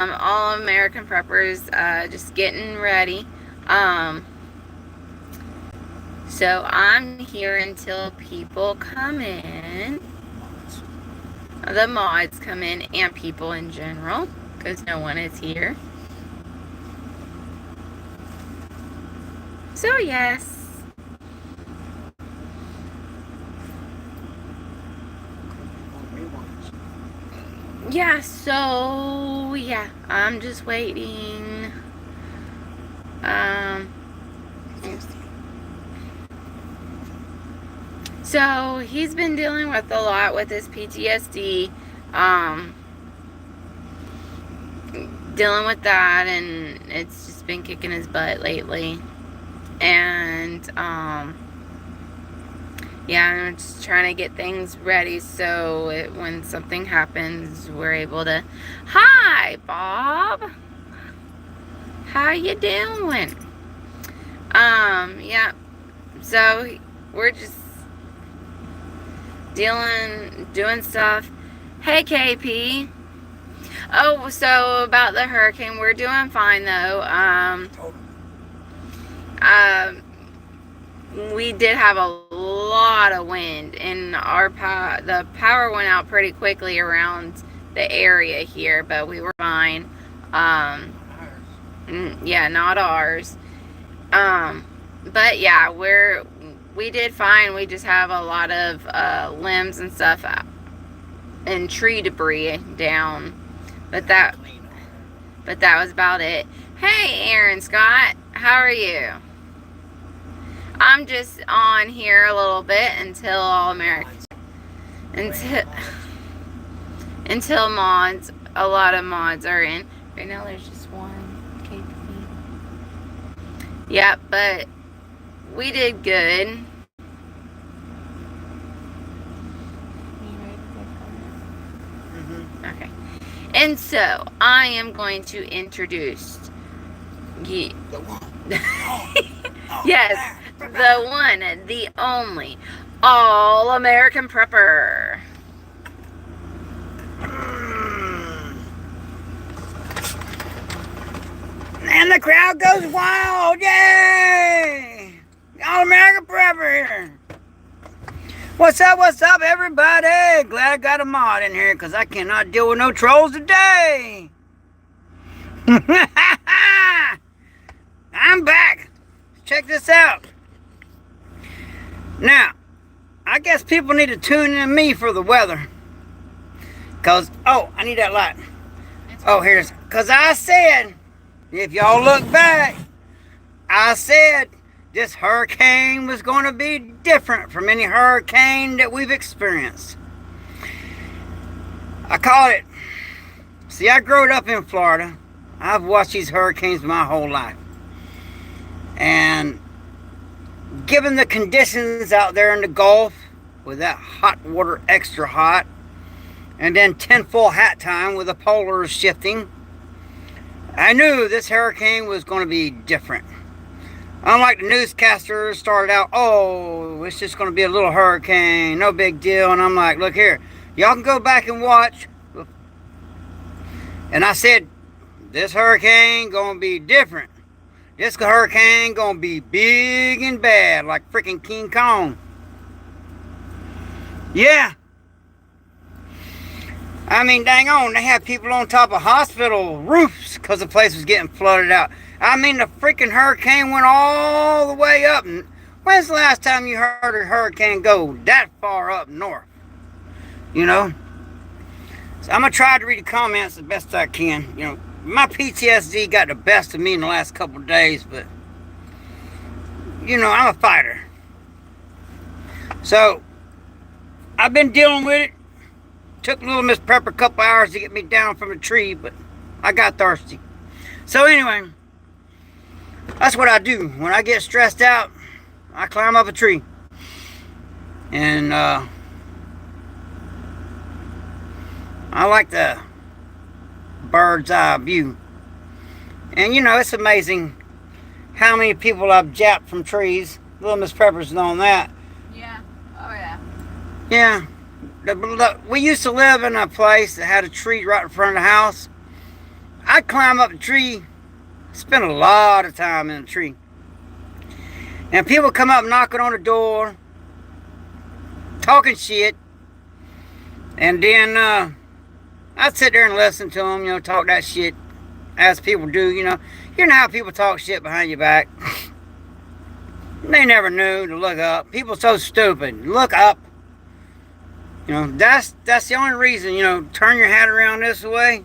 all American preppers, just getting ready. So I'm here until people come in. The mods come in and people in general, because no one is here. So yes. Yeah, so yeah, I'm just waiting. So he's been dealing with a lot with his PTSD, dealing with that, and it's just been kicking his butt lately. And yeah, I'm just trying to get things ready so when something happens, we're able to. Hi, Bob. How you doing? Yeah. So we're just doing stuff. Hey, KP. Oh, so about the hurricane, we're doing fine though. We did have a lot of wind, and the power went out pretty quickly around the area here, but we were fine. Yeah, not ours. But yeah, we did fine. We just have a lot of limbs and stuff and tree debris down, but that was about it. Hey, Aaron Scott, how are you? I'm just on here a little bit until all Americans, until mods, a lot of mods are in. Right now there's just one KP. Yeah, but we did good. Okay. And so I am going to introduce yes, the one, the only, all-American prepper. And the crowd goes wild, yay! All-American prepper here. What's up, everybody? Glad I got a mod in here, because I cannot deal with no trolls today. I'm back. Check this out. Now, I guess people need to tune in to me for the weather. Because, oh, I need that light. Oh, here's, because I said, if y'all look back, I said this hurricane was going to be different from any hurricane that we've experienced. I called it. See, I grew up in Florida. I've watched these hurricanes my whole life. And given the conditions out there in the Gulf, with that hot water extra hot, and then 10 full hat time with the polars shifting, I knew this hurricane was going to be different. Unlike the newscasters started out, oh, it's just going to be a little hurricane, no big deal. And I'm like, look here, y'all can go back and watch. And I said, this hurricane going to be different. This hurricane going to be big and bad, like freaking King Kong. Yeah. I mean, dang on, they have people on top of hospital roofs because the place was getting flooded out. I mean, the freaking hurricane went all the way up. When's the last time you heard a hurricane go that far up north? You know? So I'm going to try to read the comments the best I can. You know, my PTSD got the best of me in the last couple of days, but, you know, I'm a fighter. So, I've been dealing with it. Took little Miss Prepper a couple hours to get me down from the tree, but I got thirsty. So anyway, that's what I do. When I get stressed out, I climb up a tree. And I like the bird's eye view. And you know, it's amazing how many people I've japped from trees. Little Miss Prepper's known that. Yeah. Oh yeah. Yeah. We used to live in a place that had a tree right in front of the house. I'd climb up a tree, spend a lot of time in a tree. And people come up knocking on the door, talking shit. And then I'd sit there and listen to them, you know, talk that shit as people do, you know. You know how people talk shit behind your back. They never knew to look up. People so stupid. Look up. You know, that's the only reason, you know, turn your hat around this way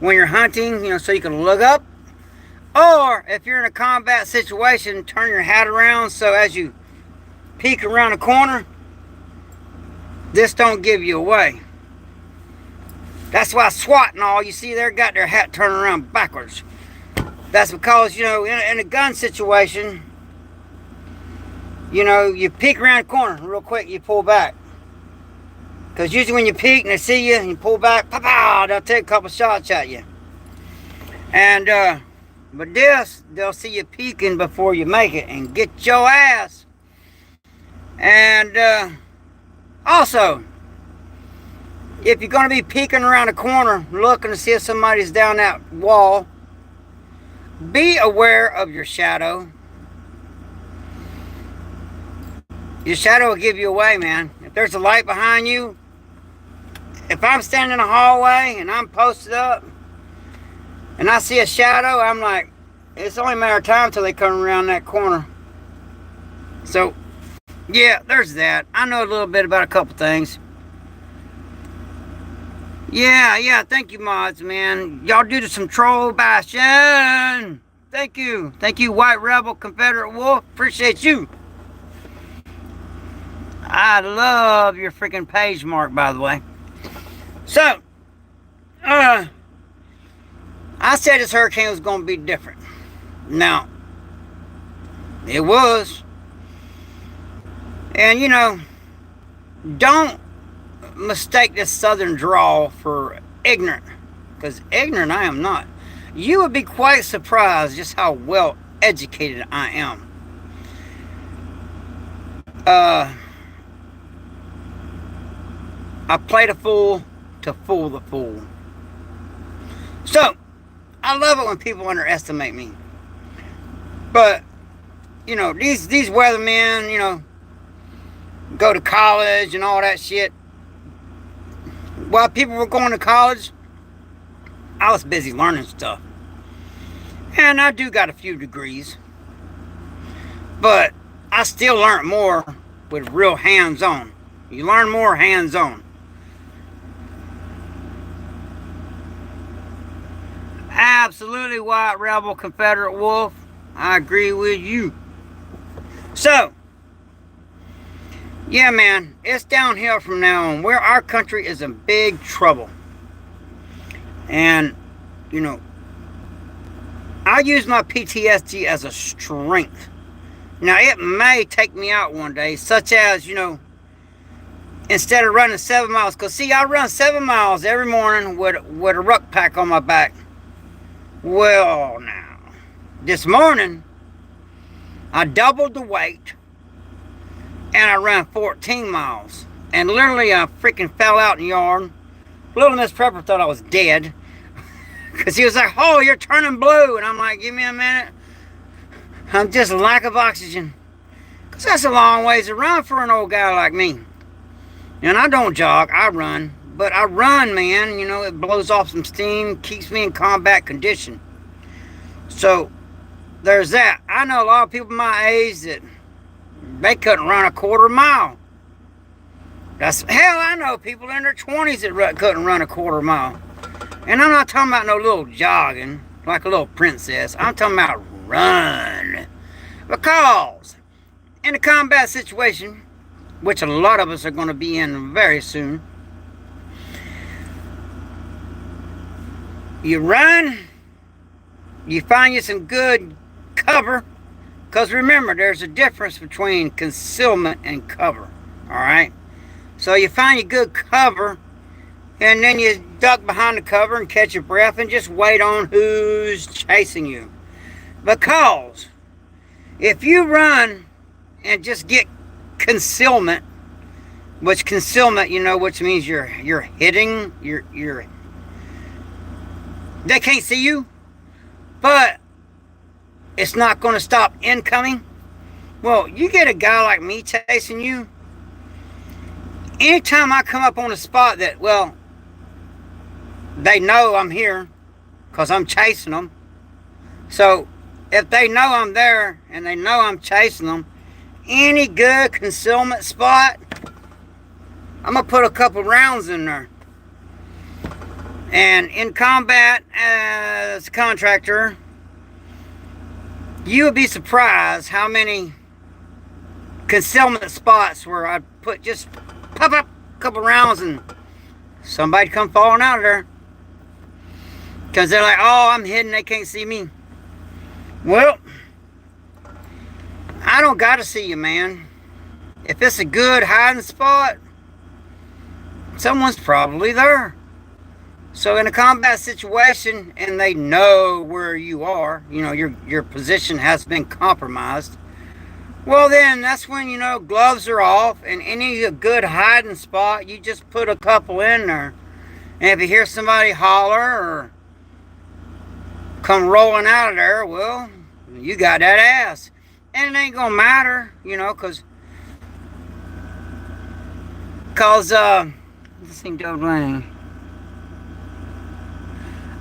when you're hunting, you know, so you can look up. Or if you're in a combat situation, turn your hat around so as you peek around the corner, this don't give you away. That's why SWAT and all, you see there, got their hat turned around backwards. That's because, you know, in a gun situation, you know, you peek around the corner real quick, you pull back. Because usually when you peek and they see you and you pull back, pow, they'll take a couple shots at you. And, but this, they'll see you peeking before you make it and get your ass. And, also, if you're going to be peeking around the corner looking to see if somebody's down that wall, be aware of your shadow. Your shadow will give you away, man. If there's a light behind you, if I'm standing in a hallway and I'm posted up and I see a shadow, I'm like, it's only a matter of time till they come around that corner. So, yeah, there's that. I know a little bit about a couple things. Yeah, thank you, mods, man. Y'all do some troll bashing. Thank you, White Rebel, Confederate Wolf. Appreciate you. I love your freaking page mark, by the way. So, I said this hurricane was going to be different. Now, it was. And, you know, don't mistake this southern drawl for ignorant. Because ignorant I am not. You would be quite surprised just how well educated I am. I play the fool to fool the fool. So, I love it when people underestimate me. But, you know, these weathermen, you know, go to college and all that shit. While people were going to college, I was busy learning stuff. And I do got a few degrees. But I still learned more with real hands-on. You learn more hands-on. Absolutely, White Rebel, Confederate Wolf. I agree with you. So, yeah, man, it's downhill from now on. Where our country is in big trouble. And, you know, I use my PTSD as a strength. Now, it may take me out one day, such as, you know, instead of running 7 miles. Because, see, I run 7 miles every morning with a ruck pack on my back. Well, now, this morning, I doubled the weight. And I ran 14 miles. And literally, I freaking fell out in the yard. Little Miss Prepper thought I was dead. Because he was like, oh, you're turning blue. And I'm like, give me a minute. I'm just lack of oxygen. Because that's a long ways to run for an old guy like me. And I don't jog, I run. But I run, man. You know, it blows off some steam. Keeps me in combat condition. So, there's that. I know a lot of people my age that they couldn't run a quarter mile. Hell, I know people in their 20s that couldn't run a quarter mile. And I'm not talking about no little jogging, like a little princess. I'm talking about run. Because in a combat situation, which a lot of us are going to be in very soon, you run, you find you some good cover. Because remember, there's a difference between concealment and cover. Alright? So you find your good cover, and then you duck behind the cover and catch your breath and just wait on who's chasing you. Because if you run and just get concealment, which concealment, you know, which means you're hitting, you're They can't see you, but it's not going to stop incoming. Well, you get a guy like me chasing you. Anytime I come up on a spot that, well, they know I'm here because I'm chasing them. So if they know I'm there and they know I'm chasing them, any good concealment spot, I'm going to put a couple rounds in there. And in combat as a contractor, you would be surprised how many concealment spots where I put just pop up a couple rounds and somebody come falling out of there. Because they're like, oh, I'm hidden, they can't see me. Well, I don't got to see you, man. If it's a good hiding spot, someone's probably there. So in a combat situation, and they know where you are, you know, your position has been compromised, well then, that's when, you know, gloves are off, and any good hiding spot, you just put a couple in there. And if you hear somebody holler or come rolling out of there, well, you got that ass. And it ain't gonna matter, you know, cause this thing don't ring.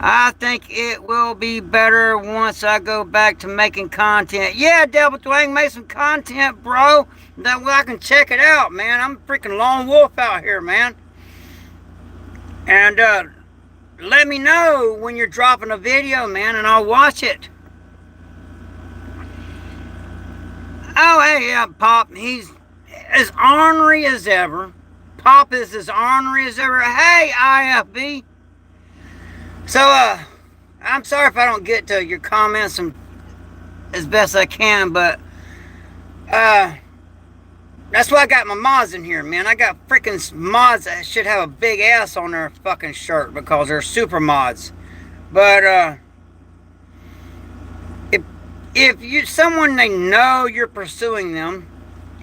I think it will be better once I go back to making content. Yeah, Devil Dwayne, make some content, bro. That way I can check it out, man. I'm a freaking lone wolf out here, man. And let me know when you're dropping a video, man, and I'll watch it. Oh, hey, yeah, Pop. He's as ornery as ever. Pop is as ornery as ever. Hey, IFB. So, I'm sorry if I don't get to your comments as best I can, but, that's why I got my mods in here, man. I got freaking mods that should have a big ass on their fucking shirt because they're super mods. But, if you, someone they know you're pursuing them,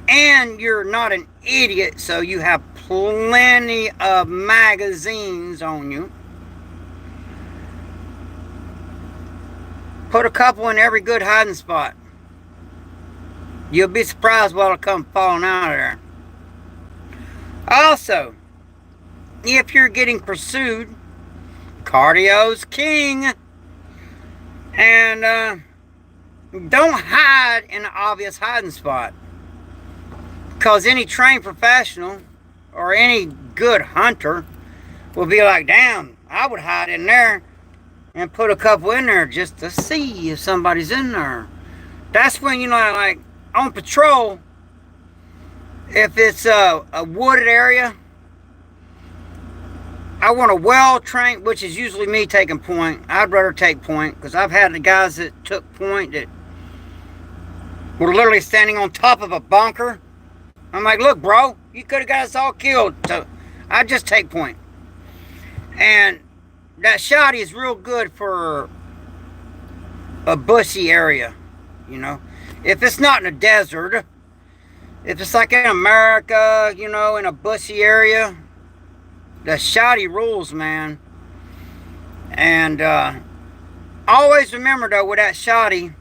and you're not an idiot, so you have plenty of magazines on you, put a couple in every good hiding spot. You'll be surprised what'll come falling out of there. Also, if you're getting pursued, cardio's king. And don't hide in an obvious hiding spot. Because any trained professional or any good hunter will be like, damn, I would hide in there and put a couple in there just to see if somebody's in there. That's when, you know, like on patrol, if it's a wooded area, I want a well-trained, which is usually me taking point. I'd rather take point because I've had the guys that took point that were literally standing on top of a bunker. I'm like, look, bro, you could have got us all killed. So I just take point. And that shotty is real good for a bushy area, you know. If it's not in a desert, if it's like in America, you know, in a bushy area, the shotty rules, man. And always remember, though, with that shotty,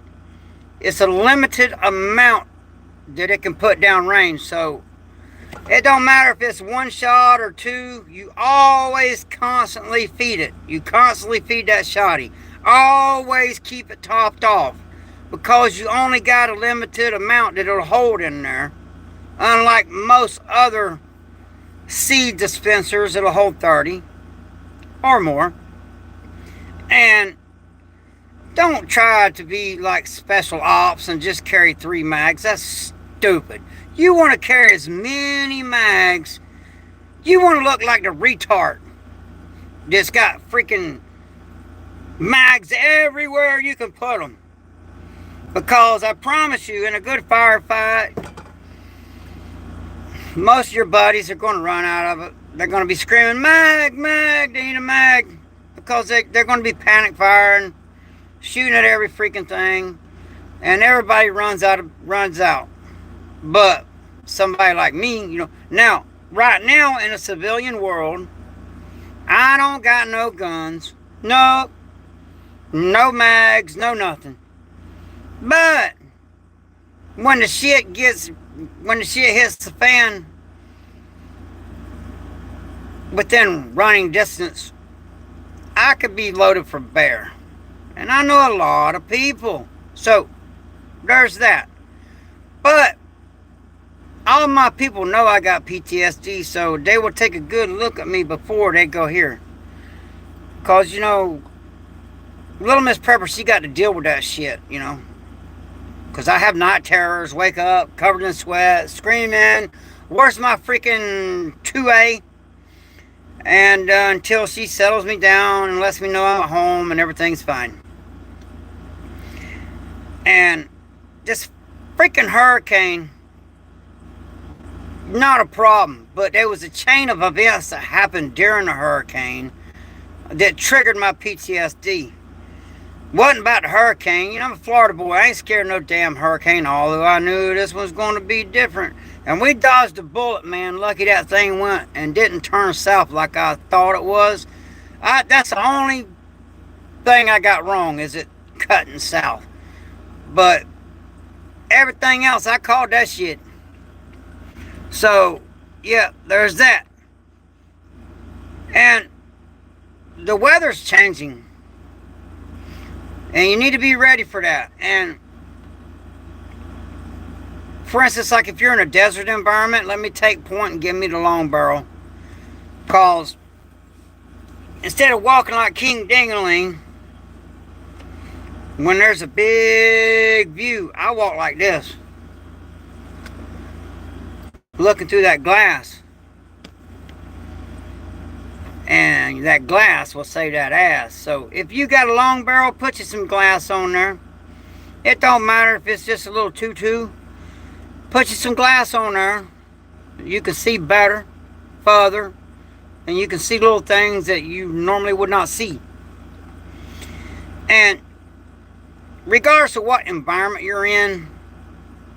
it's a limited amount that it can put down range. So it don't matter if it's one shot or two, you always constantly feed it. You constantly feed that shotty. Always keep it topped off, because you only got a limited amount that it'll hold in there. Unlike most other seed dispensers, it'll hold 30 or more. And don't try to be like special ops and just carry 3 mags. That's stupid. You want to carry as many mags. You want to look like the retard that's got freaking mags everywhere you can put them. Because I promise you, in a good firefight, most of your buddies are going to run out of it. They're going to be screaming, mag, mag, they need a mag. Because they're going to be panic firing, shooting at every freaking thing. And everybody runs out. But somebody like me, you know, now, right now in a civilian world, I don't got no guns. No, No mags, no nothing. But when the shit hits the fan, within running distance, I could be loaded for bear. And I know a lot of people. So, there's that. But, all of my people know I got PTSD, so they will take a good look at me before they go here. Because, Little Miss Pepper, she got to deal with that shit, Because I have night terrors, wake up, covered in sweat, screaming, where's my freaking 2A? And until she settles me down and lets me know I'm at home and everything's fine. And this freaking hurricane, not a problem. But there was a chain of events that happened during the hurricane that triggered my PTSD. Wasn't about the hurricane. I'm a Florida boy. I ain't scared of no damn hurricane, although I knew this was going to be different. And we dodged a bullet, man. Lucky that thing went and didn't turn south like I thought it was. That's the only thing I got wrong, is it cutting south. But everything else, I called that shit. So, yeah, there's that. And the weather's changing. And you need to be ready for that. And for instance, like if you're in a desert environment, let me take point and give me the long barrel. Because instead of walking like King Dingaling, when there's a big view, I walk like this. Looking through that glass. And that glass will save that ass. So if you got a long barrel, put you some glass on there. It don't matter if it's just a little tutu. Put you some glass on there. You can see better, further, and you can see little things that you normally would not see. And regardless of what environment you're in,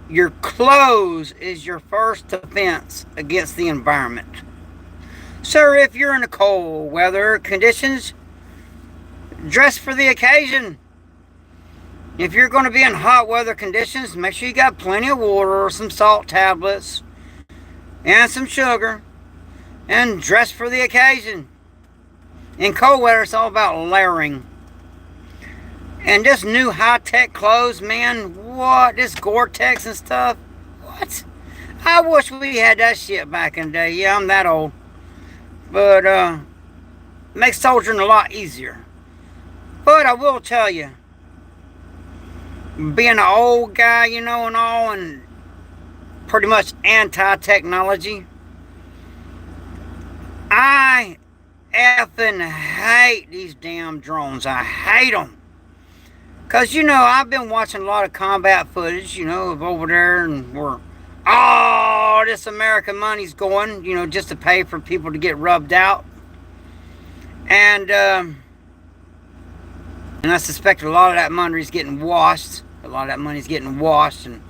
your clothes is your first defense against the environment. So if you're in the cold weather conditions, dress for the occasion. If you're going to be in hot weather conditions, make sure you got plenty of water or some salt tablets and some sugar, and dress for the occasion. In cold weather, it's all about layering. And this new high-tech clothes, man, what? This Gore-Tex and stuff, what? I wish we had that shit back in the day. Yeah, I'm that old. But, makes soldiering a lot easier. But I will tell you, being an old guy, and all, and pretty much anti-technology, I effing hate these damn drones. I hate them. Because, I've been watching a lot of combat footage, of over there, and where all this American money's going, just to pay for people to get rubbed out. And I suspect a lot of that money's getting washed. A lot of that money's getting washed and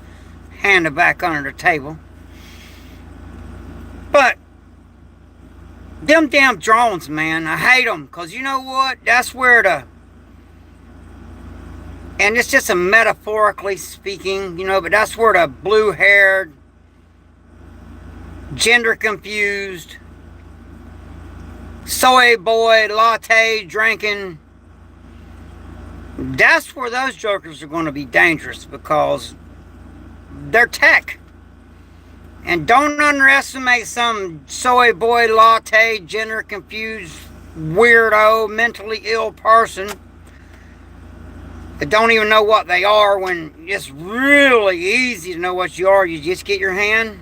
handed back under the table. But them damn drones, man, I hate them. Because you know what? That's where and it's just a metaphorically speaking, but that's where the blue-haired, gender-confused, soy boy, latte drinking, that's where those jokers are going to be dangerous, because they're tech. And don't underestimate some soy boy, latte, gender-confused, weirdo, mentally ill person that don't even know what they are, when it's really easy to know what you are. You just get your hand,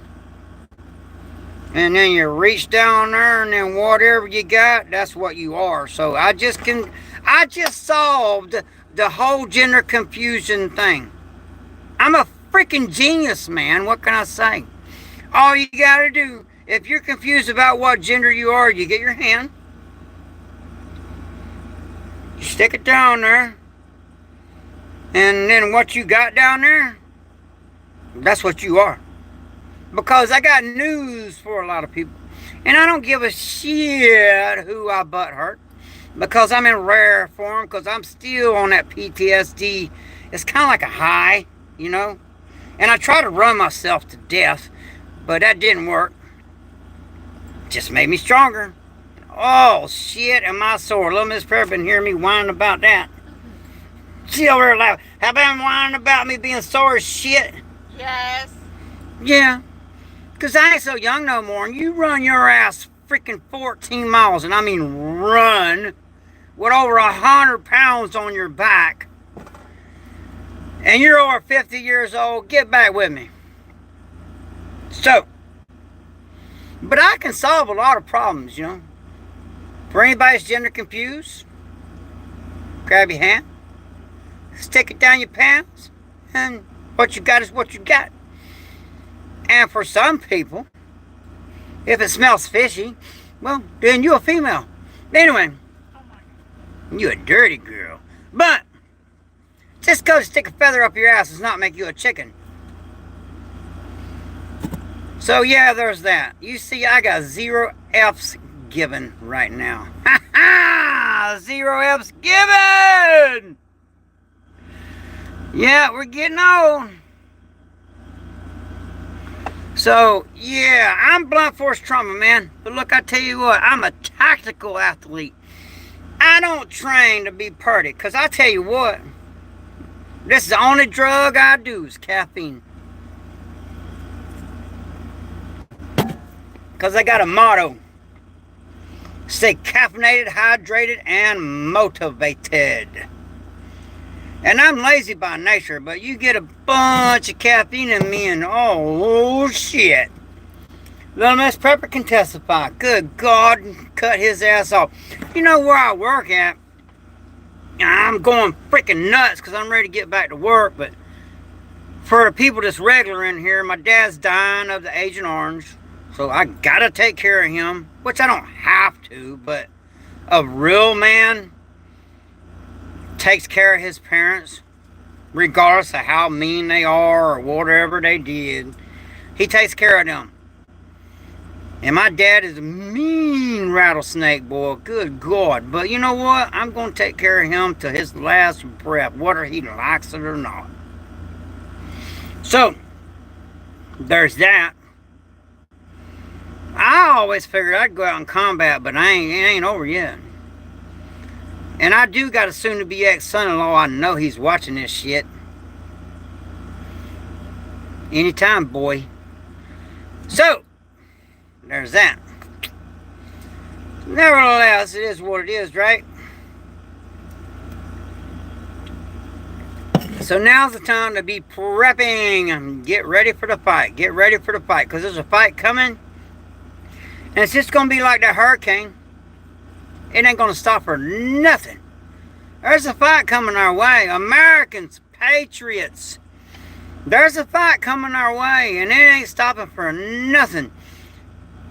and then you reach down there, and then whatever you got, that's what you are. So I just solved the whole gender confusion thing. I'm a freaking genius, man. What can I say? All you gotta do, if you're confused about what gender you are, you get your hand, you stick it down there, and then what you got down there, that's what you are. Because I got news for a lot of people. And I don't give a shit who I butt hurt. because I'm in rare form, because I'm still on that PTSD. It's kind of like a high, you know. And I try to run myself to death, but that didn't work. Just made me stronger. Oh, shit, am I sore? Little Miss Pear been hearing me whining about that. She over there laughing. Have been whining about me being sore as shit? Yes. Yeah, because I ain't so young no more, and you run your ass freaking 14 miles, and I mean run, with over 100 pounds on your back, and you're over 50 years old, get back with me. So, but I can solve a lot of problems, you know. For anybody's gender confused, grab your hand, stick it down your pants, and what you got is what you got. And for some people, if it smells fishy, well, then you're a female. Anyway, you a dirty girl. But just go stick a feather up your ass does not make you a chicken. So yeah, there's that. You see, I got 0 F's given right now. Ha ha! 0 F's given! Yeah, we're getting old. So, yeah, I'm blunt force trauma, man. But look, I tell you what, I'm a tactical athlete. I don't train to be pretty, because I tell you what, this is the only drug I do is caffeine. Because I got a motto. Stay caffeinated, hydrated, and motivated. And I'm lazy by nature, but you get a bunch of caffeine in me and oh shit. Little Miss Pepper can testify. Good God, cut his ass off. You know where I work at? I'm going freaking nuts because I'm ready to get back to work, but for the people that's regular in here, my dad's dying of the Agent Orange, so I gotta take care of him, which I don't have to, but a real man takes care of his parents, regardless of how mean they are or whatever they did. He takes care of them. And my dad is a mean rattlesnake, boy. Good God. But you know what? I'm going to take care of him to his last breath, whether he likes it or not. So, there's that. I always figured I'd go out in combat, but it ain't over yet. And I do got a soon-to-be ex-son-in-law. I know he's watching this shit. Anytime, boy. So, there's that. Nevertheless, it is what it is, right? So now's the time to be prepping. Get ready for the fight. Get ready for the fight. Because there's a fight coming. And it's just going to be like that hurricane. It ain't going to stop for nothing. There's a fight coming our way. Americans, patriots. There's a fight coming our way. And it ain't stopping for nothing.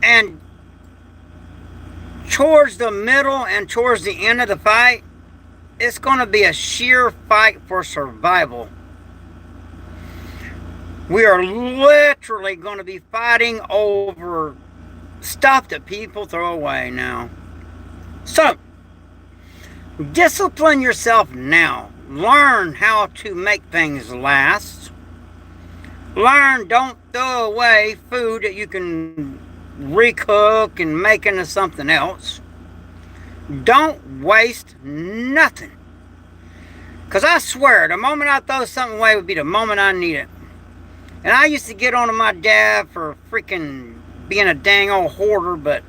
And towards the middle and towards the end of the fight, it's going to be a sheer fight for survival. We are literally going to be fighting over stuff that people throw away now. So, discipline yourself now. Learn how to make things last. Learn, don't throw away food that you can recook and make into something else. Don't waste nothing. Because I swear, the moment I throw something away would be the moment I need it. And I used to get on to my dad for freaking being a dang old hoarder, but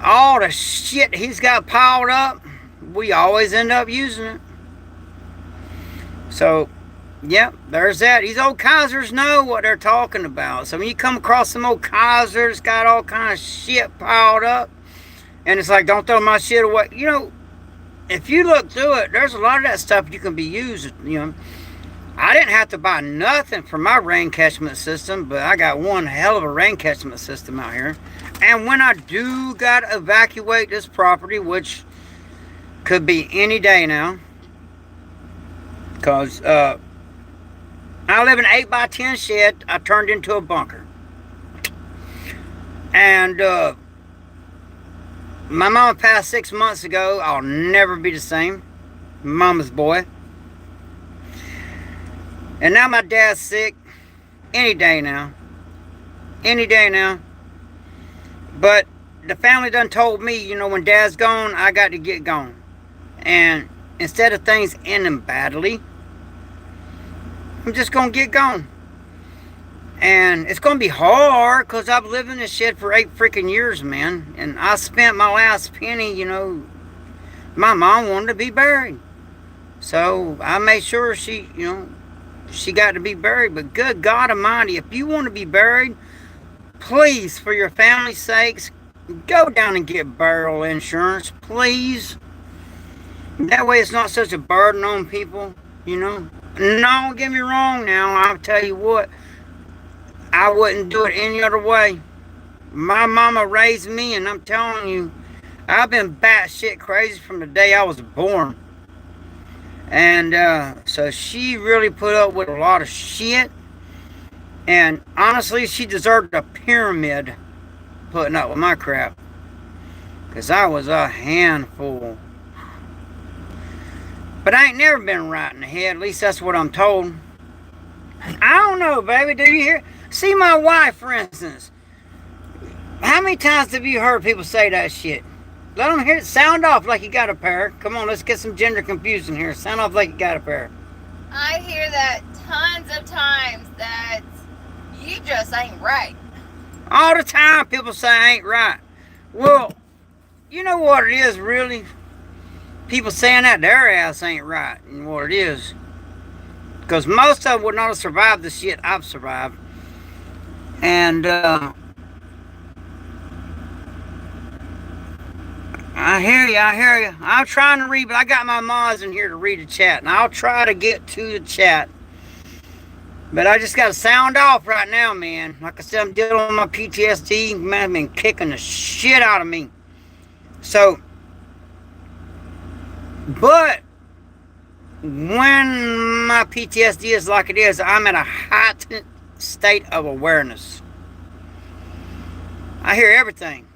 all the shit he's got piled up, we always end up using it. So, yep, there's that. These old Kaisers know what they're talking about. So when you come across some old Kaisers got all kind of shit piled up, and it's like, don't throw my shit away. You know, if you look through it, there's a lot of that stuff you can be used, you know. I didn't have to buy nothing for my rain catchment system, but I got one hell of a rain catchment system out here. And when I do got to evacuate this property, which could be any day now, because I live in an 8x10 shed I turned into a bunker. And My mama passed 6 months ago. I'll never be the same. Mama's boy. And now my dad's sick. Any day now. Any day now. But the family done told me, you know, when dad's gone, I got to get gone. And instead of things ending badly, I'm just going to get gone. And it's going to be hard because I've lived in this shit for 8 freaking years, man. And I spent my last penny, you know. My mom wanted to be buried. So I made sure she, you know, she got to be buried. But good God Almighty, if you want to be buried, please, for your family's sakes, go down and get burial insurance, please. That way it's not such a burden on people, you know. No, don't get me wrong now. I'll tell you what. I wouldn't do it any other way. My mama raised me, and I'm telling you, I've been batshit crazy from the day I was born. And so she really put up with a lot of shit. And honestly, she deserved a pyramid putting up with my crap. Because I was a handful. But I ain't never been right in the head. At least that's what I'm told. I don't know, baby. Do you hear? See my wife, for instance. How many times have you heard people say that shit? Let them hear it. Sound off like you got a pair. Come on, let's get some gender confusion here. Sound off like you got a pair. I hear that tons of times that you just ain't right. All the time people say I ain't right. Well, you know what it is, really? People saying that their ass ain't right. And what it is. Because most of them would not have survived the shit I've survived. And I hear you, I hear you. I'm trying to read, but I got my mods in here to read the chat. And I'll try to get to the chat. But I just got to sound off right now, man. Like I said, I'm dealing with my PTSD. Man, I've been kicking the shit out of me. So, but when my PTSD is like it is, I'm in a heightened state of awareness. I hear everything.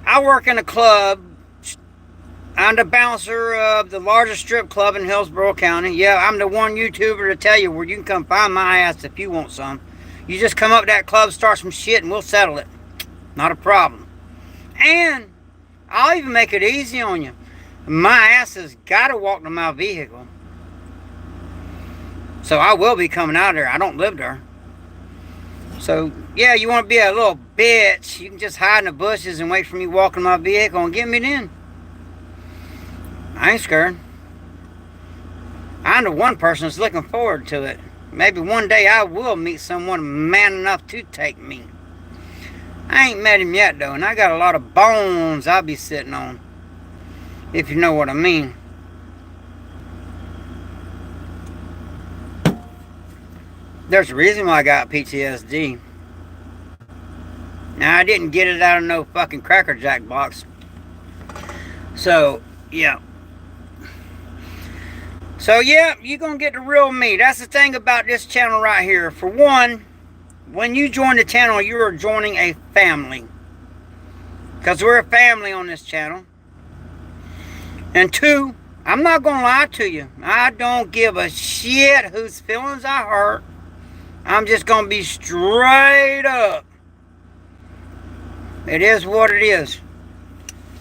I work in a club. I'm the bouncer of the largest strip club in Hillsborough County. Yeah, I'm the one YouTuber to tell you where you can come find my ass if you want some. You just come up to that club, start some shit, and we'll settle it. Not a problem. And I'll even make it easy on you. My ass has got to walk to my vehicle. So I will be coming out there. I don't live there. So, yeah, you want to be a little bitch, you can just hide in the bushes and wait for me walking my vehicle and get me in. I ain't scared. I'm the one person that's looking forward to it. Maybe one day I will meet someone man enough to take me. I ain't met him yet, though, and I got a lot of bones I'll be sitting on. If you know what I mean. There's a reason why I got PTSD. Now, I didn't get it out of no fucking Cracker Jack box. So, yeah. So, yeah, you're going to get the real me. That's the thing about this channel right here. For one, when you join the channel, you are joining a family. Because we're a family on this channel. And two, I'm not going to lie to you. I don't give a shit whose feelings I hurt. I'm just going to be straight up. It is what it is.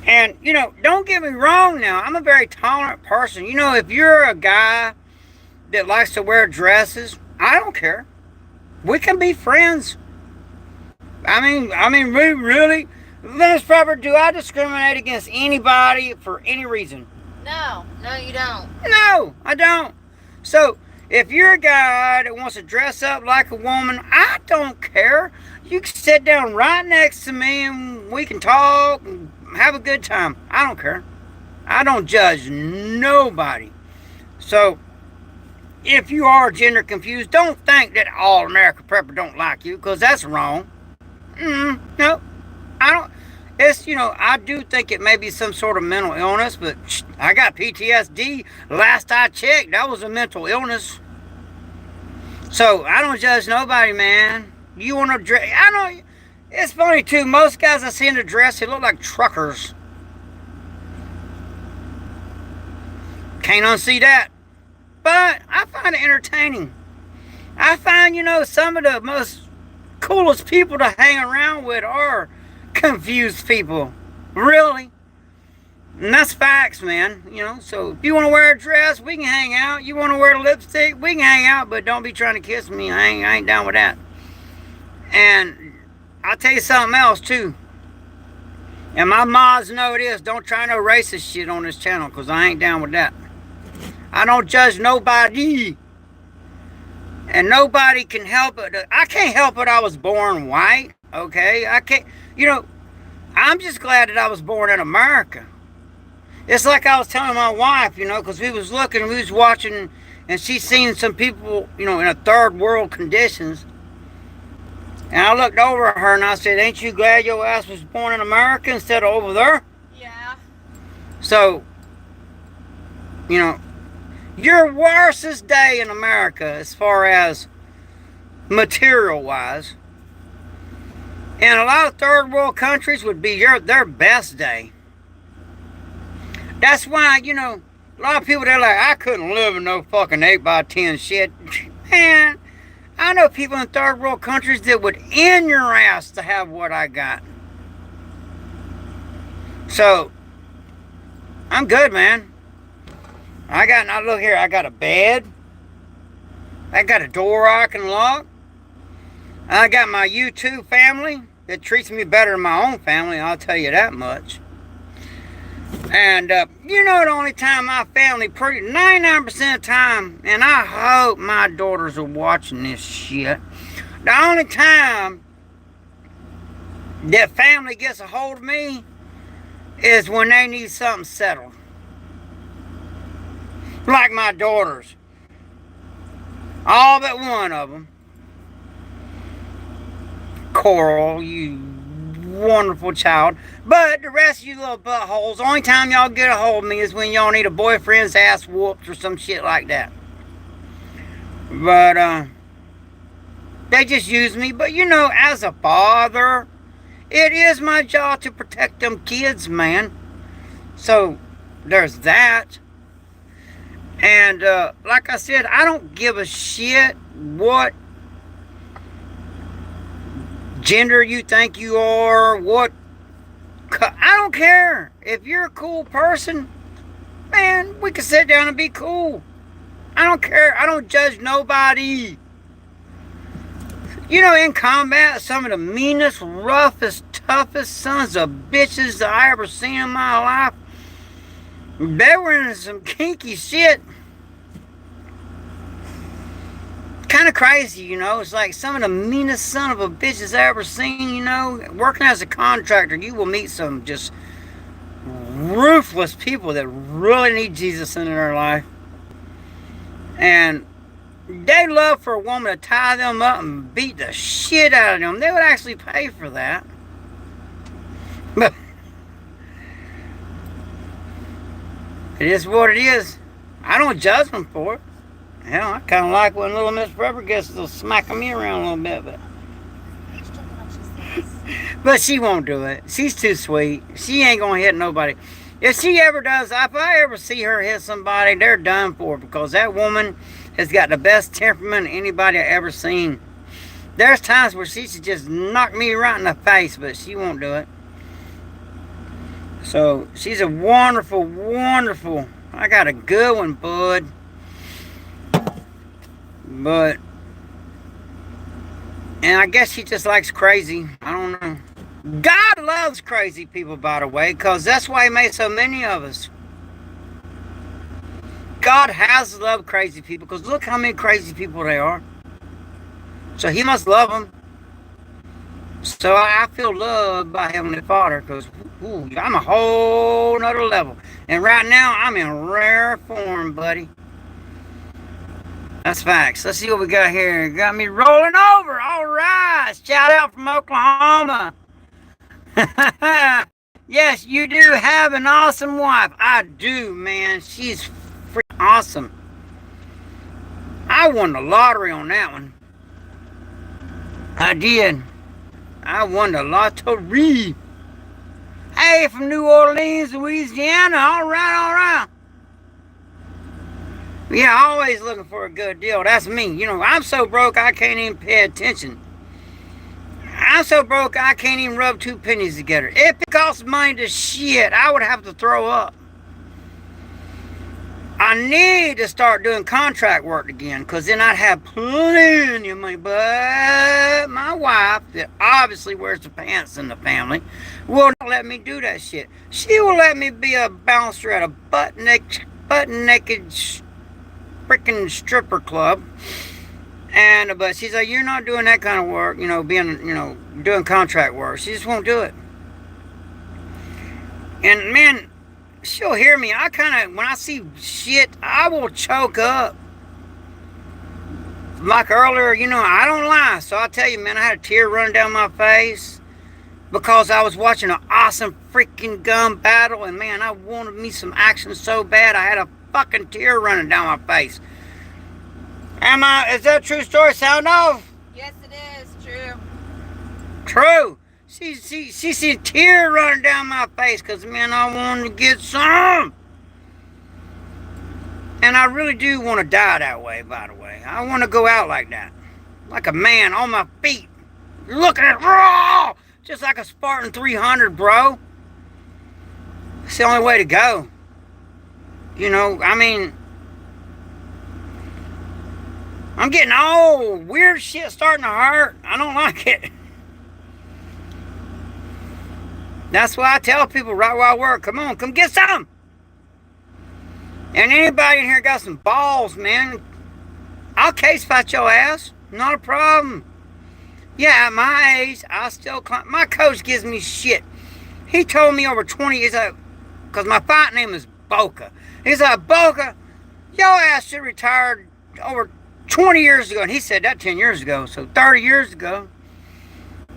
And, you know, don't get me wrong now. I'm a very tolerant person. You know, if you're a guy that likes to wear dresses, I don't care. We can be friends. I mean, really, Miss Pepper, do I discriminate against anybody for any reason? No, you don't. No, I don't. So, if you're a guy that wants to dress up like a woman, I don't care. You can sit down right next to me and we can talk and have a good time. I don't care. I don't judge nobody. So, if you are gender confused, don't think that all America Prepper don't like you, because that's wrong. No, I don't. It's, you know, I do think it may be some sort of mental illness, but I got PTSD. Last I checked, that was a mental illness. So, I don't judge nobody, man. You want to dress, I know, it's funny too, most guys I see in the dress, they look like truckers. Can't unsee that. But I find it entertaining. I find, some of the most coolest people to hang around with are confused people. Really. And that's facts, man. So if you want to wear a dress, we can hang out. You want to wear lipstick, we can hang out, but don't be trying to kiss me. I ain't down with that. And I'll tell you something else, too. And my mods know this. Don't try no racist shit on this channel, because I ain't down with that. I don't judge nobody. And nobody can help it. I can't help it I was born white, okay? I can't, I'm just glad that I was born in America. It's like I was telling my wife, because we was watching, and she seen some people, in a third world conditions. And I looked over at her and I said, ain't you glad your ass was born in America instead of over there? Yeah. So, your worstest day in America as far as material-wise, in a lot of third world countries would be their best day. That's why, a lot of people, they're like, I couldn't live in no fucking 8x10 shit. Man, I know people in third world countries that would end your ass to have what I got. So, I'm good, man. Now look here, I got a bed. I got a door I can lock. I got my YouTube family that treats me better than my own family, I'll tell you that much. And, the only time my family, 99% of the time, and I hope my daughters are watching this shit, the only time that family gets a hold of me is when they need something settled. Like my daughters. All but one of them. Coral, you wonderful child. But the rest of you little buttholes, the only time y'all get a hold of me is when y'all need a boyfriend's ass whooped or some shit like that. But, they just use me. But, as a father, it is my job to protect them kids, man. So, there's that. And, like I said, I don't give a shit what gender you think you are, I don't care. If you're a cool person, man, we can sit down and be cool. I don't care. I don't judge nobody. In combat, some of the meanest, roughest, toughest sons of bitches that I ever seen in my life, they were in some kinky shit. Kind of crazy, It's like some of the meanest son of a bitches I ever seen, Working as a contractor, you will meet some just ruthless people that really need Jesus in their life. And they love for a woman to tie them up and beat the shit out of them. They would actually pay for that. But it is what it is. I don't judge them for it. Hell, I kind of like when little Miss Pepper gets to smacking me around a little bit, but she won't do it. She's too sweet. She ain't gonna hit nobody. If she ever does, if I ever see her hit somebody, they're done for, because that woman has got the best temperament anybody I've ever seen. There's times where she should just knock me right in the face, but she won't do it. So she's a wonderful, wonderful. I got a good one, bud. But, and I guess she just likes crazy. I don't know. God loves crazy people, by the way, because that's why he made so many of us. God has loved crazy people, because look how many crazy people there are. So he must love them. So I feel loved by Heavenly Father, because I'm a whole nother level. And right now, I'm in rare form, buddy. That's facts. Let's see what we got here. Got me rolling over. All right. Shout out from Oklahoma. Yes, you do have an awesome wife. I do, man. She's freaking awesome. I won the lottery on that one. I did. I won the lottery. Hey, from New Orleans, Louisiana. All right, all right. Yeah, always looking for a good deal. That's me. You know, I'm so broke I can't even pay attention. I'm so broke I can't even rub two pennies together. If it costs money to shit, I would have to throw up. I need to start doing contract work again, because then I'd have plenty of money. But my wife, that obviously wears the pants in the family, will not let me do that shit. She will let me be a bouncer at a butt-naked freaking stripper club. But she's like, you're not doing that kind of work, you know, doing contract work. She just won't do it. And man, she'll hear me. When I see shit, I will choke up. Like earlier, you know, I don't lie. So I'll tell you, man, I had a tear running down my face because I was watching an awesome freaking gun battle. And man, I wanted me some action so bad, I had a fucking tear running down my face. Is that a true story, sound off? Yes, it is true. True. She see a tear running down my face because, man, I wanted to get some. And I really do want to die that way, by the way. I want to go out like that. Like a man on my feet. Looking at raw. Just like a Spartan 300, bro. It's the only way to go. You know, I mean, I'm getting old. Weird shit starting to hurt. I don't like it. That's why I tell people right where I work, come on, come get some. And anybody in here got some balls, man, I'll case fight your ass. Not a problem. Yeah, at my age, I still climb. My coach gives me shit. He told me over 20 years, because my fight name is Boca. He's like, Boca, your ass should retire over 20 years ago. And he said that 10 years ago, so 30 years ago.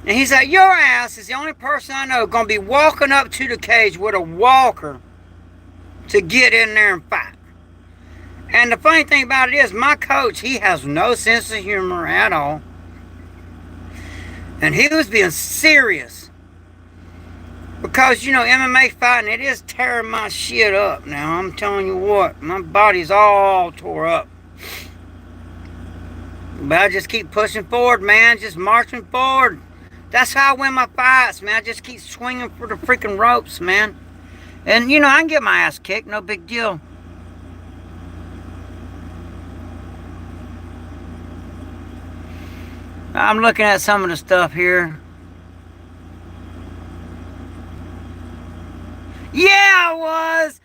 And he's like, your ass is the only person I know going to be walking up to the cage with a walker to get in there and fight. And the funny thing about it is, my coach, he has no sense of humor at all. And he was being serious. Because, you know, MMA fighting, it is tearing my shit up now. I'm telling you what, my body's all tore up. But I just keep pushing forward, man. Just marching forward. That's how I win my fights, man. I just keep swinging for the freaking ropes, man. And, you know, I can get my ass kicked. No big deal. I'm looking at some of the stuff here. Yeah, I was.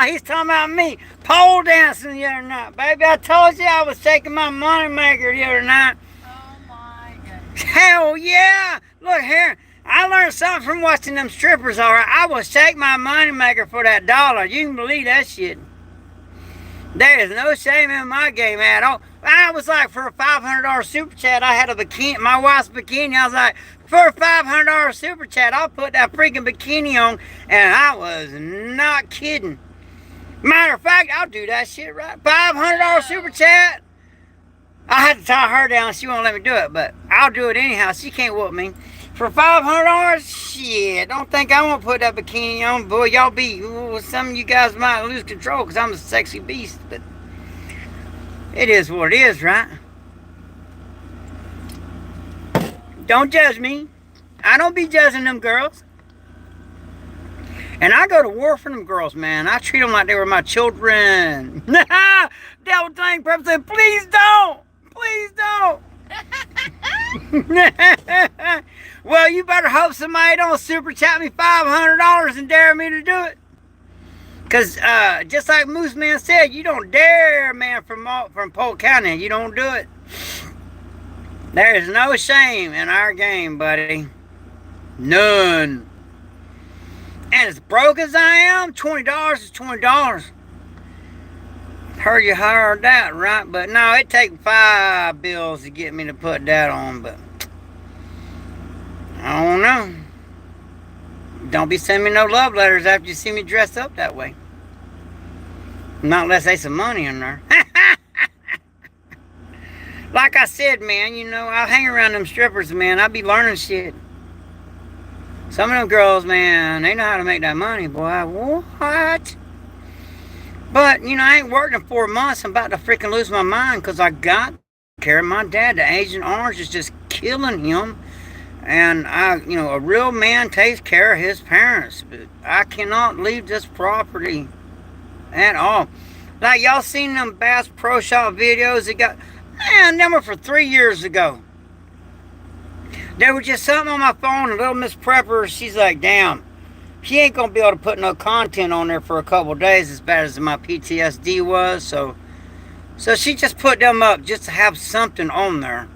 He's talking about me. Pole dancing the other night. Baby, I told you I was taking my money maker the other night. Oh my goodness. Hell yeah. Look here. I learned something from watching them strippers, alright. I will shake my money maker for that dollar. You can believe that shit. There is no shame in my game at all. I was like, for a $500 super chat, I had a bikini, my wife's bikini. I was like, for a $500 super chat, I'll put that freaking bikini on. And I was not kidding. Matter of fact, I'll do that shit right. $500 super chat. I had to tie her down. She won't let me do it, but I'll do it anyhow. She can't whoop me. For $500, shit. Don't think I won't put that bikini on. Boy, y'all be, some of you guys might lose control because I'm a sexy beast, but it is what it is, right? Don't judge me. I don't be judging them girls. And I go to war for them girls, man. I treat them like they were my children. Devil Thing Prep said, please don't. Please don't. Well, you better hope somebody don't super chat me $500 and dare me to do it. Because just like Moose Man said, you don't dare, man, from Polk County. You don't do it. There is no shame in our game, buddy. None. And as broke as I am, $20 is $20. Heard you heard that, right? But no, it takes 5 bills to get me to put that on, but I don't know. Don't be sending me no love letters after you see me dressed up that way. Not unless there's some money in there. Like I said, man, you know, I hang around them strippers, man. I be learning shit. Some of them girls, man, they know how to make that money, boy. What? But, you know, I ain't worked in 4 months. I'm about to freaking lose my mind because I got to care of my dad. The Agent Orange is just killing him. And a real man takes care of his parents. But I cannot leave this property at all. Like, y'all seen them Bass Pro Shop videos that got, man, them were for 3 years ago. There was just something on my phone, and little Miss Prepper, she's like, damn, she ain't gonna be able to put no content on there for a couple days as bad as my PTSD was. So she just put them up just to have something on there.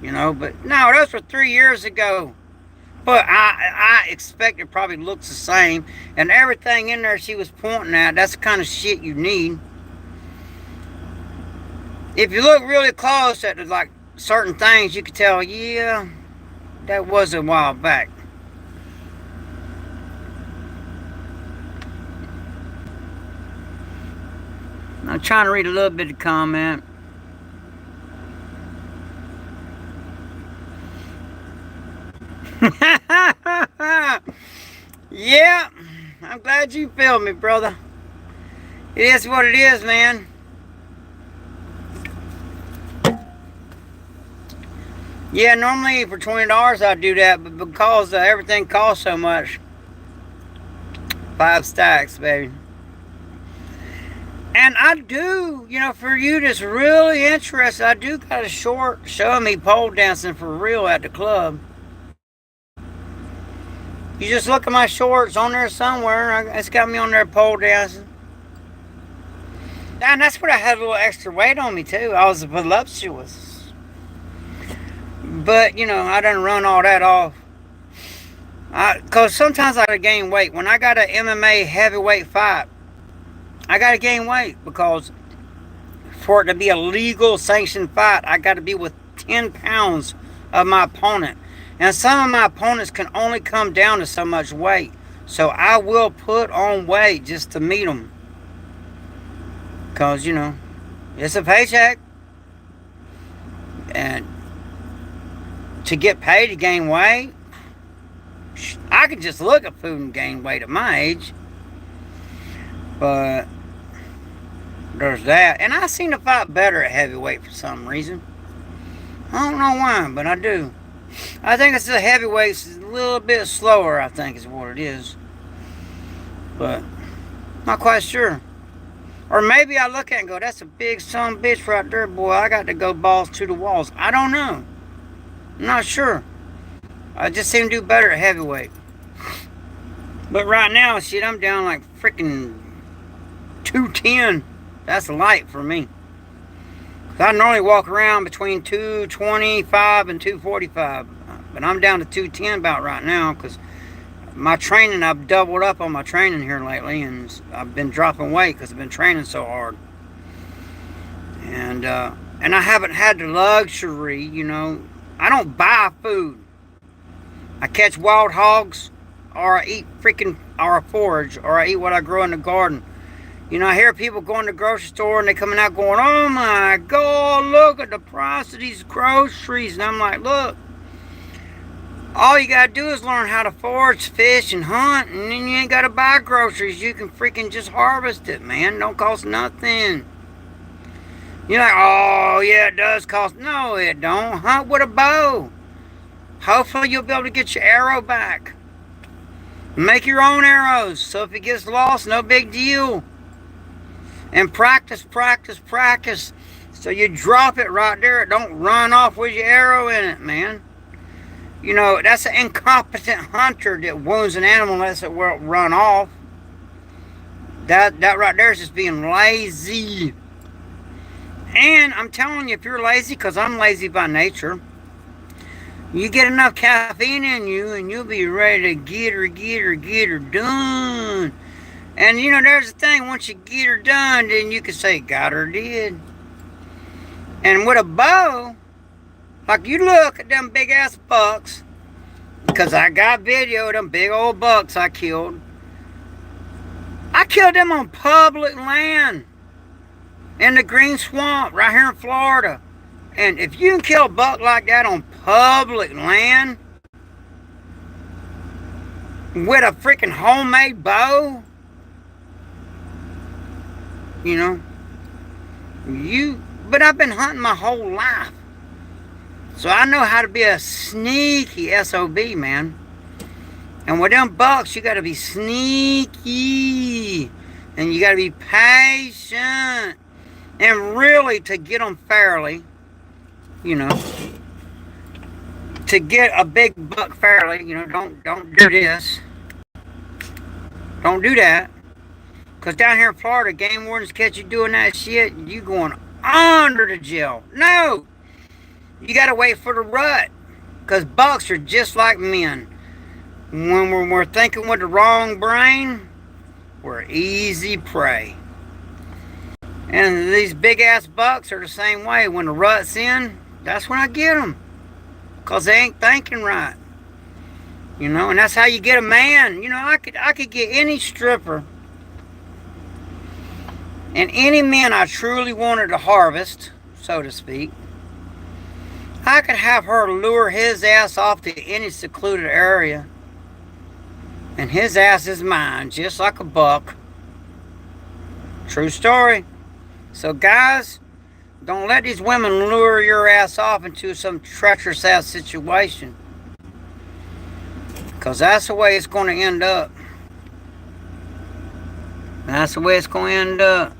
You know, but no, those were 3 years ago. But I expect it probably looks the same. And everything in there she was pointing at, that's the kind of shit you need. If you look really close at like certain things, you could tell, yeah, that was a while back. I'm trying to read a little bit of comment. Yeah, I'm glad you feel me, brother. It is what it is, man. Yeah, normally for $20 I'd do that, but because everything costs so much, 5 stacks, baby. And I do, you know, for you that's really interested, I do got a short showing me pole dancing for real at the club. You just look at my shorts on there somewhere. It's got me on there pole dancing. And that's what I had a little extra weight on me too. I was voluptuous. But, you know, I done run all that off. Because sometimes I gotta gain weight. When I got an MMA heavyweight fight, I gotta gain weight. Because for it to be a legal sanctioned fight, I gotta be with 10 pounds of my opponent. And some of my opponents can only come down to so much weight. So I will put on weight just to meet them. Because, you know, it's a paycheck. And to get paid to gain weight, I could just look at food and gain weight at my age. But there's that. And I seem to fight better at heavyweight for some reason. I don't know why, but I do. I think it's the heavyweights a little bit slower, I think is what it is. But not quite sure. Or maybe I look at it and go, that's a big son of a bitch right there, boy. I got to go balls to the walls. I don't know. I'm not sure. I just seem to do better at heavyweight. But right now, shit, I'm down like freaking 210. That's light for me. I normally walk around between 225 and 245. But I'm down to 210 about right now because my training, I've doubled up on my training here lately. And I've been dropping weight because I've been training so hard. And I haven't had the luxury, you know. I don't buy food. I catch wild hogs or I eat or I forage or I eat what I grow in the garden. You know, I hear people going to the grocery store and they coming out going, oh my God, look at the price of these groceries. And I'm like, look, all you got to do is learn how to forage, fish, and hunt. And then you ain't got to buy groceries. You can freaking just harvest it, man. Don't cost nothing. You're like, oh, yeah, it does cost. No, it don't. Hunt with a bow. Hopefully you'll be able to get your arrow back. Make your own arrows. So if it gets lost, no big deal. And practice, practice, practice. So you drop it right there. Don't run off with your arrow in it, man. You know, that's an incompetent hunter that wounds an animal and lets it run off. That right there is just being lazy. And I'm telling you, if you're lazy, because I'm lazy by nature, you get enough caffeine in you and you'll be ready to get her done. And you know, there's the thing, once you get her done, then you can say, got her did. And with a bow, like you look at them big ass bucks, because I got video of them big old bucks I killed. I killed them on public land in the Green Swamp right here in Florida. And if you can kill a buck like that on public land with a freaking homemade bow, you know. But I've been hunting my whole life. So I know how to be a sneaky SOB, man. And with them bucks, you got to be sneaky. And you got to be patient. And really, to get them fairly, you know, to get a big buck fairly, you know, don't do this. Don't do that. Because down here in Florida, game wardens catch you doing that shit, you going under the jail. No! You got to wait for the rut. Because bucks are just like men. When we're thinking with the wrong brain, we're easy prey. And these big ass bucks are the same way. When the rut's in, that's when I get them. Because they ain't thinking right. You know, and that's how you get a man. You know, I could get any stripper and any man I truly wanted to harvest, so to speak. I could have her lure his ass off to any secluded area. And his ass is mine, just like a buck. True story. So guys, don't let these women lure your ass off into some treacherous ass situation. Because that's the way it's going to end up. That's the way it's going to end up.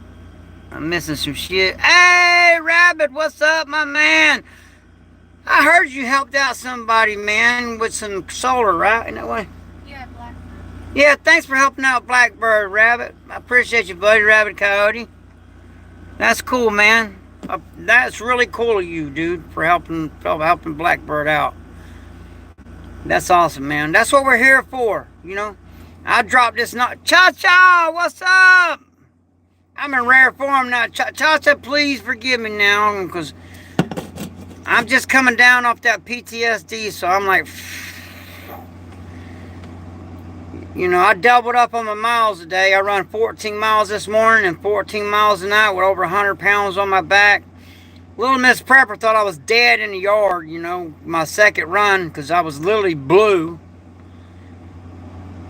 I'm missing some shit. Hey, Rabbit, what's up, my man? I heard you helped out somebody, man, with some solar, right? In that way? Yeah, Blackbird. Yeah, thanks for helping out Blackbird, Rabbit. I appreciate you, buddy, Rabbit Coyote. That's cool, man. That's really cool of you, dude, for helping Blackbird out. That's awesome, man. That's what we're here for, you know. I dropped this not Cha-Cha, what's up? I'm in rare form now. Cha-Cha, please forgive me now, because I'm just coming down off that PTSD, so I'm like, you know, I doubled up on my miles a day. I run 14 miles this morning and 14 miles a night with over 100 pounds on my back. Little Miss Prepper thought I was dead in the yard, you know, my second run, because I was literally blue.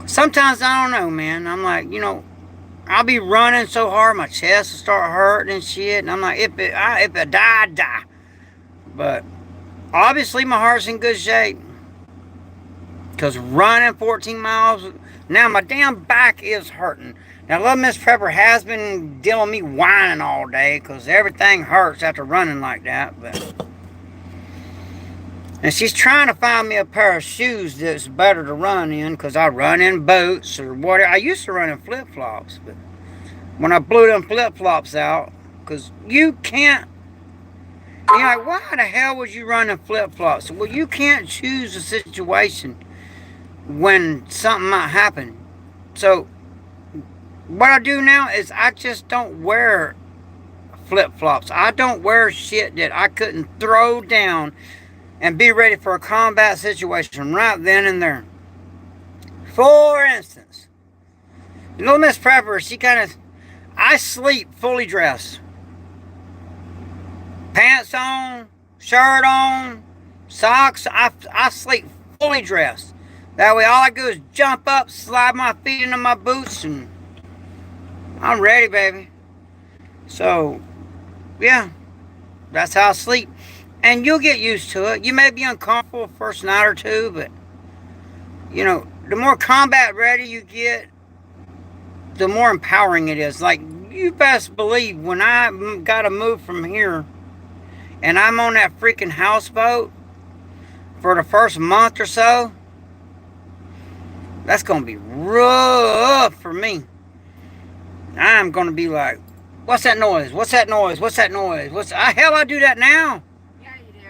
Sometimes I don't know, man. I'm like, you know, I'll be running so hard, my chest will start hurting and shit. And I'm like, if I die, I die. But obviously my heart's in good shape. Because running 14 miles, now my damn back is hurting. Now, Little Miss Prepper has been dealing with me whining all day because everything hurts after running like that. And she's trying to find me a pair of shoes that's better to run in because I run in boots or whatever. I used to run in flip-flops, but when I blew them flip-flops out, because you can't, you're like, why the hell would you run in flip-flops? Well, you can't choose a situation when something might happen. So what I do now is I just don't wear flip-flops. I don't wear shit that I couldn't throw down and be ready for a combat situation right then and there. For instance, Little Miss Prepper, I sleep fully dressed. Pants on, shirt on, socks. I sleep fully dressed. That way all I do is jump up, slide my feet into my boots, and I'm ready, baby. So, yeah, that's how I sleep. And you'll get used to it. You may be uncomfortable first night or two, but, you know, the more combat ready you get, the more empowering it is. Like, you best believe when I got to move from here and I'm on that freaking houseboat for the first month or so, that's going to be rough for me. I'm going to be like, what's that noise? What's that noise? What's that noise? Hell, I do that now. Yeah, you do.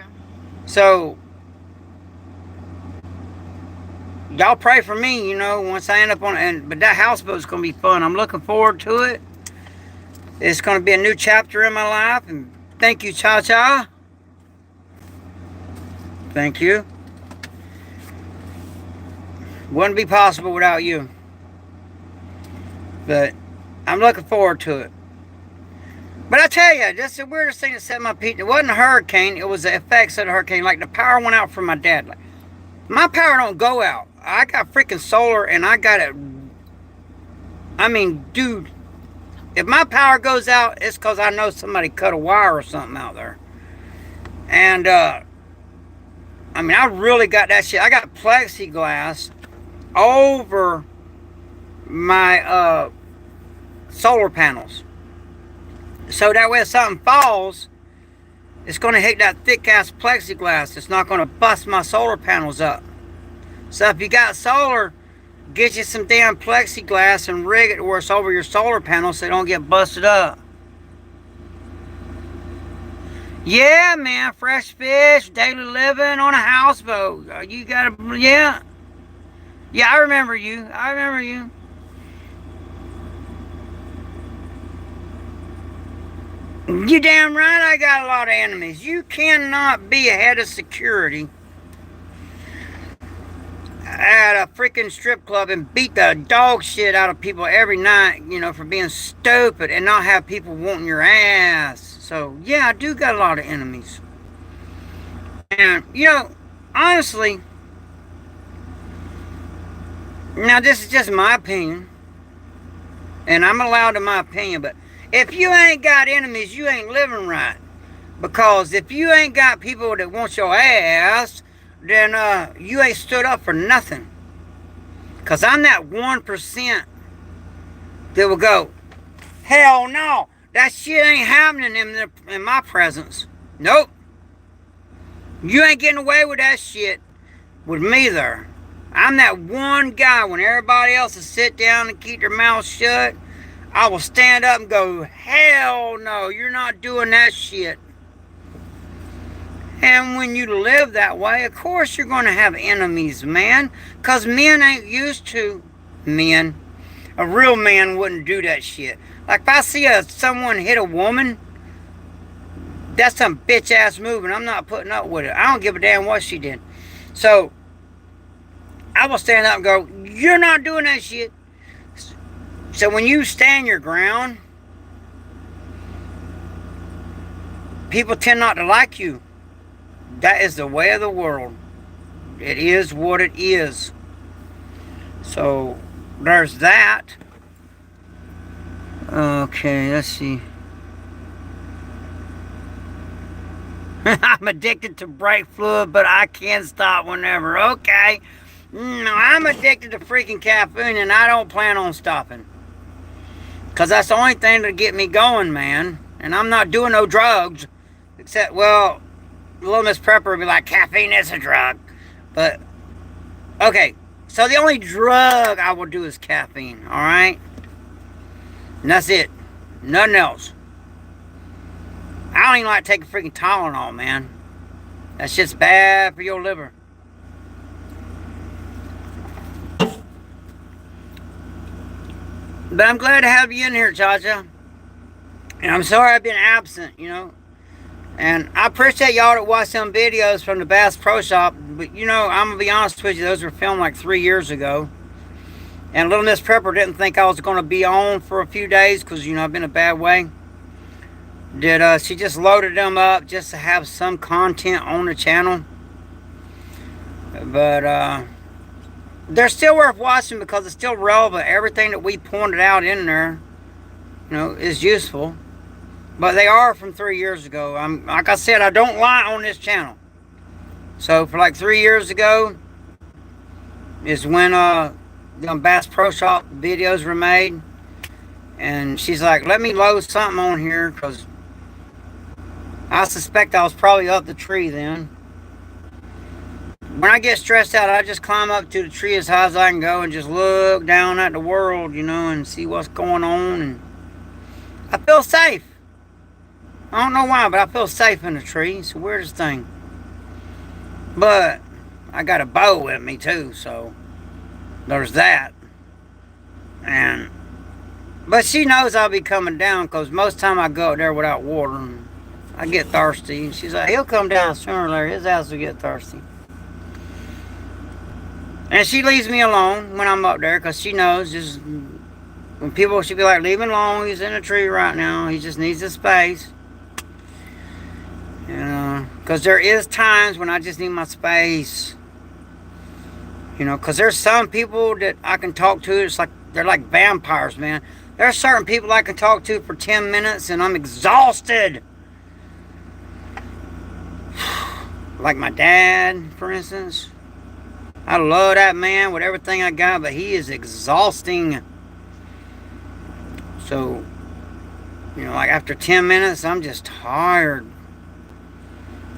So, y'all pray for me, you know, once I end up but that houseboat's going to be fun. I'm looking forward to it. It's going to be a new chapter in my life. And thank you, Cha-Cha. Thank you. Wouldn't be possible without you. But I'm looking forward to it. But I tell you, that's the weirdest thing that set my peak. It wasn't a hurricane. It was the effects of the hurricane. Like, the power went out from my dad. Like, my power don't go out. I got freaking solar, and I got it. I mean, dude, If my power goes out, it's because I know somebody cut a wire or something out there. And, I mean, I really got that shit. I got plexiglass over my solar panels. So that way if something falls, it's going to hit that thick-ass plexiglass. It's not going to bust my solar panels up. So if you got solar, get you some damn plexiglass and rig it to where it's over your solar panels so they don't get busted up. Yeah, man, fresh fish, daily living on a houseboat. You gotta, yeah. Yeah, I remember you. I remember you. You damn right I got a lot of enemies. You cannot be a head of security at a freaking strip club and beat the dog shit out of people every night, you know, for being stupid and not have people wanting your ass. So, yeah, I do got a lot of enemies. And, you know, honestly, now this is just my opinion, and I'm allowed in my opinion, but if you ain't got enemies, you ain't living right. Because if you ain't got people that want your ass, then you ain't stood up for nothing. Because I'm that 1% that will go, hell no, that shit ain't happening in my presence. Nope. You ain't getting away with that shit with me there. I'm that one guy when everybody else will sit down and keep their mouth shut. I will stand up and go, hell no, you're not doing that shit. And when you live that way, of course you're going to have enemies, man. Because men ain't used to men. A real man wouldn't do that shit. Like if I see someone hit a woman, that's some bitch ass move and I'm not putting up with it. I don't give a damn what she did. So, I will stand up and go, you're not doing that shit. So when you stand your ground, people tend not to like you. That is the way of the world. It is what it is. So, there's that. Okay, let's see. I'm addicted to brake fluid, but I can't stop whenever. Okay. No, I'm addicted to freaking caffeine, and I don't plan on stopping. Because that's the only thing to get me going, man. And I'm not doing no drugs. Except, well, Little Miss Prepper would be like, caffeine is a drug. But, okay. So the only drug I will do is caffeine, alright? And that's it. Nothing else. I don't even like taking freaking Tylenol, man. That shit's bad for your liver. But I'm glad to have you in here, Chacha. And I'm sorry I've been absent, you know. And I appreciate y'all that watch some videos from the Bass Pro Shop. But, you know, I'm going to be honest with you, those were filmed like 3 years ago. And Little Miss Prepper didn't think I was going to be on for a few days because, you know, I've been a bad way. She just loaded them up just to have some content on the channel. But, they're still worth watching because it's still relevant. Everything that we pointed out in there, you know, is useful. But they are from 3 years ago. Like I said, I don't lie on this channel. So for like 3 years ago is when the Bass Pro Shop videos were made. And she's like, let me load something on here because I suspect I was probably up the tree then. When I get stressed out, I just climb up to the tree as high as I can go and just look down at the world, you know, and see what's going on. And I feel safe. I don't know why, but I feel safe in the tree. It's the weirdest thing. But I got a bow with me too, so there's that. But she knows I'll be coming down because most time I go up there without water and I get thirsty. And she's like, he'll come down sooner or later. His ass will get thirsty. And she leaves me alone when I'm up there because she knows just when people, she'll be like, leave him alone. He's in a tree right now. He just needs his space. You know, because there is times when I just need my space. You know, because there's some people that I can talk to. It's like, they're like vampires, man. There are certain people I can talk to for 10 minutes and I'm exhausted. Like my dad, for instance. I love that man with everything I got, but he is exhausting. So, you know, like after 10 minutes, I'm just tired.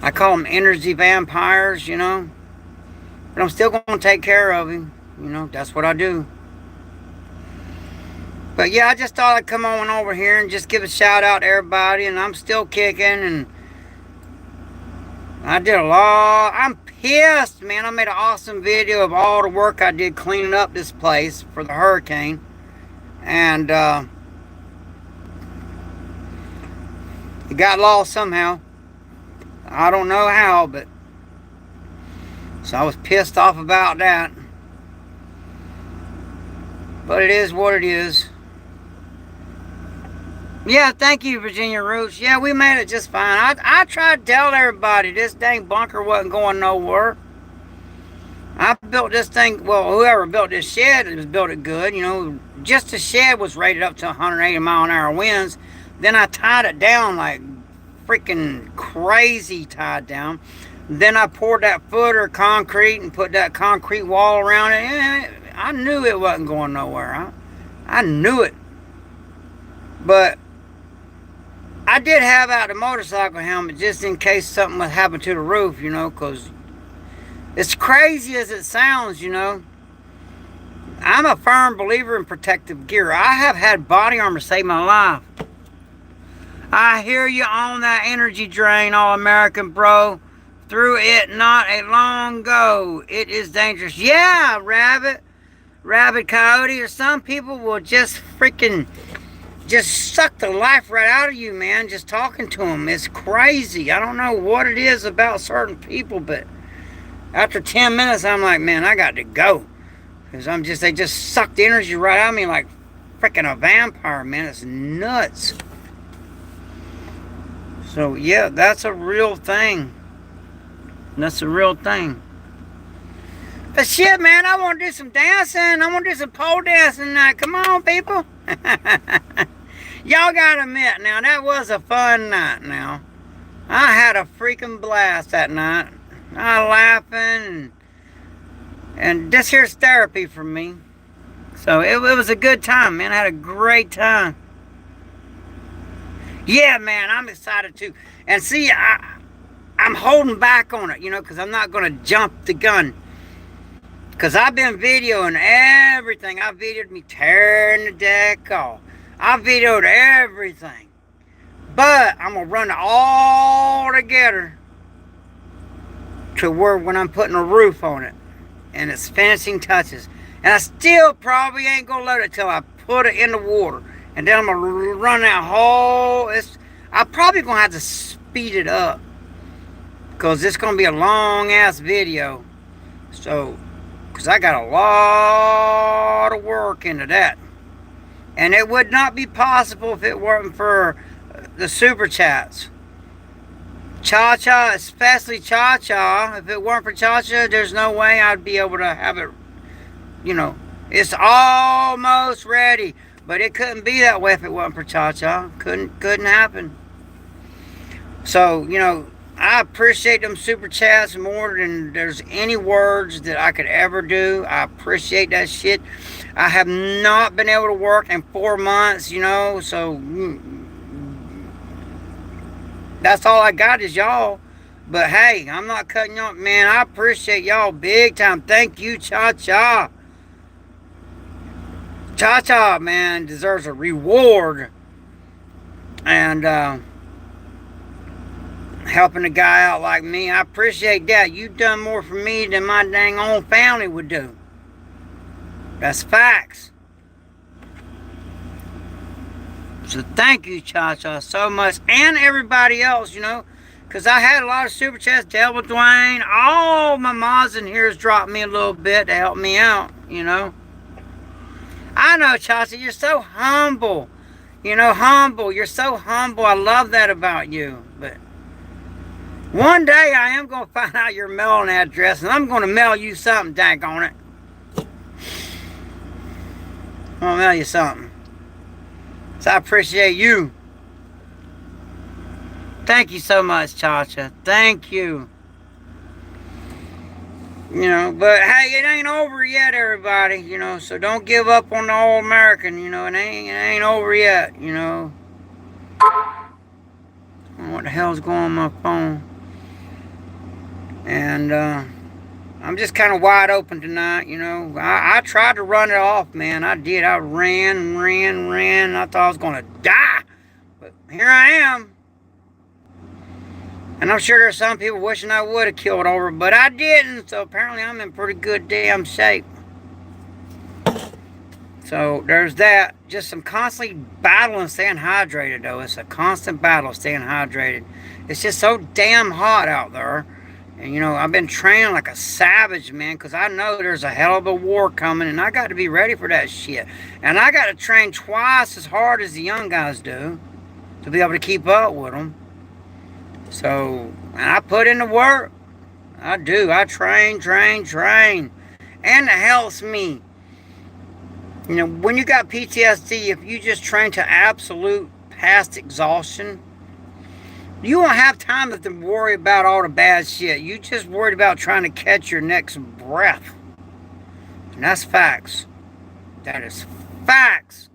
I call them energy vampires, you know. But I'm still going to take care of him. You know, that's what I do. But yeah, I just thought I'd come on over here and just give a shout out to everybody. And I'm still kicking. And I did a lot. I'm pissed, man. I made an awesome video of all the work I did cleaning up this place for the hurricane. And it got lost somehow. I don't know how, but so I was pissed off about that. But it is what it is. Yeah, thank you, Virginia Roots. Yeah, we made it just fine. I tried to tell everybody this dang bunker wasn't going nowhere. I built this thing, well, whoever built this shed has built it good. You know, just the shed was rated up to 180 mile an hour winds. Then I tied it down like freaking crazy tied down. Then I poured that footer of concrete and put that concrete wall around it. And I knew it wasn't going nowhere. I knew it. But I did have out the motorcycle helmet just in case something would happen to the roof, you know, because as crazy as it sounds, you know, I'm a firm believer in protective gear. I have had body armor save my life. I hear you on that energy drain, All-American bro. Through it not a long ago. It is dangerous. Yeah, rabbit coyote, or some people will just freaking just suck the life right out of you, man, just talking to them. It's crazy. I don't know what it is about certain people, but after 10 minutes, I'm like, man, I got to go. Because they just suck the energy right out of me like freaking a vampire, man. It's nuts. So, yeah, that's a real thing. That's a real thing. But shit, man, I want to do some dancing. I want to do some pole dancing tonight. Come on, people. Y'all gotta admit, now, that was a fun night now. I had a freaking blast that night. I laughing. And this here's therapy for me. So it was a good time, man. I had a great time. Yeah, man, I'm excited too. And see, I'm holding back on it, you know, because I'm not going to jump the gun. Because I've been videoing everything. I videoed me tearing the deck off. I videoed everything. But I'm going to run it all together to where when I'm putting a roof on it. And it's finishing touches. And I still probably ain't going to load it till I put it in the water. And then I'm going to run that whole... I'm probably going to have to speed it up. Because it's going to be a long-ass video. So, because I got a lot of work into that. And it would not be possible if it weren't for the super chats. Cha-Cha, especially Cha-Cha. If it weren't for Cha-Cha, there's no way I'd be able to have it, you know. It's almost ready. But it couldn't be that way if it wasn't for Cha-Cha. Couldn't happen. So, you know, I appreciate them super chats more than there's any words that I could ever do. I appreciate that shit. I have not been able to work in 4 months, you know, so that's all I got is y'all. But hey, I'm not cutting y'all. Man, I appreciate y'all big time. Thank you, Cha-Cha. Cha-Cha, man, deserves a reward. And helping a guy out like me, I appreciate that. You've done more for me than my dang own family would do. That's facts. So thank you, Cha-Cha, so much. And everybody else, you know. Because I had a lot of super chats. Devil Dwayne. All my mods in here has dropped me a little bit to help me out, you know. I know, Cha-Cha, you're so humble. You know, humble. You're so humble. I love that about you. But one day I am going to find out your mailing address, and I'm going to mail you something, daggone it. I'm going to mail you something. So I appreciate you. Thank you so much, Chacha. Thank you. You know, but hey, it ain't over yet, everybody. You know, so don't give up on the old American. You know, it ain't over yet. You know. I don't know what the hell's going on my phone. And I'm just kind of wide open tonight. You know, I tried to run it off, man. I did. I ran. I thought I was gonna die, but here I am. And I'm sure there's some people wishing I would have killed over, but I didn't. So apparently I'm in pretty good damn shape. So there's that. Just some constantly battling staying hydrated, though. It's a constant battle staying hydrated. It's just so damn hot out there. And, you know, I've been training like a savage, man, because I know there's a hell of a war coming, and I got to be ready for that shit. And I got to train twice as hard as the young guys do to be able to keep up with them. So, and I put in the work. I do. I train. And it helps me. You know, when you got PTSD, if you just train to absolute past exhaustion, you won't have time to worry about all the bad shit. You just worried about trying to catch your next breath. And that's facts. That is facts.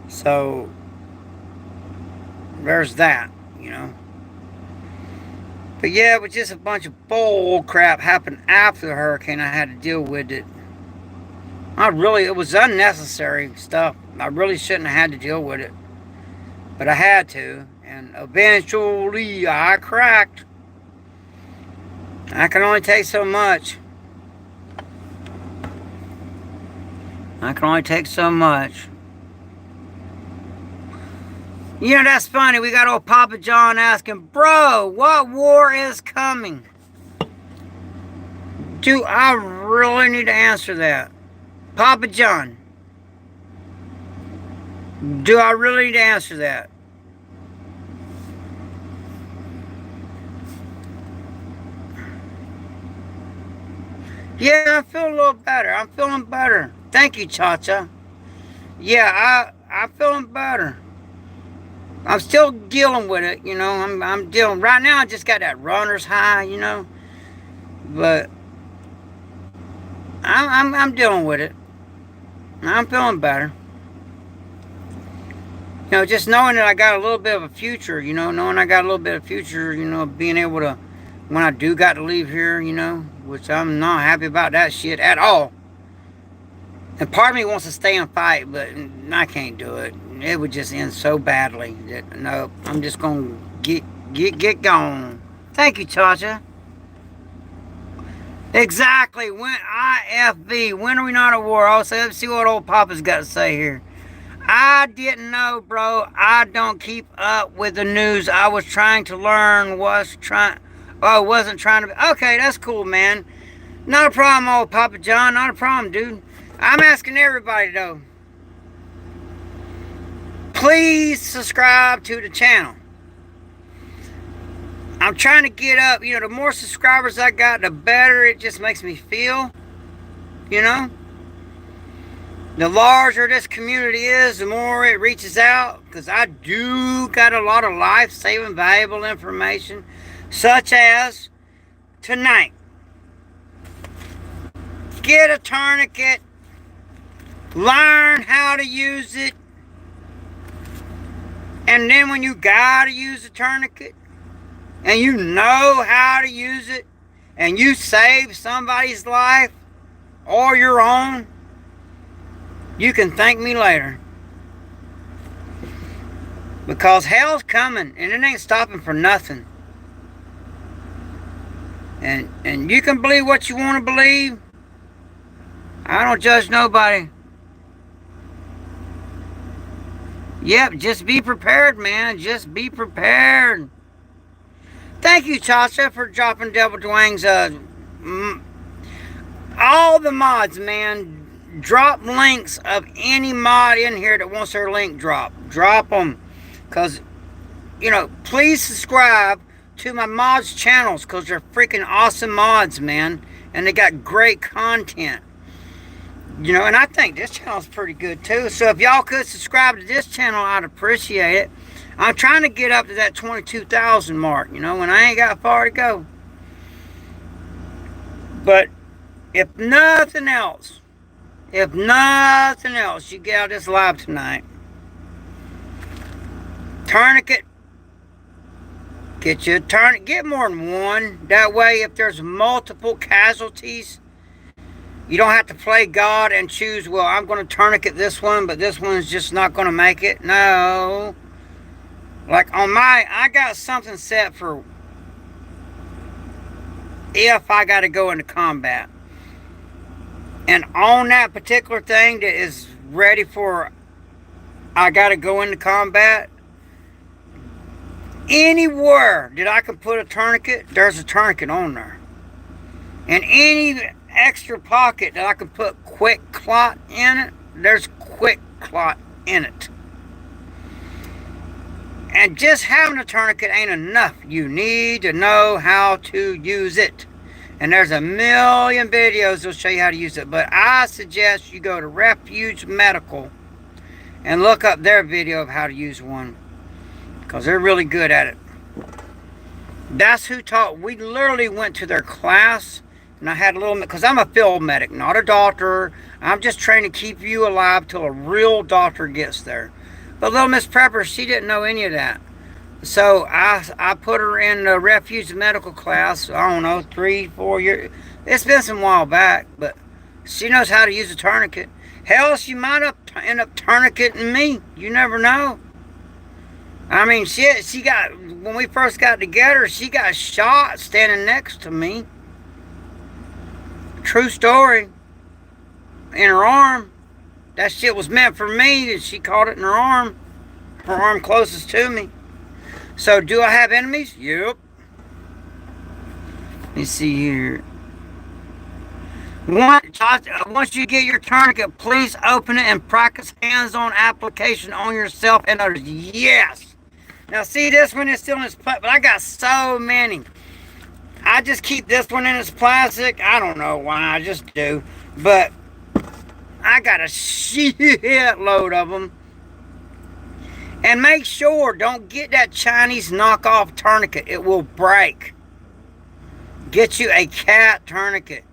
So, there's that, you know. But yeah, it was just a bunch of bull crap happened after the hurricane. I had to deal with it. It was unnecessary stuff. I really shouldn't have had to deal with it. But I had to. And eventually I cracked. I can only take so much. You know, that's funny. We got old Papa John asking, bro, what war is coming? Do I really need to answer that? Papa John, do I really need to answer that? Yeah, I feel a little better. I'm feeling better. Thank you, Chacha. Yeah, I'm feeling better. I'm still dealing with it, you know. I'm dealing right now. I just got that runner's high, you know. But I'm dealing with it. I'm feeling better. You know, just knowing that I got a little bit of a future, you know, being able to, when I do got to leave here, you know, which I'm not happy about that shit at all. And part of me wants to stay and fight, but I can't do it. It would just end so badly that, no, I'm just going to get going. Thank you, Chacha. Exactly. When IFV, when are we not at war? I'll say, let's see what old Papa's got to say here. I didn't know, bro. I don't keep up with the news. I was trying to learn, wasn't trying to be. Okay, that's cool, man. Not a problem, old Papa John. Not a problem, dude. I'm asking everybody, though. Please subscribe to the channel. I'm trying to get up. You know, the more subscribers I got, the better it just makes me feel. You know? The larger this community is, the more it reaches out. Because I do got a lot of life-saving, valuable information. Such as tonight. Get a tourniquet. Learn how to use it. And then when you gotta use the tourniquet, and you know how to use it, and you save somebody's life, or your own, you can thank me later. Because hell's coming, and it ain't stopping for nothing. And you can believe what you want to believe. I don't judge nobody. Yep, just be prepared, man. Just be prepared. Thank you, Chacha, for dropping Devil Dwang's, all the mods, man. Drop links of any mod in here that wants their link dropped. Drop them. Because, you know, please subscribe to my mods channels, because they're freaking awesome mods, man. And they got great content. You know, and I think this channel's pretty good too. So if y'all could subscribe to this channel, I'd appreciate it. I'm trying to get up to that 22,000 mark, you know, and I ain't got far to go. But if nothing else, you get out of this live tonight. Tourniquet. Get you a tourniquet. Get more than one. That way, if there's multiple casualties, you don't have to play God and choose, well, I'm going to tourniquet this one, but this one's just not going to make it. No. Like on I got something set for if I got to go into combat. And on that particular thing that is ready for I got to go into combat, anywhere that I can put a tourniquet, there's a tourniquet on there. And any extra pocket that I can put quick clot in it, there's quick clot in it. And just having a tourniquet ain't enough. You need to know how to use it. And there's a million videos that'll show you how to use it. But I suggest you go to Refuge Medical and look up their video of how to use one, because they're really good at it. That's who taught. We literally went to their class, and I had a little, because I'm a field medic, not a doctor. I'm just trying to keep you alive till a real doctor gets there. But little Miss Prepper, she didn't know any of that. So I put her in the Refuge Medical class, I don't know, 3-4 years. It's been some while back, but she knows how to use a tourniquet. Hell, she might end up tourniqueting me. You never know. I mean, she got, when we first got together, she got shot standing next to me. True story. In her arm. That shit was meant for me, and she caught it in her arm. Her arm closest to me. So, do I have enemies? Yep. Let me see here. Once you get your tourniquet, please open it and practice hands-on application on yourself and others. Yes. Now, see, this one is still in its plastic, but I got so many. I just keep this one in its plastic. I don't know why. I just do. But I got a shitload of them. And make sure, don't get that Chinese knockoff tourniquet. It will break. Get you a cat tourniquet.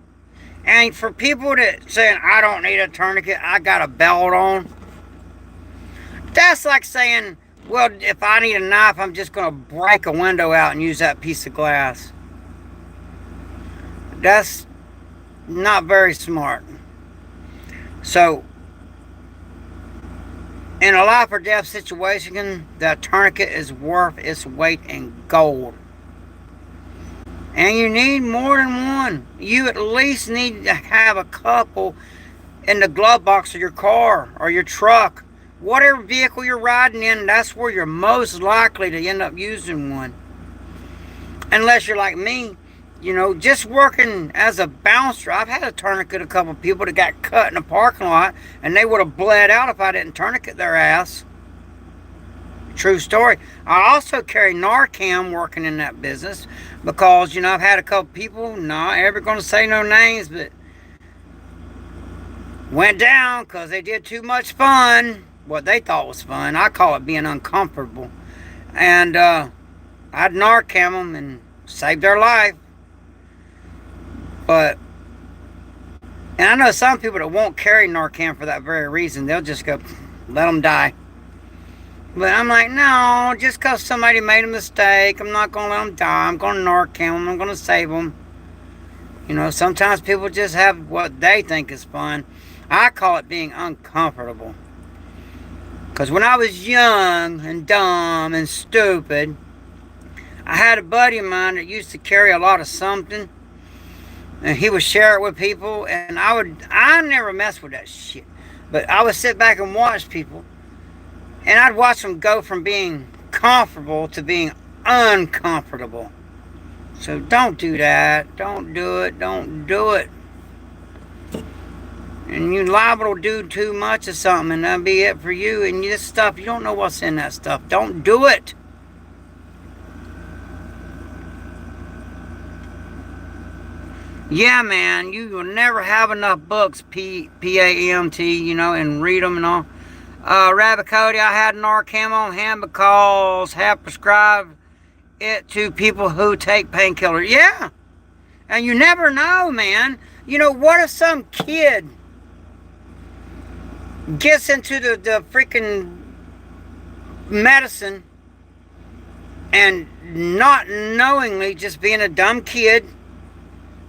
And for people that saying, I don't need a tourniquet, I got a belt on. That's like saying, well, if I need a knife, I'm just going to break a window out and use that piece of glass. That's not very smart. So, in a life or death situation, that tourniquet is worth its weight in gold. And you need more than one. You at least need to have a couple in the glove box of your car or your truck. Whatever vehicle you're riding in, that's where you're most likely to end up using one. Unless you're like me, you know, just working as a bouncer. I've had a tourniquet a couple of people that got cut in the parking lot, and they would have bled out if I didn't tourniquet their ass. True story. I also carry Narcan working in that business because, you know, I've had a couple people, not ever going to say no names, but went down because they did too much fun. What they thought was fun. I call it being uncomfortable. And I'd Narcan them and saved their life. But, and I know some people that won't carry Narcan for that very reason. They'll just go, let them die. But I'm like, no, just because somebody made a mistake, I'm not going to let them die. I'm going to Narcan them. I'm going to save them. You know, sometimes people just have what they think is fun. I call it being uncomfortable. Because when I was young and dumb and stupid, I had a buddy of mine that used to carry a lot of something. And he would share it with people. And I never messed with that shit. But I would sit back and watch people. And I'd watch them go from being comfortable to being uncomfortable. So don't do that. Don't do it. Don't do it. And you're liable to do too much of something, and that'll be it for you. And this stuff, you don't know what's in that stuff. Don't do it. Yeah, man, you will never have enough books, P-A-M-T, you know, and read them and all. Rabbit Cody, I had Narcan on hand because have prescribed it to people who take painkillers. Yeah, and you never know, man. You know, what if some kid gets into the freaking medicine and not knowingly just being a dumb kid,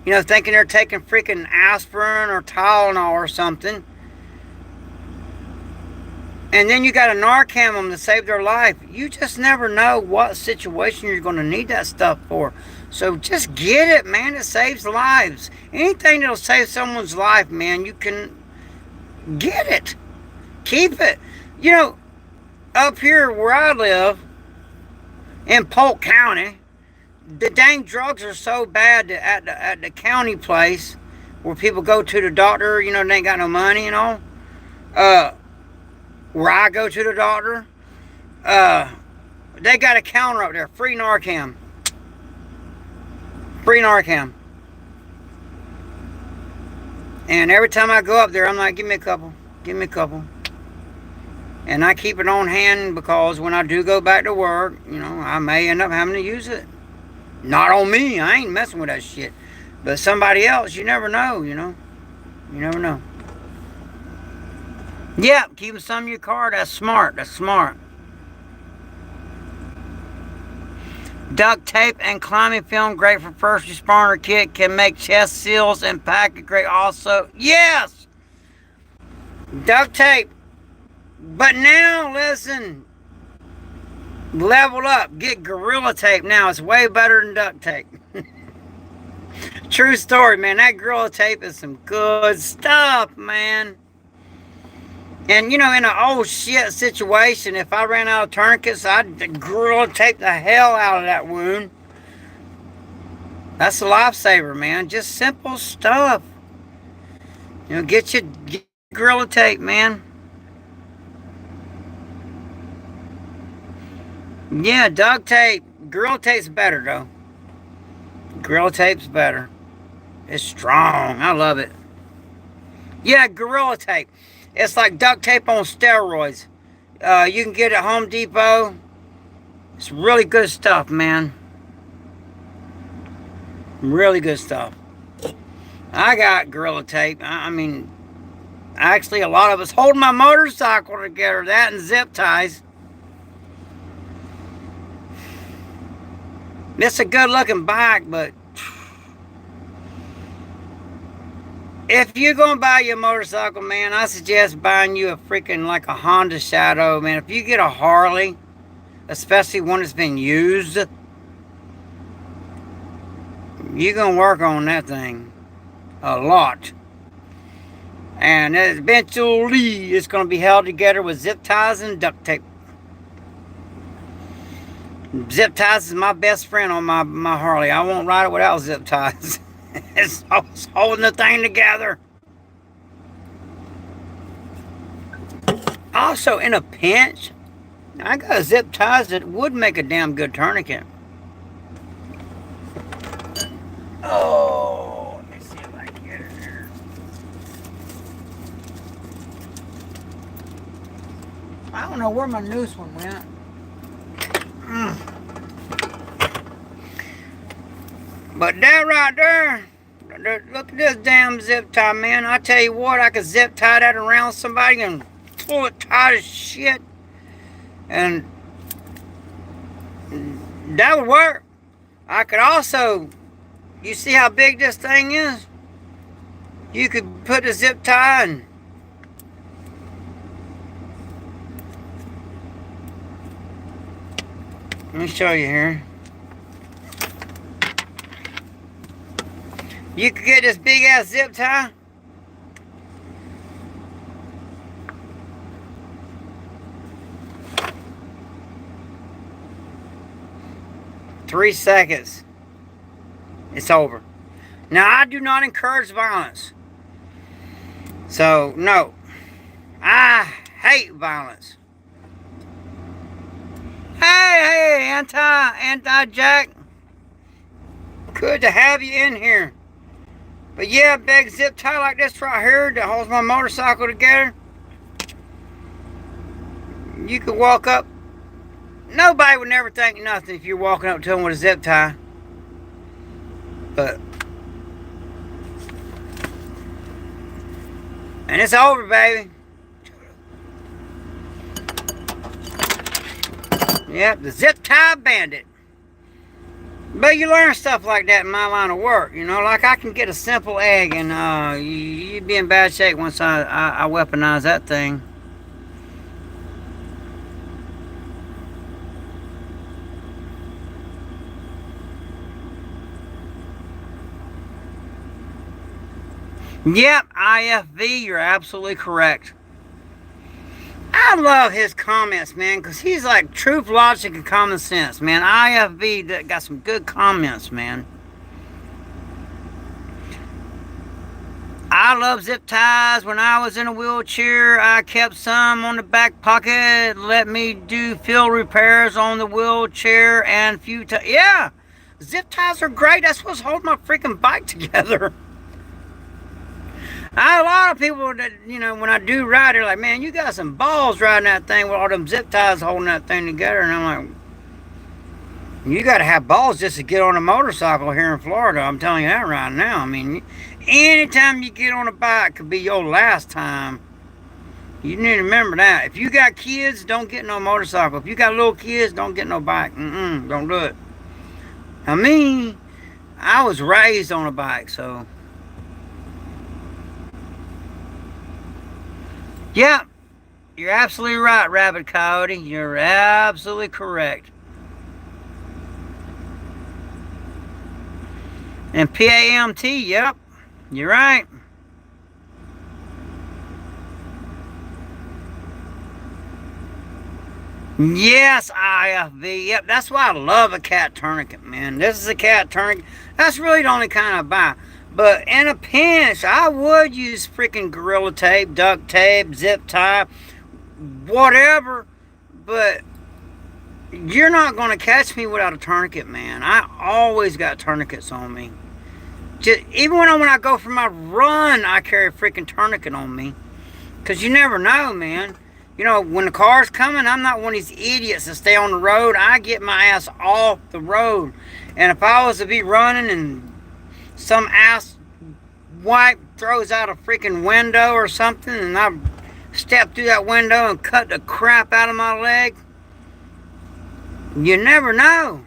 you know, thinking they're taking freaking aspirin or Tylenol or something, and then you got to Narcan them to save their life. You just never know what situation you're going to need that stuff for. So just get it, man. It saves lives. Anything that'll save someone's life, man, you can get it. Keep it. You know, up here where I live, in Polk County, the dang drugs are so bad that at the county place where people go to the doctor, you know, they ain't got no money and all. Where I go to the doctor, they got a counter up there, free Narcan. Free Narcan. And every time I go up there, I'm like, give me a couple. Give me a couple. And I keep it on hand because when I do go back to work, you know, I may end up having to use it. Not on me. I ain't messing with that shit. But somebody else, you never know, you know. You never know. Yeah, keep some in your car. That's smart. That's smart. Duct tape and climbing film, great for first responder kit. Can make chest seals and packet great also. Yes! Duct tape. But now, listen, level up. Get Gorilla Tape now. It's way better than duct tape. True story, man. That Gorilla Tape is some good stuff, man. And, you know, in an old shit situation, if I ran out of tourniquets, I'd Gorilla Tape the hell out of that wound. That's a lifesaver, man. Just simple stuff. You know, get Gorilla Tape, man. Yeah, duct tape. Gorilla Tape's better, though. Gorilla Tape's better. It's strong. I love it. Yeah, Gorilla Tape. It's like duct tape on steroids. You can get it at Home Depot. It's really good stuff, man. Really good stuff. I got Gorilla Tape. I mean, actually, a lot of us hold my motorcycle together. That and zip ties. It's a good looking bike, but if you're going to buy your motorcycle, man, I suggest buying you a freaking, like a Honda Shadow, man. If you get a Harley, especially one that's been used, you're going to work on that thing a lot. And eventually, it's going to be held together with zip ties and duct tape. Zip ties is my best friend on my Harley. I won't ride it without zip ties. It's holding the thing together. Also, in a pinch, I got zip ties that would make a damn good tourniquet. Oh, let me see if I can get it here. I don't know where my noose one went. But that right there, look at this damn zip tie, man. I tell you what, I could zip tie that around somebody and pull it tight as shit. And that would work. I could also, you see how big this thing is? You could put a zip tie and let me show you here. You could get this big ass zip tie. Three seconds. It's over. Now, I do not encourage violence. So, no. I hate violence. Hey, Anti-Jack. Good to have you in here. But yeah, big zip tie like this right here that holds my motorcycle together. You could walk up. Nobody would never think nothing if you're walking up to them with a zip tie. But and it's over, baby. Yep, the zip tie bandit. But you learn stuff like that in my line of work, you know. Like I can get a simple egg, and you'd be in bad shape once I weaponize that thing. Yep, IFV, you're absolutely correct. I love his comments, man, because he's like truth, logic, and common sense, man. IFV that got some good comments, man. I love zip ties. When I was in a wheelchair, I kept some on the back pocket. Let me do field repairs on the wheelchair and few times. Yeah, zip ties are great. That's what's holding my freaking bike together. I have a lot of people that, you know, when I do ride, they're like, man, you got some balls riding that thing with all them zip ties holding that thing together. And I'm like, you got to have balls just to get on a motorcycle here in Florida. I'm telling you that right now. I mean, anytime you get on a bike could be your last time. You need to remember that. If you got kids, don't get no motorcycle. If you got little kids, don't get no bike. Don't do it. I mean, I was raised on a bike, so... Yeah, you're absolutely right, Rabbit Coyote. You're absolutely correct. And PAMT, yep, you're right. Yes, IFV, yep, that's why I love a cat tourniquet, man. This is a cat tourniquet. That's really the only kind I buy. But in a pinch, I would use freaking Gorilla Tape, duct tape, zip tie, whatever. But you're not going to catch me without a tourniquet, man. I always got tourniquets on me. Even when I go for my run, I carry a freaking tourniquet on me. Because you never know, man. You know, when the car's coming, I'm not one of these idiots that stay on the road. I get my ass off the road. And if I was to be running and some ass wipe throws out a freaking window or something, and I step through that window and cut the crap out of my leg, you never know.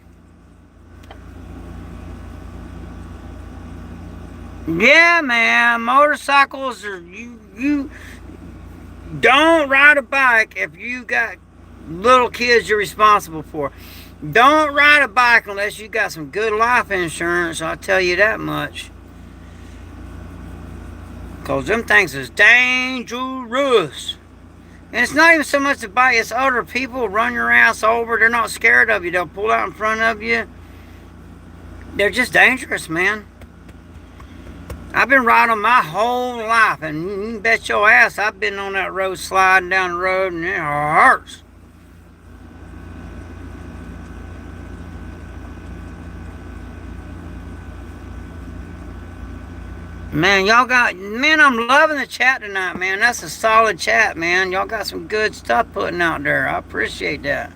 Yeah, man, motorcycles are, you don't ride a bike if you got little kids you're responsible for. Don't ride a bike unless you got some good life insurance, I'll tell you that much. Because them things is dangerous. And it's not even so much the bike, it's other people run your ass over. They're not scared of you. They'll pull out in front of you. They're just dangerous, man. I've been riding my whole life, and you can bet your ass I've been on that road sliding down the road, and it hurts. Man, y'all got, man, I'm loving the chat tonight, man. That's a solid chat, man. Y'all got some good stuff putting out there. I appreciate that.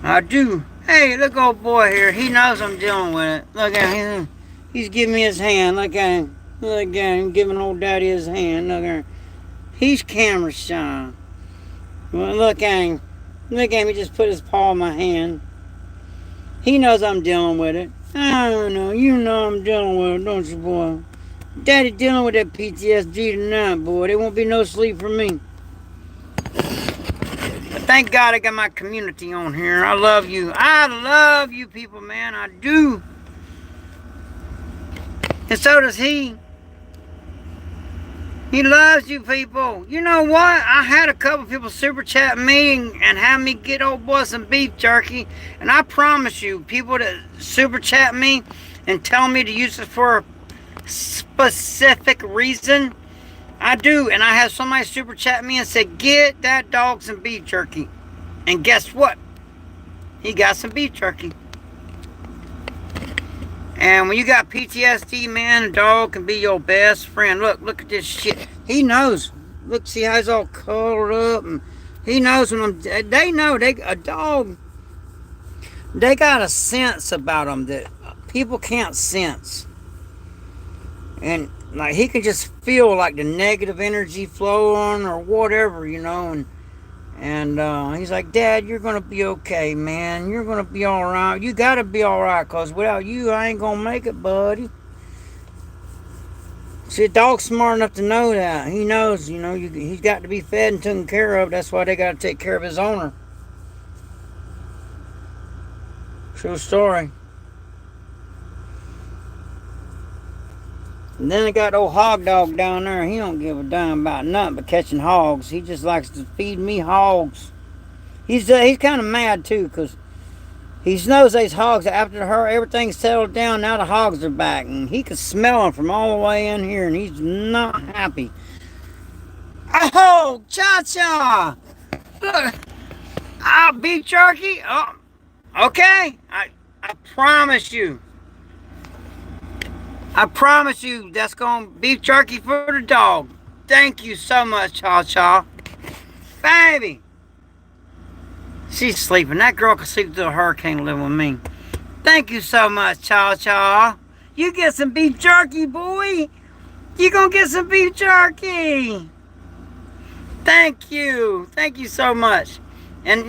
I do. Hey, look, old boy here. He knows I'm dealing with it. Look at him. He's giving me his hand. Look at him. Look at him giving old daddy his hand. Look at him. He's camera shy. Well, look at him. Look at him. He just put his paw in my hand. He knows I'm dealing with it. I don't know. You know I'm dealing with it, don't you, boy? Daddy dealing with that PTSD tonight, boy. There won't be no sleep for me. But thank God I got my community on here. I love you. I love you people, man. I do. And so does he. He loves you people. You know what? I had a couple people super chat me and have me get old boy some beef jerky. And I promise you, people that super chat me and tell me to use it for a specific reason, I do. And I have somebody super chat me and say, get that dog some beef jerky. And guess what? He got some beef jerky. And when you got PTSD, man, a dog can be your best friend. Look at this shit. He knows. Look, see how he's all curled up, and he knows when I'm. They know a dog. They got a sense about them that people can't sense, and like he can just feel like the negative energy flowing or whatever, and he's like, Dad, you're gonna be okay, man. You're gonna be all right. You gotta be all right, cause without you, I ain't gonna make it, buddy. See, a dog's smart enough to know that. He knows, he's got to be fed and taken care of. That's why they got to take care of his owner. True story. And then they got old hog dog down there. He don't give a damn about nothing but catching hogs. He just likes to feed me hogs. He's kind of mad too, because he knows these hogs, after everything's settled down, now the hogs are back. And he can smell them from all the way in here, and he's not happy. Oh, Cha-Cha! Look, beef jerky? Oh, okay. I promise you. I promise you that's going to beef jerky for the dog. Thank you so much, Cha-Cha. Baby. She's sleeping. That girl can sleep through a hurricane living with me. Thank you so much, Cha-Cha. You get some beef jerky, boy. You gonna get some beef jerky. Thank you. Thank you so much. And,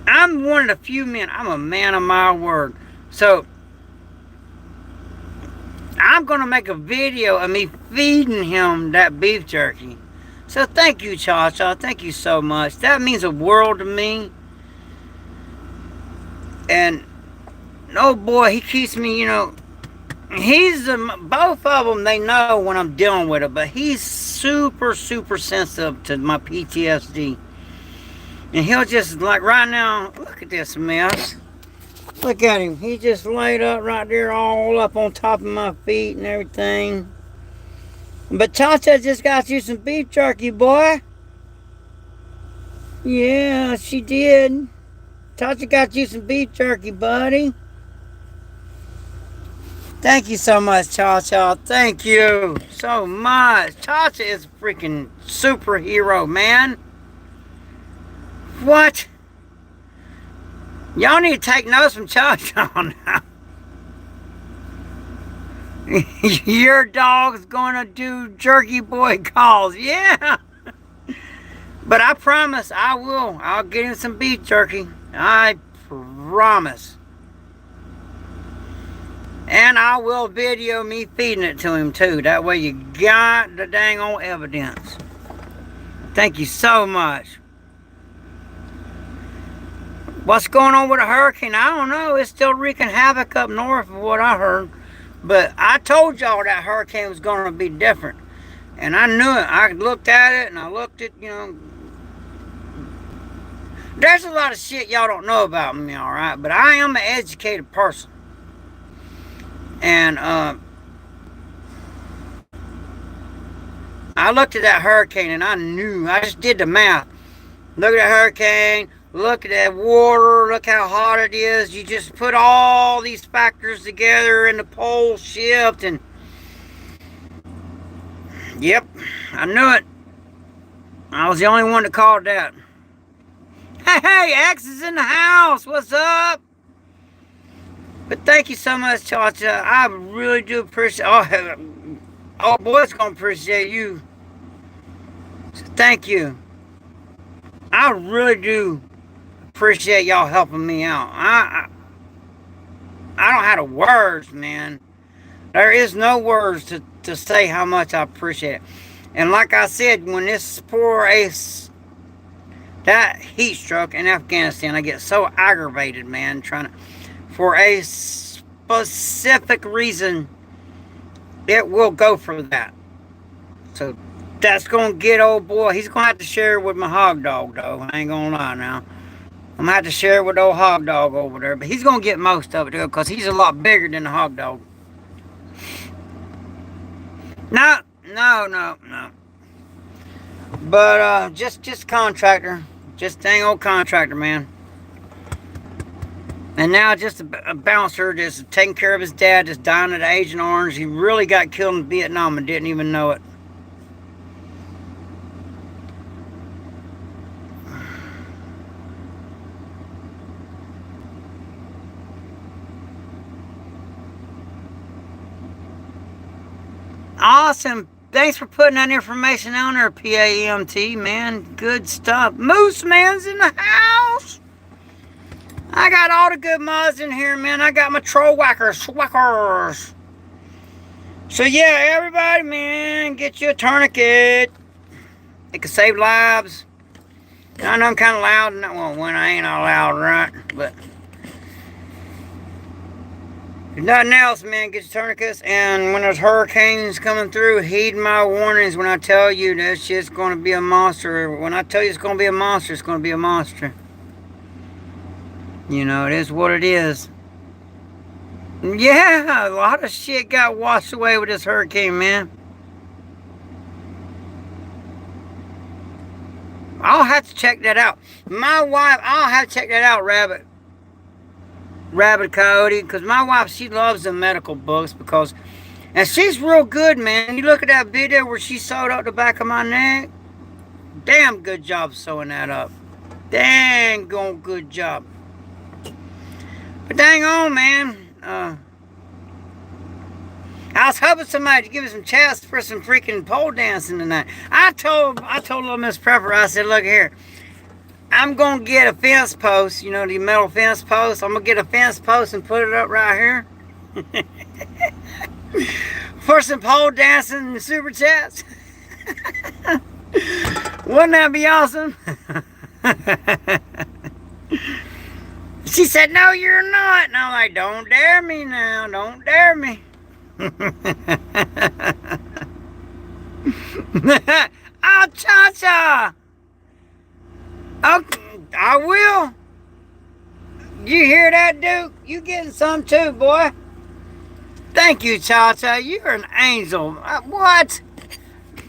I'm one of the few men. I'm a man of my word. So, I'm going to make a video of me feeding him that beef jerky. So thank you, Cha-Cha. Thank you so much. That means a world to me. And, oh boy, he keeps me, both of them, they know when I'm dealing with it, but he's super, super sensitive to my PTSD. And he'll just, like right now, look at this mess. Look at him. He just laid up right there all up on top of my feet and everything. But Cha-Cha just got you some beef jerky, boy. Yeah, she did. Cha-Cha got you some beef jerky, buddy. Thank you so much, Cha-Cha. Thank you so much. Cha-Cha is a freaking superhero, man. What? Y'all need to take notes from Cha-Cha now. Your dog's gonna do jerky boy calls. Yeah. But I promise I will. I'll get him some beef jerky. I promise. And I will video me feeding it to him too. That way you got the dang old evidence. Thank you so much. What's going on with a hurricane? I don't know. It's still wreaking havoc up north of what I heard. But I told y'all that hurricane was going to be different. And I knew it. I looked at it and I looked at, There's a lot of shit y'all don't know about me, alright? But I am an educated person. And I looked at that hurricane and I knew. I just did the math. Look at that hurricane. Look at that water. Look how hot it is. You just put all these factors together and the pole shift and... Yep, I knew it. I was the only one that called that. Hey, X is in the house. What's up? But thank you so much, Cha-Cha. I really do appreciate... Oh, boy's going to appreciate you. So thank you. I really do appreciate y'all helping me out. I don't have the words, man. There is no words to say how much I appreciate it. And like I said, when this poor ace, that heat stroke in Afghanistan, I get so aggravated, man, for a specific reason, it will go for that. So that's going to get old boy. He's going to have to share it with my hog dog, though. I ain't going to lie now. I'm going to have to share it with old hog dog over there. But he's going to get most of it, though, because he's a lot bigger than the hog dog. No. But, just contractor. Just dang old contractor, man. And now just a bouncer just taking care of his dad, just dying at Agent Orange. He really got killed in Vietnam and didn't even know it. Awesome. Thanks for putting that information on there, PAMT, man. Good stuff. Moose Man's in the house. I got all the good mods in here, man. I got my troll whackers. So yeah, everybody, man, get you a tourniquet. It can save lives. I know I'm kind of loud. Well, when I ain't all loud, right? But if nothing else, man, get your tourniquets. And when there's hurricanes coming through, heed my warnings when I tell you that shit's going to be a monster. When I tell you it's going to be a monster, it's going to be a monster. You know, it is what it is. Yeah, a lot of shit got washed away with this hurricane, man. I'll have to check that out. My wife, I'll have to check that out, Rabbit Coyote, because my wife, she loves the medical books because, and she's real good, man. You look at that video where she sewed up the back of my neck. Damn good job sewing that up. Dang good job. But dang on, man. I was hoping somebody to give me some chats for some freaking pole dancing tonight. I told little Miss Prepper, I said, look here. I'm going to get a fence post, you know, the metal fence post. I'm going to get a fence post and put it up right here. For some pole dancing and super chats. Wouldn't that be awesome? She said, no, you're not. And I'm like, don't dare me now. Don't dare me. Oh, Cha-Cha. Oh, I will. You hear that, Duke? You getting some too, boy. Thank you, Cha-Cha. You're an angel. What?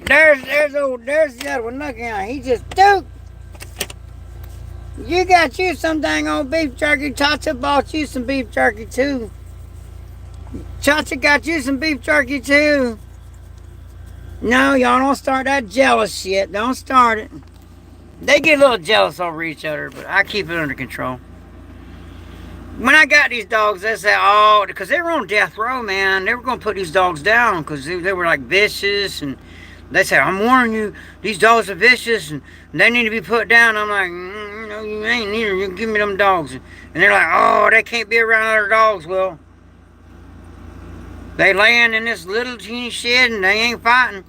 There's the other one. Look at him. He just, Duke. You got you some dang old beef jerky. Cha-Cha bought you some beef jerky too. Cha-Cha got you some beef jerky too. No, y'all don't start that jealous shit. Don't start it. They get a little jealous over each other, but I keep it under control. When I got these dogs, they said, oh, because they were on death row, man. They were going to put these dogs down because they were like vicious. And they said, I'm warning you, these dogs are vicious and they need to be put down. I'm like, no, you ain't neither. You give me them dogs. And they're like, oh, they can't be around other dogs. Well, they laying in this little teeny shed and they ain't fighting.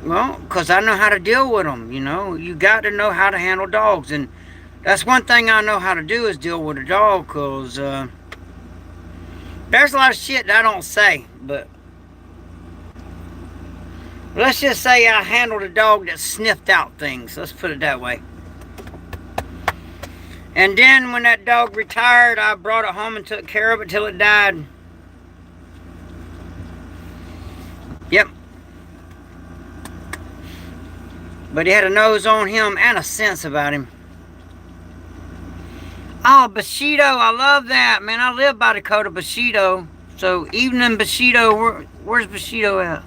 Well, because I know how to deal with them, you know. You got to know how to handle dogs. And that's one thing I know how to do is deal with a dog, because there's a lot of shit that I don't say. But let's just say I handled a dog that sniffed out things. Let's put it that way. And then when that dog retired, I brought it home and took care of it till it died. Yep. But he had a nose on him and a sense about him. Oh, Bushido, I love that, man. I live by Dakota Bushido. So, evening Bushido, where's Bushido at?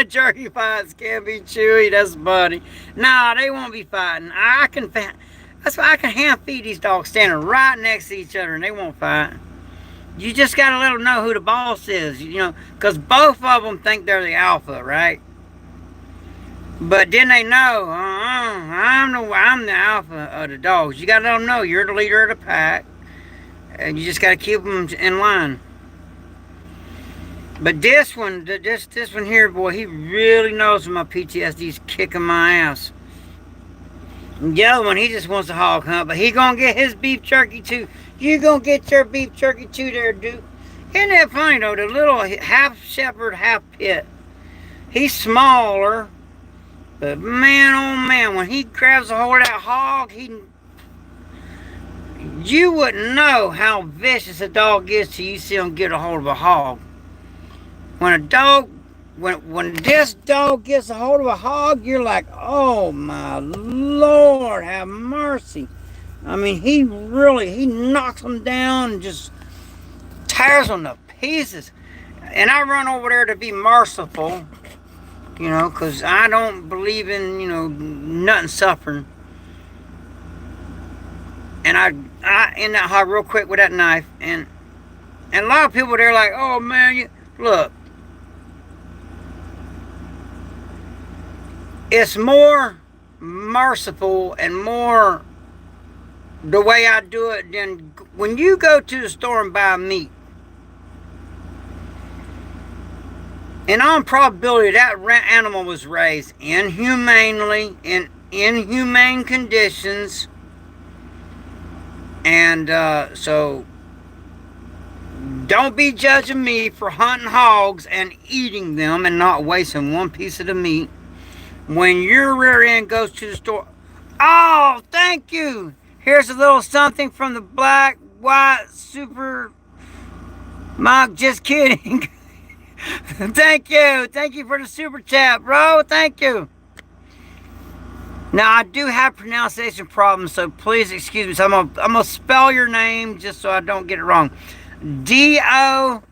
Jerky fights can be chewy, that's funny. Nah, they won't be fighting. That's why I can hand feed these dogs standing right next to each other and they won't fight. You just gotta let them know who the boss is, you know, because both of them think they're the alpha, right? But then they know, I'm the alpha of the dogs. You gotta let them know you're the leader of the pack, and you just gotta keep them in line. But this one here, boy, he really knows when my PTSD is kicking my ass. The other one, he just wants to hog hunt, but he gonna get his beef jerky too. You gonna get your beef jerky too there, dude. Isn't that funny though? The little half shepherd, half pit. He's smaller, but man, oh man, when he grabs a hold of that hog, you wouldn't know how vicious a dog is till you see him get a hold of a hog. When a dog when this dog gets a hold of a hog, you're like, oh my Lord, have mercy. I mean, he knocks them down and just tears them to pieces. And I run over there to be merciful, because I don't believe in, nothing suffering. And I end that hog real quick with that knife. And a lot of people, they're like, oh man, look. It's more merciful and more the way I do it than when you go to the store and buy meat. In all probability, that animal was raised inhumanely, in inhumane conditions. And so don't be judging me for hunting hogs and eating them and not wasting one piece of the meat. When your rear end goes to the store, oh, thank you. Here's a little something from the Black, White, Super Mike. Just kidding. Thank you. Thank you for the super chat, bro. Thank you. Now, I do have pronunciation problems, so please excuse me. So I'm gonna spell your name just so I don't get it wrong. Dosumpndiff.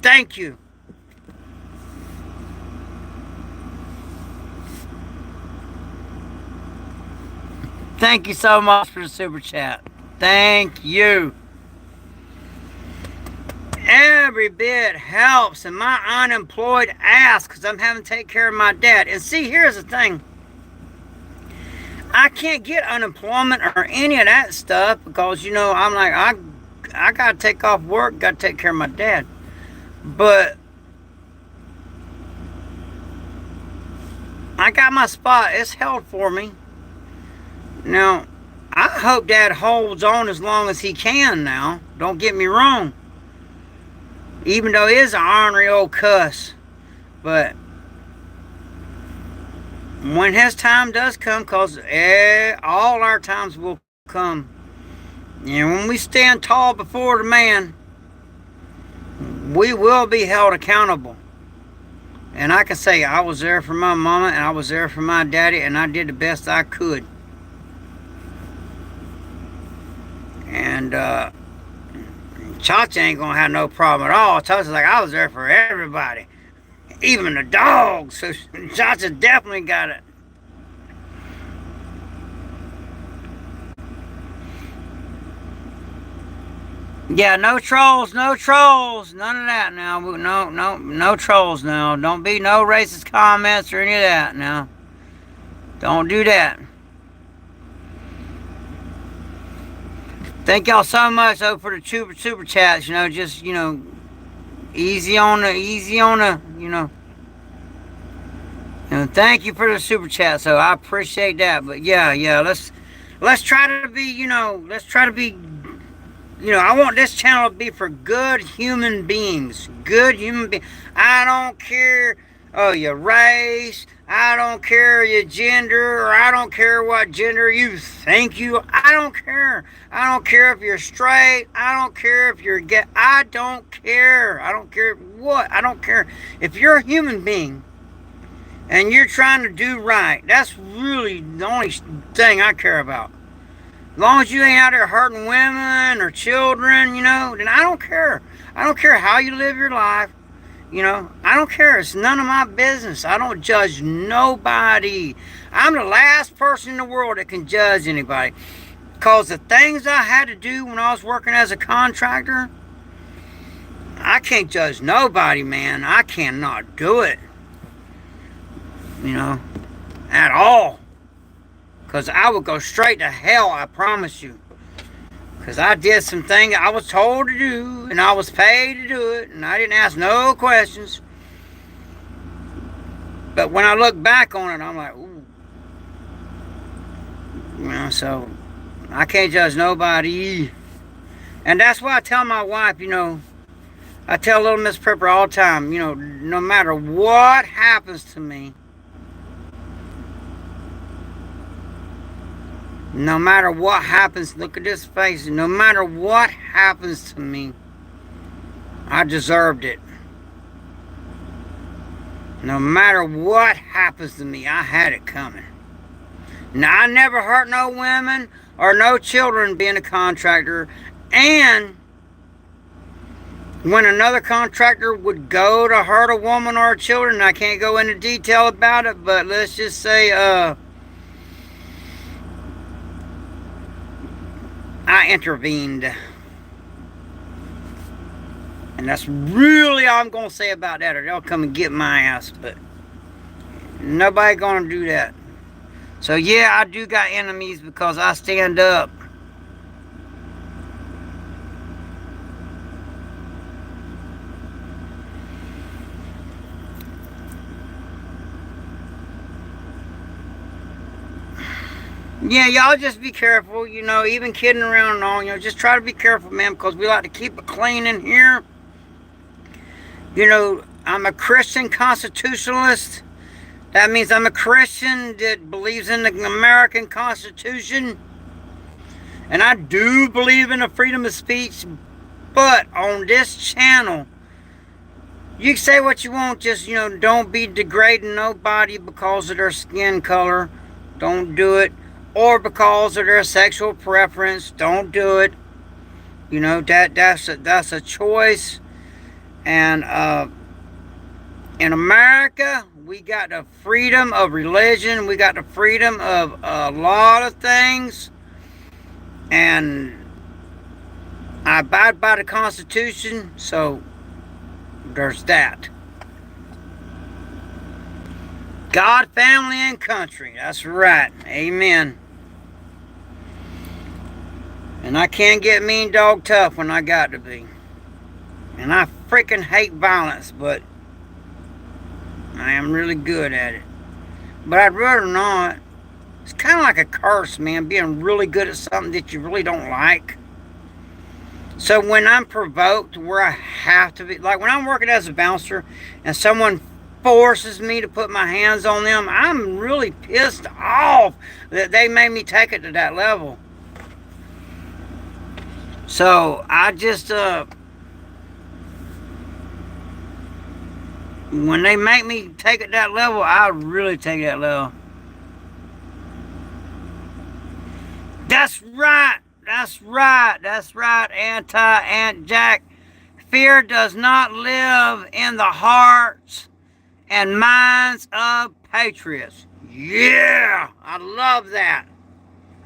Thank you. Thank you so much for the super chat. Thank you. Every bit helps in my unemployed ass because I'm having to take care of my dad. And see, here's the thing. I can't get unemployment or any of that stuff because, I'm like, I got to take off work, got to take care of my dad. But I got my spot. It's held for me. Now, I hope Dad holds on as long as he can now. Don't get me wrong. Even though he is an ornery old cuss. But when his time does come, because all our times will come. And when we stand tall before the man, we will be held accountable. And I can say I was there for my mama and I was there for my daddy and I did the best I could. And Chacha ain't gonna have no problem at all. Chacha's like, I was there for everybody. Even the dogs. So Chacha definitely got it. Yeah, no trolls, no trolls. None of that now. No trolls now. Don't be no racist comments or any of that now. Don't do that. Thank y'all so much for the super chats. Just easy on the. Thank you for the super chat. So I appreciate that. But yeah. Let's try to be. Let's try to be. I want this channel to be for good human beings. Good human beings. I don't care your race. I don't care your gender, or I don't care what gender you think you. I don't care. I don't care if you're straight. I don't care if you're gay. I don't care. I don't care what. I don't care. If you're a human being and you're trying to do right, that's really the only thing I care about. As long as you ain't out there hurting women or children, then I don't care. I don't care how you live your life. I don't care. It's none of my business. I don't judge nobody. I'm the last person in the world that can judge anybody. Because the things I had to do when I was working as a contractor, I can't judge nobody, man. I cannot do it. At all. Because I would go straight to hell, I promise you. Because I did some things I was told to do, and I was paid to do it, and I didn't ask no questions. But when I look back on it, I'm like, ooh. So I can't judge nobody. And that's why I tell my wife, I tell little Miss Prepper all the time, no matter what happens to me, No matter what happens, look at this face. No matter what happens to me, I deserved it. No matter what happens to me, I had it coming. Now, I never hurt no women or no children being a contractor. And when another contractor would go to hurt a woman or children, I can't go into detail about it, but let's just say I intervened. And that's really all I'm going to say about that, or they'll come and get my ass. But nobody going to do that. So yeah, I do got enemies because I stand up. Yeah, y'all just be careful, you know, even kidding around and all, you know, just try to be careful, man, because we like to keep it clean in here. You know, I'm a Christian constitutionalist. That means I'm a Christian that believes in the American Constitution. And I do believe in the freedom of speech. But on this channel, you can say what you want, just, you know, don't be degrading nobody because of their skin color. Don't do it. Or because of their sexual preference. Don't do it. You know, that's a choice. And in America, we got the freedom of religion. We got the freedom of a lot of things. And I abide by the Constitution, so there's that. God, family, and country. That's right. Amen. And I can't get mean dog tough when I got to be. And I freaking hate violence, but I am really good at it. But I'd rather not. It's kind of like a curse, man, being really good at something that you really don't like. So when I'm provoked where I have to be, like when I'm working as a bouncer and someone forces me to put my hands on them, I'm really pissed off that they made me take it to that level. So I just, when they make me take it that level, I really take that level. That's right. That's right. That's right. Aunt Jack. Fear does not live in the hearts and minds of patriots. Yeah, I love that.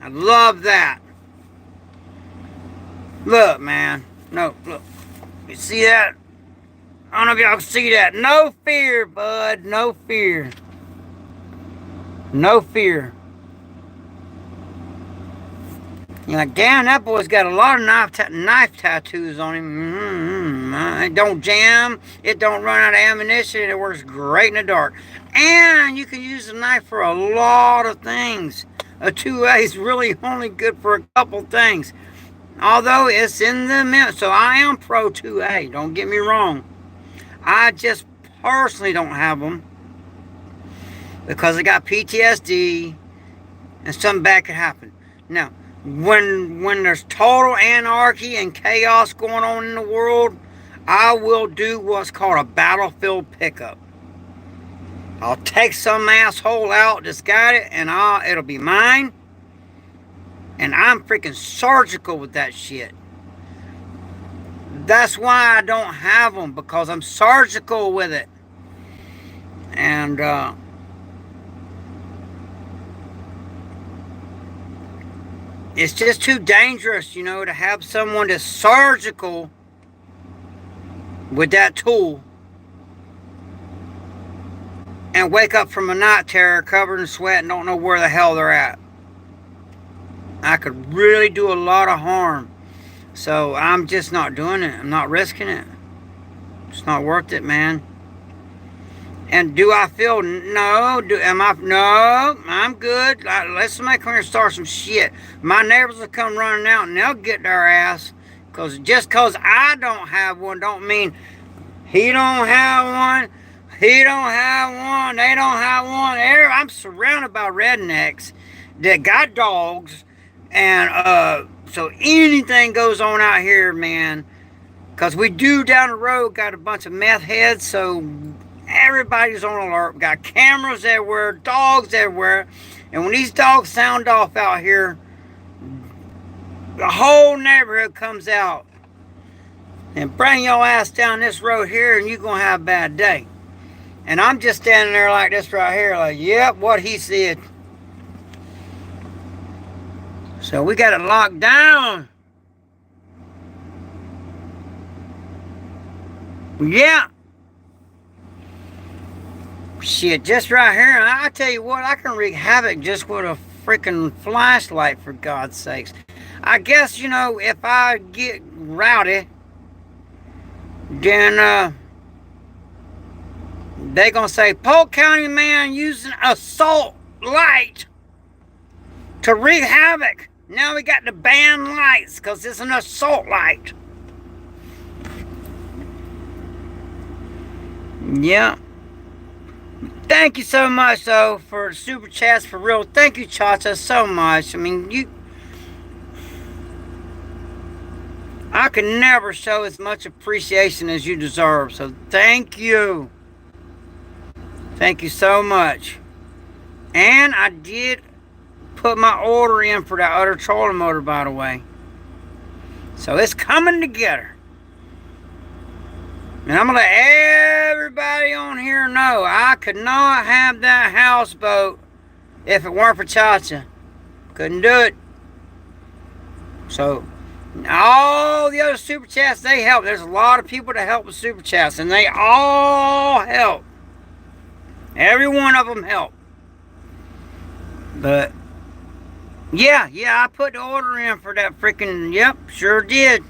I love that. Look, man. No, look. You see that? I don't know if y'all can see that. No fear, bud. No fear. No fear. You're like, damn, that boy's got a lot of knife tattoos on him. It don't jam. It don't run out of ammunition. It works great in the dark. And you can use the knife for a lot of things. A 2A is really only good for a couple things. Although it's in the middle. So I am pro 2A. Don't get me wrong. I just personally don't have them. Because I got PTSD. And something bad could happen. Now, when there's total anarchy and chaos going on in the world, I will do what's called a battlefield pickup. I'll take some asshole out that's got it, and it'll be mine. And I'm freaking surgical with that shit. That's why I don't have them, because I'm surgical with it. And it's just too dangerous, you know, to have someone that's surgical with that tool and wake up from a night terror covered in sweat and don't know where the hell they're at. I could really do a lot of harm. So I'm just not doing it. I'm not risking it. It's not worth it, man. And do I feel, no, no, I'm good. Let somebody come here and start some shit. My neighbors will come running out and they'll get their ass. Because just because I don't have one don't mean he don't have one, he don't have one, they don't have one. I'm surrounded by rednecks that got dogs And so anything goes on out here, man, because we do down the road got a bunch of meth heads, so everybody's on alert. Got cameras everywhere, dogs everywhere. And when these dogs sound off out here, the whole neighborhood comes out and bring your ass down this road here, and you're going to have a bad day. And I'm just standing there like this right here, like, yep, what he said. So we got it locked down. Yeah. Shit, just right here, I tell you what, I can wreak havoc just with a freaking flashlight, for God's sakes. I guess, you know, if I get rowdy, then they gonna say, Polk County man using assault light to wreak havoc. Now we got to ban lights because it's an assault light. Yeah. Thank you so much, though, for super chats, for real. Thank you, Chacha, so much. I mean, I can never show as much appreciation as you deserve. So thank you. Thank you so much. And I did put my order in for that other trolling motor, by the way. So it's coming together. And I'm going to let everybody on here know I could not have that houseboat if it weren't for Chacha. Couldn't do it. So, all the other super chats, they help. There's a lot of people that help with super chats, and they all help. Every one of them help. But, yeah, I put the order in for that freaking, yep, sure did.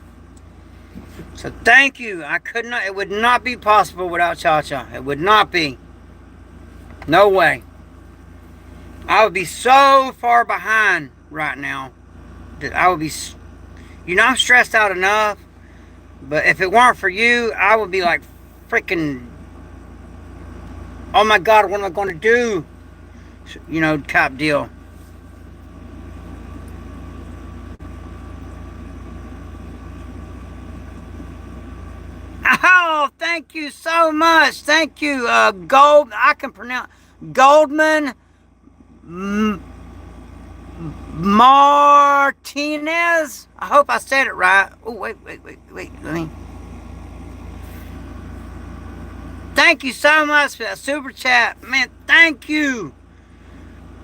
So thank you. It would not be possible without Chacha. It would not be. No way. I would be so far behind right now that I would be, you know, I'm stressed out enough, but if it weren't for you, I would be like freaking, oh my God, what am I going to do? You know, type deal. Oh, thank you so much. Thank you, Gold. I can pronounce Goldman Martinez. I hope I said it right. Oh, wait. Let me. Thank you so much for that super chat, man. Thank you.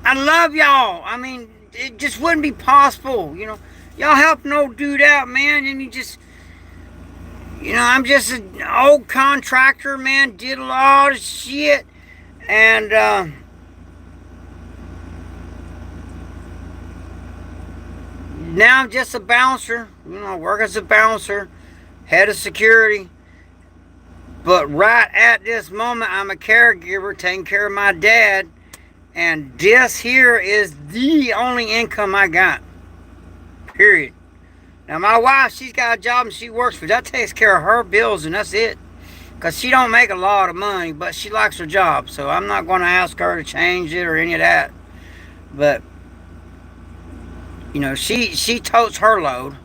I love y'all. I mean, it just wouldn't be possible, you know. Y'all helping old dude out, man, and you just. You know, I'm just an old contractor, man. Did a lot of shit. And, now I'm just a bouncer. You know, I work as a bouncer. Head of security. But right at this moment, I'm a caregiver taking care of my dad. And this here is the only income I got. Period. Now, my wife, she's got a job and she works for that takes care of her bills, and that's it. Because she don't make a lot of money, but she likes her job. So I'm not going to ask her to change it or any of that. But, you know, she totes her load.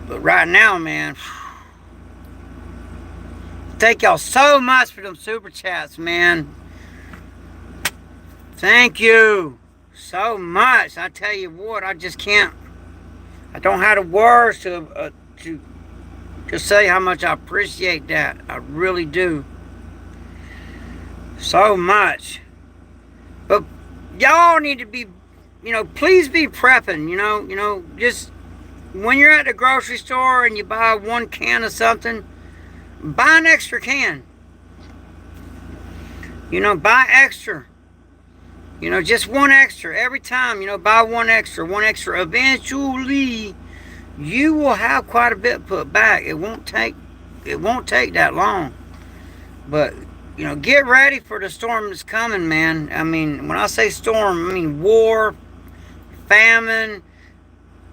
But right now, man, thank y'all so much for them super chats, man. Thank you so much. I tell you what, I just can't. I don't have the words to say how much I appreciate that. I really do. So much. But y'all need to be, you know, please be prepping. You know, just when you're at the grocery store and you buy one can of something, buy an extra can. You know, buy extra. You know, just one extra every time. You know, buy one extra. Eventually, you will have quite a bit put back. It won't take that long. But, you know, get ready for the storm that's coming, man. I mean, when I say storm, I mean war, famine.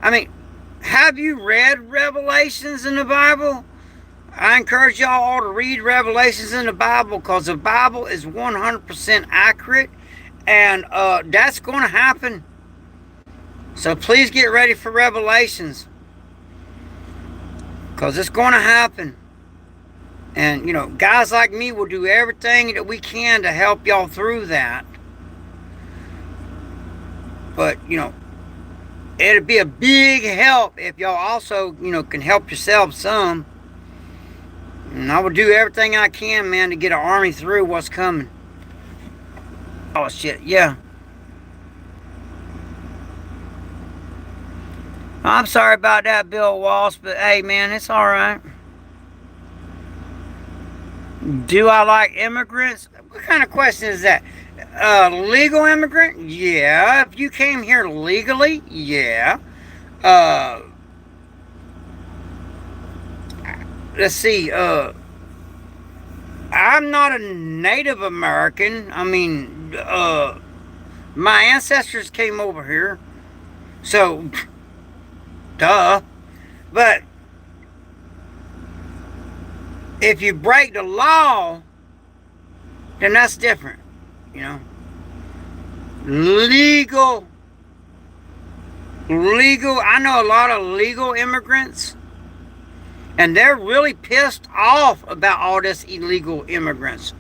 I mean, have you read Revelations in the Bible? I encourage y'all all to read Revelations in the Bible, because the Bible is 100% accurate. And that's going to happen. So please get ready for revelations. Because it's going to happen. And, you know, guys like me will do everything that we can to help y'all through that. But, you know, it'd be a big help if y'all also, you know, can help yourselves some. And I will do everything I can, man, to get an army through what's coming. Oh, shit, yeah. I'm sorry about that, Bill Walsh, but hey, man, it's all right. Do I like immigrants? What kind of question is that? Legal immigrant? Yeah. If you came here legally, yeah. Let's see. I'm not a Native American. I mean, my ancestors came over here, so duh. But if you break the law, then that's different, you know. Legal. I know a lot of legal immigrants, and they're really pissed off about all this illegal immigrants.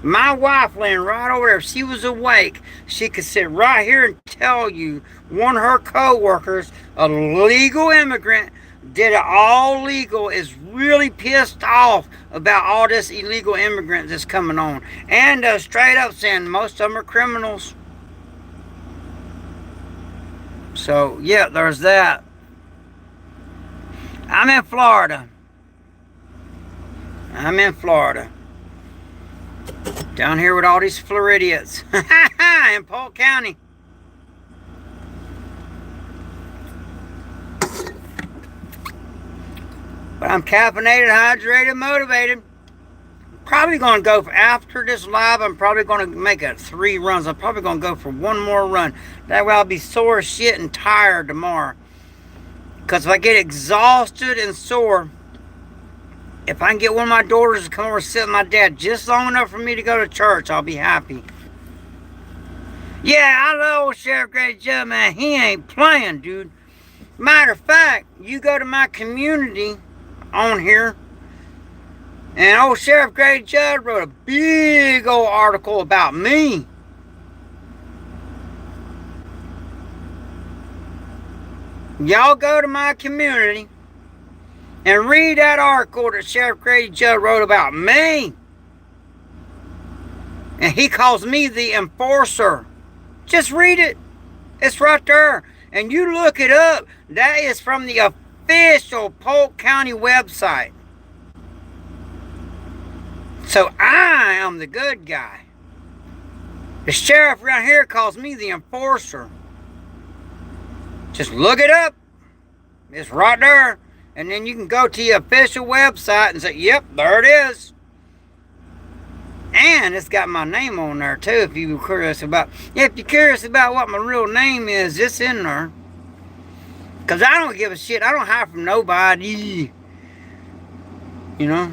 My wife laying right over there, if she was awake, she could sit right here and tell you one of her co-workers, a legal immigrant, did it all legal, is really pissed off about all this illegal immigrant that's coming on. And straight up saying most of them are criminals. So, yeah, there's that. I'm in Florida. Down here with all these Floridians. In Polk County. But I'm caffeinated, hydrated, motivated. Probably going to go for, after this live, I'm probably going to make 3 runs. I'm probably going to go for 1 more run. That way I'll be sore as shit and tired tomorrow. Because if I get exhausted and sore, if I can get one of my daughters to come over and sit with my dad just long enough for me to go to church, I'll be happy. Yeah, I love old Sheriff Grady Judd, man. He ain't playing, dude. Matter of fact, you go to my community on here, and old Sheriff Grady Judd wrote a big old article about me. Y'all go to my community and read that article that Sheriff Grady Judd wrote about me. And he calls me the enforcer. Just read it. It's right there. And you look it up. That is from the official Polk County website. So I am the good guy. The sheriff around here calls me the enforcer. Just look it up. It's right there. And then you can go to the official website and say, yep, there it is. And it's got my name on there too, if you're curious about. Yeah, if you're curious about what my real name is, it's in there. Because I don't give a shit. I don't hide from nobody. You know?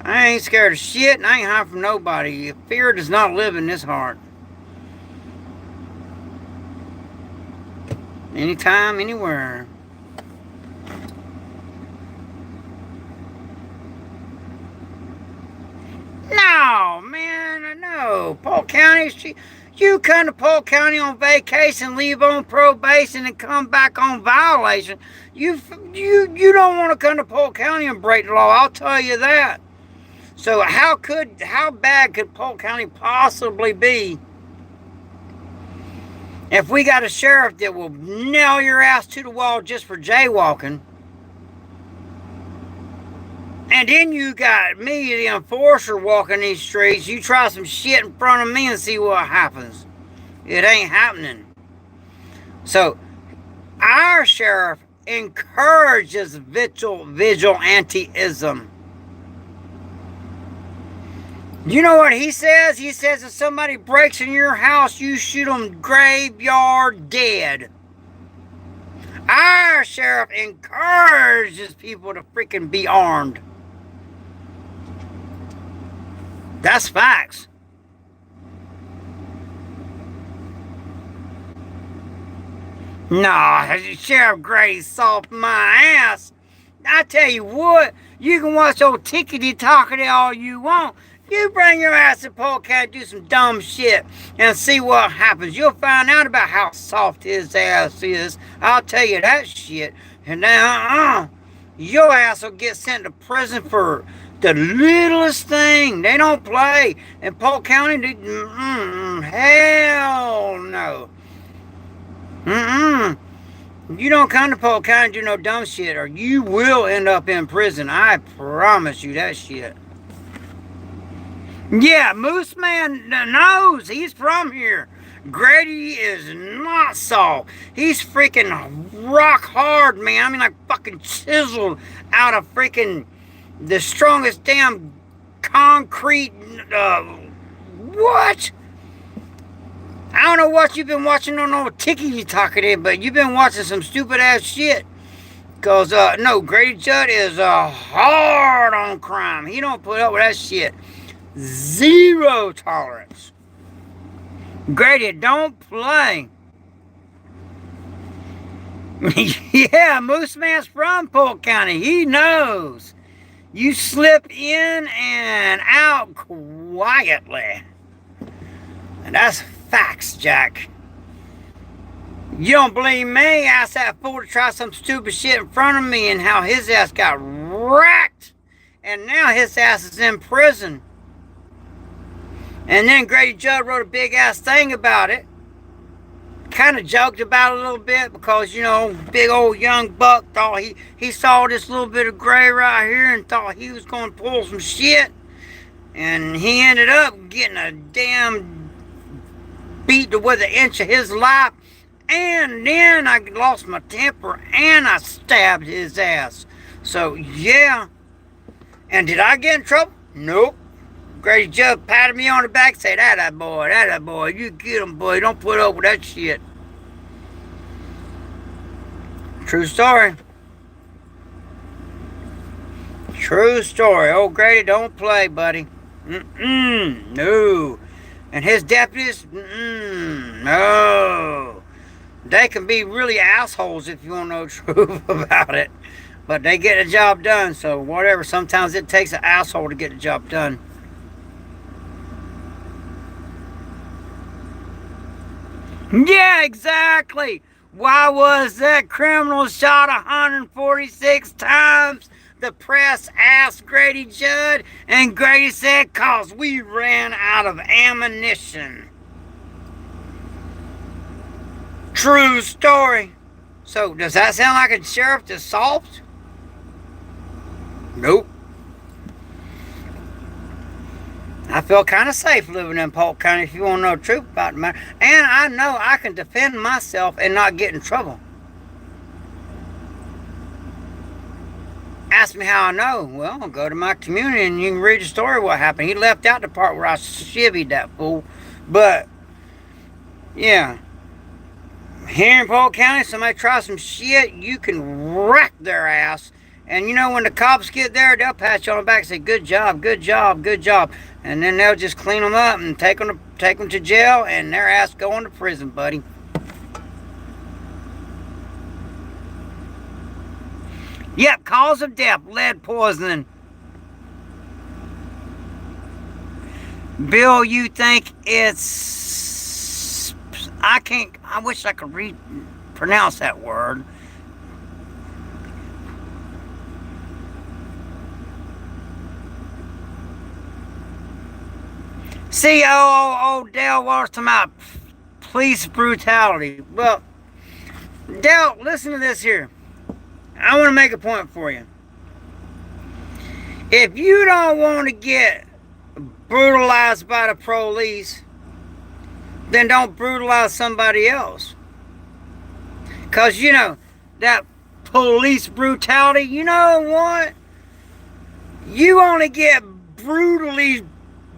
I ain't scared of shit, and I ain't hiding from nobody. Fear does not live in this heart. Anytime, anywhere. No, man, no. Polk County, you come to Polk County on vacation, leave on probation, and come back on violation. You don't want to come to Polk County and break the law. I'll tell you that. So how bad could Polk County possibly be if we got a sheriff that will nail your ass to the wall just for jaywalking? And then you got me, the enforcer, walking these streets. You try some shit in front of me and see what happens. It ain't happening. So, our sheriff encourages vigilantism. You know what he says? He says if somebody breaks in your house, you shoot them graveyard dead. Our sheriff encourages people to freaking be armed. That's facts. Nah, Sheriff Grady soft my ass. I tell you what, you can watch old tickety-tockety all you want. You bring your ass to Polk County, do some dumb shit, and see what happens. You'll find out about how soft his ass is. I'll tell you that shit. And now, your ass will get sent to prison for the littlest thing. They don't play. In Polk County, hell no. You don't come to Polk County and do no dumb shit, or you will end up in prison. I promise you that shit. Yeah, Moose Man knows. He's from here. Grady is not soft. He's freaking rock hard, man. I mean, like fucking chiseled out of freaking the strongest damn concrete. What? I don't know what you've been watching on no tickety-tockety, but you've been watching some stupid ass shit. Cause no, Grady Judd is hard on crime. He don't put up with that shit. Zero tolerance. Grady don't play. Yeah, Moose Man's from Polk County. He knows. You slip in and out quietly. And that's facts, Jack. You don't believe me? Ask that fool to try some stupid shit in front of me and how his ass got wrecked. And now his ass is in prison. And then Grady Judd wrote a big ass thing about it. Kind of joked about it a little bit because, you know, big old young buck thought he saw this little bit of gray right here and thought he was going to pull some shit. And he ended up getting a damn beat to within an inch of his life. And then I lost my temper and I stabbed his ass. So, yeah. And did I get in trouble? Nope. Grady Judd patted me on the back and said, that boy, you get him, boy. Don't put up with that shit. True story. True story. Old Grady don't play, buddy. No. And his deputies, no. They can be really assholes if you want to know the truth about it. But they get the job done, so whatever. Sometimes it takes an asshole to get the job done. Yeah, exactly. Why was that criminal shot 146 times? The press asked Grady Judd, and Grady said, "'Cause we ran out of ammunition." True story. So, does that sound like a sheriff that's soft? Nope. I feel kind of safe living in Polk County if you want to know the truth about the matter. And I know I can defend myself and not get in trouble. Ask me how I know. Well, I'll go to my community and you can read the story of what happened. He left out the part where I shivvied that fool. But, yeah. Here in Polk County, somebody tries some shit, you can wreck their ass. And you know, when the cops get there, they'll pat you on the back and say, good job, good job, good job. And then they'll just clean them up and take them to jail, and their ass going to prison, buddy. Yep, cause of death, lead poisoning. Bill, you think it's... I wish I could pronounce that word. See, old Dale Waters talking about police brutality. Well, Dale, listen to this here. I want to make a point for you. If you don't want to get brutalized by the police, then don't brutalize somebody else. Because, you know, that police brutality, you know what? You only get brutally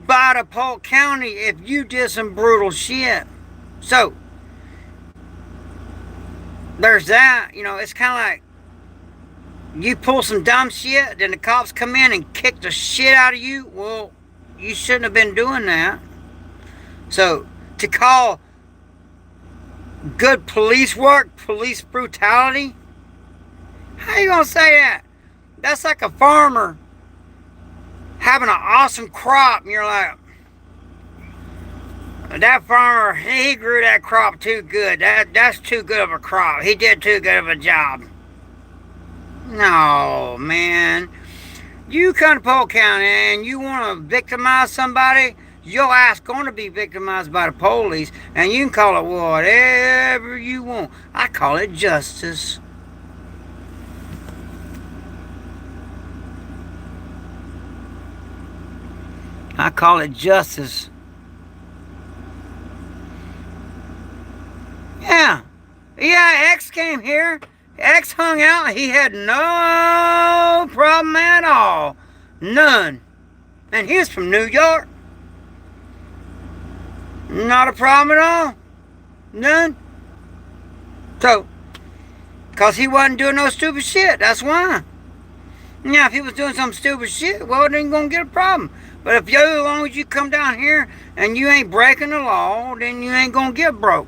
by the Polk County if you did some brutal shit. So, there's that. You know, it's kind of like you pull some dumb shit, then the cops come in and kick the shit out of you. Well, you shouldn't have been doing that. So, to call good police work, police brutality. How you gonna say that? That's like a farmer having an awesome crop, and you're like, that farmer, he grew that crop too good. That's too good of a crop. He did too good of a job. No, man. You come to Polk County and you want to victimize somebody, your ass going to be victimized by the police, and you can call it whatever you want. I call it justice. I call it justice. Yeah. Yeah, X came here. X hung out. He had no problem at all. None. And he was from New York. Not a problem at all. None. So, because he wasn't doing no stupid shit. That's why. Now, if he was doing some stupid shit, well, then you're going to get a problem. But if you, as long as you come down here and you ain't breaking the law, then you ain't going to get broke.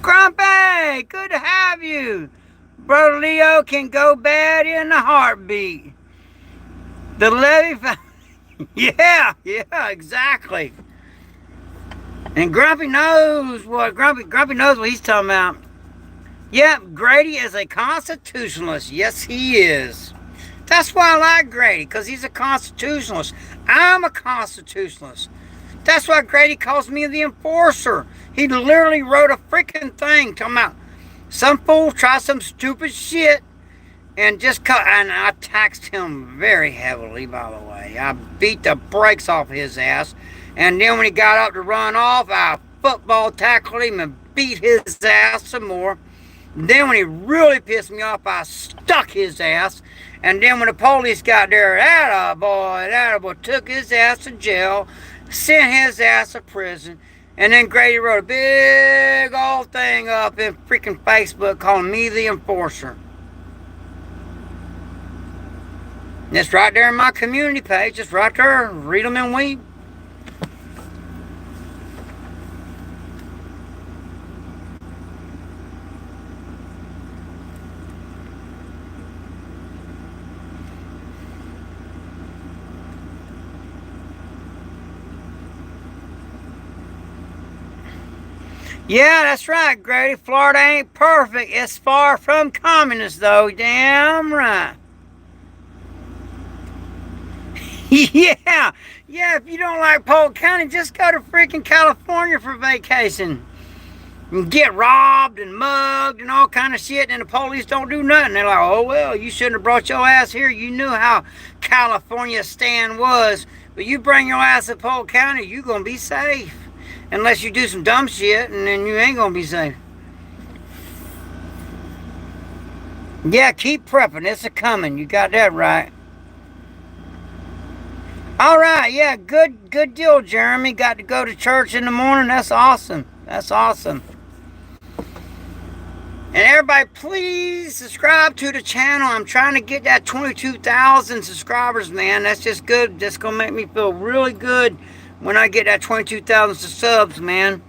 Grumpy, good to have you. Brother Leo can go bad in a heartbeat. The levy, yeah, exactly. And Grumpy knows what Grumpy knows what he's talking about. Yep, Grady is a constitutionalist. Yes, he is. That's why I like Grady, because he's a constitutionalist. I'm a constitutionalist. That's why Grady calls me the enforcer. He literally wrote a freaking thing talking about some fool try some stupid shit and just cut. And I taxed him very heavily, by the way. I beat the brakes off his ass. And then when he got up to run off, I football tackled him and beat his ass some more. Then when he really pissed me off, I stuck his ass. And then when the police got there, that boy took his ass to jail, sent his ass to prison. And then Grady wrote a big old thing up in freaking Facebook calling me the enforcer. And it's right there in my community page. It's right there. Read them and weep. Yeah, that's right, Grady. Florida ain't perfect. It's far from communist, though. Damn right. Yeah, if you don't like Polk County, just go to freaking California for vacation. And get robbed and mugged and all kind of shit, and the police don't do nothing. They're like, oh, well, you shouldn't have brought your ass here. You knew how California stand was. But you bring your ass to Polk County, you going to be safe. Unless you do some dumb shit, and then you ain't gonna be safe. Yeah, keep prepping. It's a coming. You got that right. All right. Yeah, good deal, Jeremy. Got to go to church in the morning. That's awesome. That's awesome. And everybody, please subscribe to the channel. I'm trying to get that 22,000 subscribers, man. That's just good. That's gonna make me feel really good when I get that 22,000 subs, man.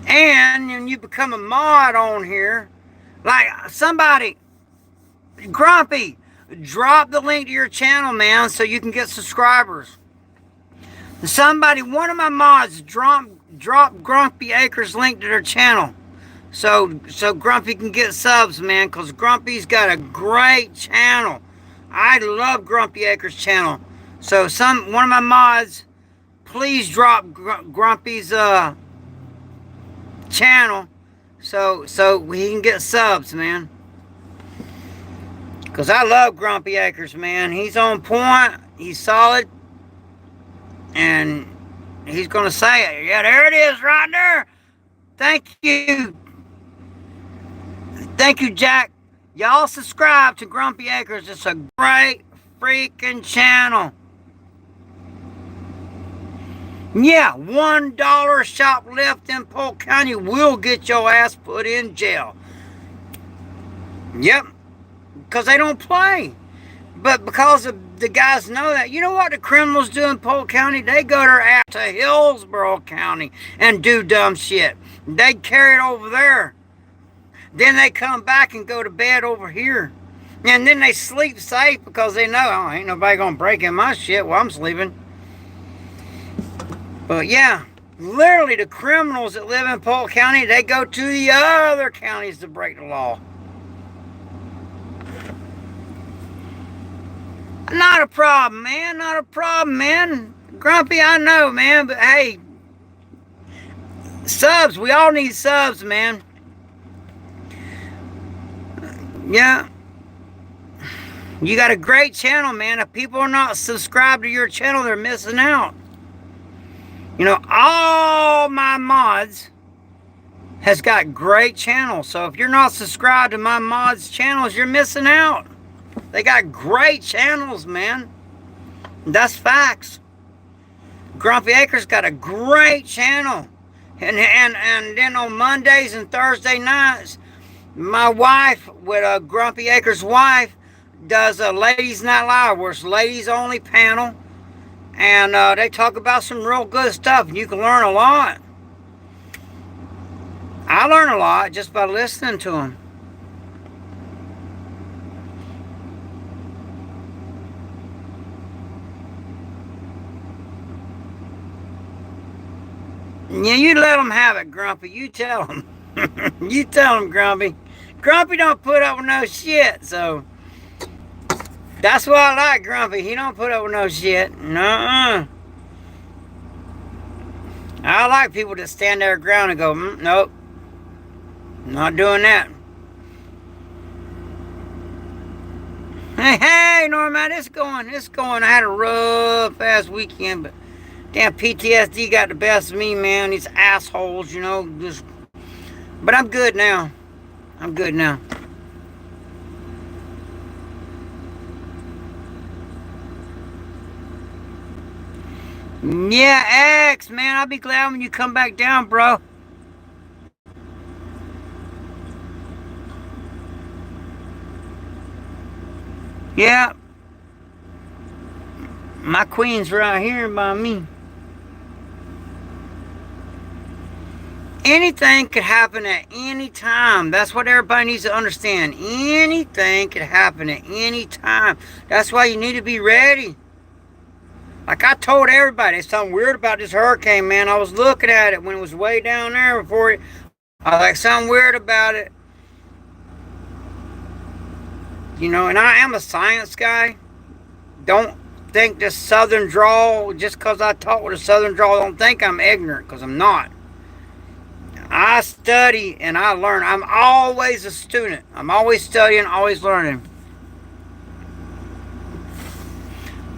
And when you become a mod on here, like somebody, Grumpy, drop the link to your channel, man, so you can get subscribers. Somebody, one of my mods, drop Grumpy Acres link to their channel. So Grumpy can get subs, man, because Grumpy's got a great channel. I love Grumpy Acres channel. So one of my mods, please drop Grumpy's channel so we can get subs, man. Because I love Grumpy Acres, man. He's on point. He's solid. And he's going to say it. Yeah, there it is right there. Thank you. Thank you, Jack. Y'all subscribe to Grumpy Acres. It's a great freaking channel. Yeah, $1 shoplift in Polk County will get your ass put in jail. Yep, because they don't play. But because the guys know that, you know what the criminals do in Polk County? They go their ass to Hillsborough County and do dumb shit. They carry it over there. Then they come back and go to bed over here. And then they sleep safe because they know, oh, ain't nobody gonna break in my shit while I'm sleeping. But yeah, literally the criminals that live in Polk County, they go to the other counties to break the law. Not a problem, man. Not a problem, man. Grumpy, I know, man. But hey, subs. We all need subs, man. Yeah. You got a great channel, man. If people are not subscribed to your channel, they're missing out. You know, all my mods has got great channels. So if you're not subscribed to my mods channels, you're missing out. They got great channels, man. That's facts. Grumpy Acres got a great channel. And then on Mondays and Thursday nights, my wife, with Grumpy Acres' wife, does a Ladies Night Live, where it's ladies only panel. And they talk about some real good stuff. And you can learn a lot. I learn a lot just by listening to them. Yeah, you let them have it, Grumpy. You tell them. You tell them, Grumpy. Grumpy don't put up with no shit, so that's why I like Grumpy. He don't put up with no shit. Nuh-uh. I like people that stand their ground and go, nope, not doing that. Hey, Norman, it's going. I had a rough ass weekend, but damn, PTSD got the best of me, man. These assholes, you know, just. But I'm good now. I'm good now. Yeah, X, man, I'll be glad when you come back down, bro. Yeah. My queen's right here by me. Anything could happen at any time. That's what everybody needs to understand. Anything could happen at any time. That's why you need to be ready. Like I told everybody, there's something weird about this hurricane, man. I was looking at it when it was way down there before it. I was like, something weird about it. You know, and I am a science guy. Don't think this southern drawl, just because I talk with a southern drawl, don't think I'm ignorant, because I'm not. I study and I learn. I'm always a student. I'm always studying, always learning.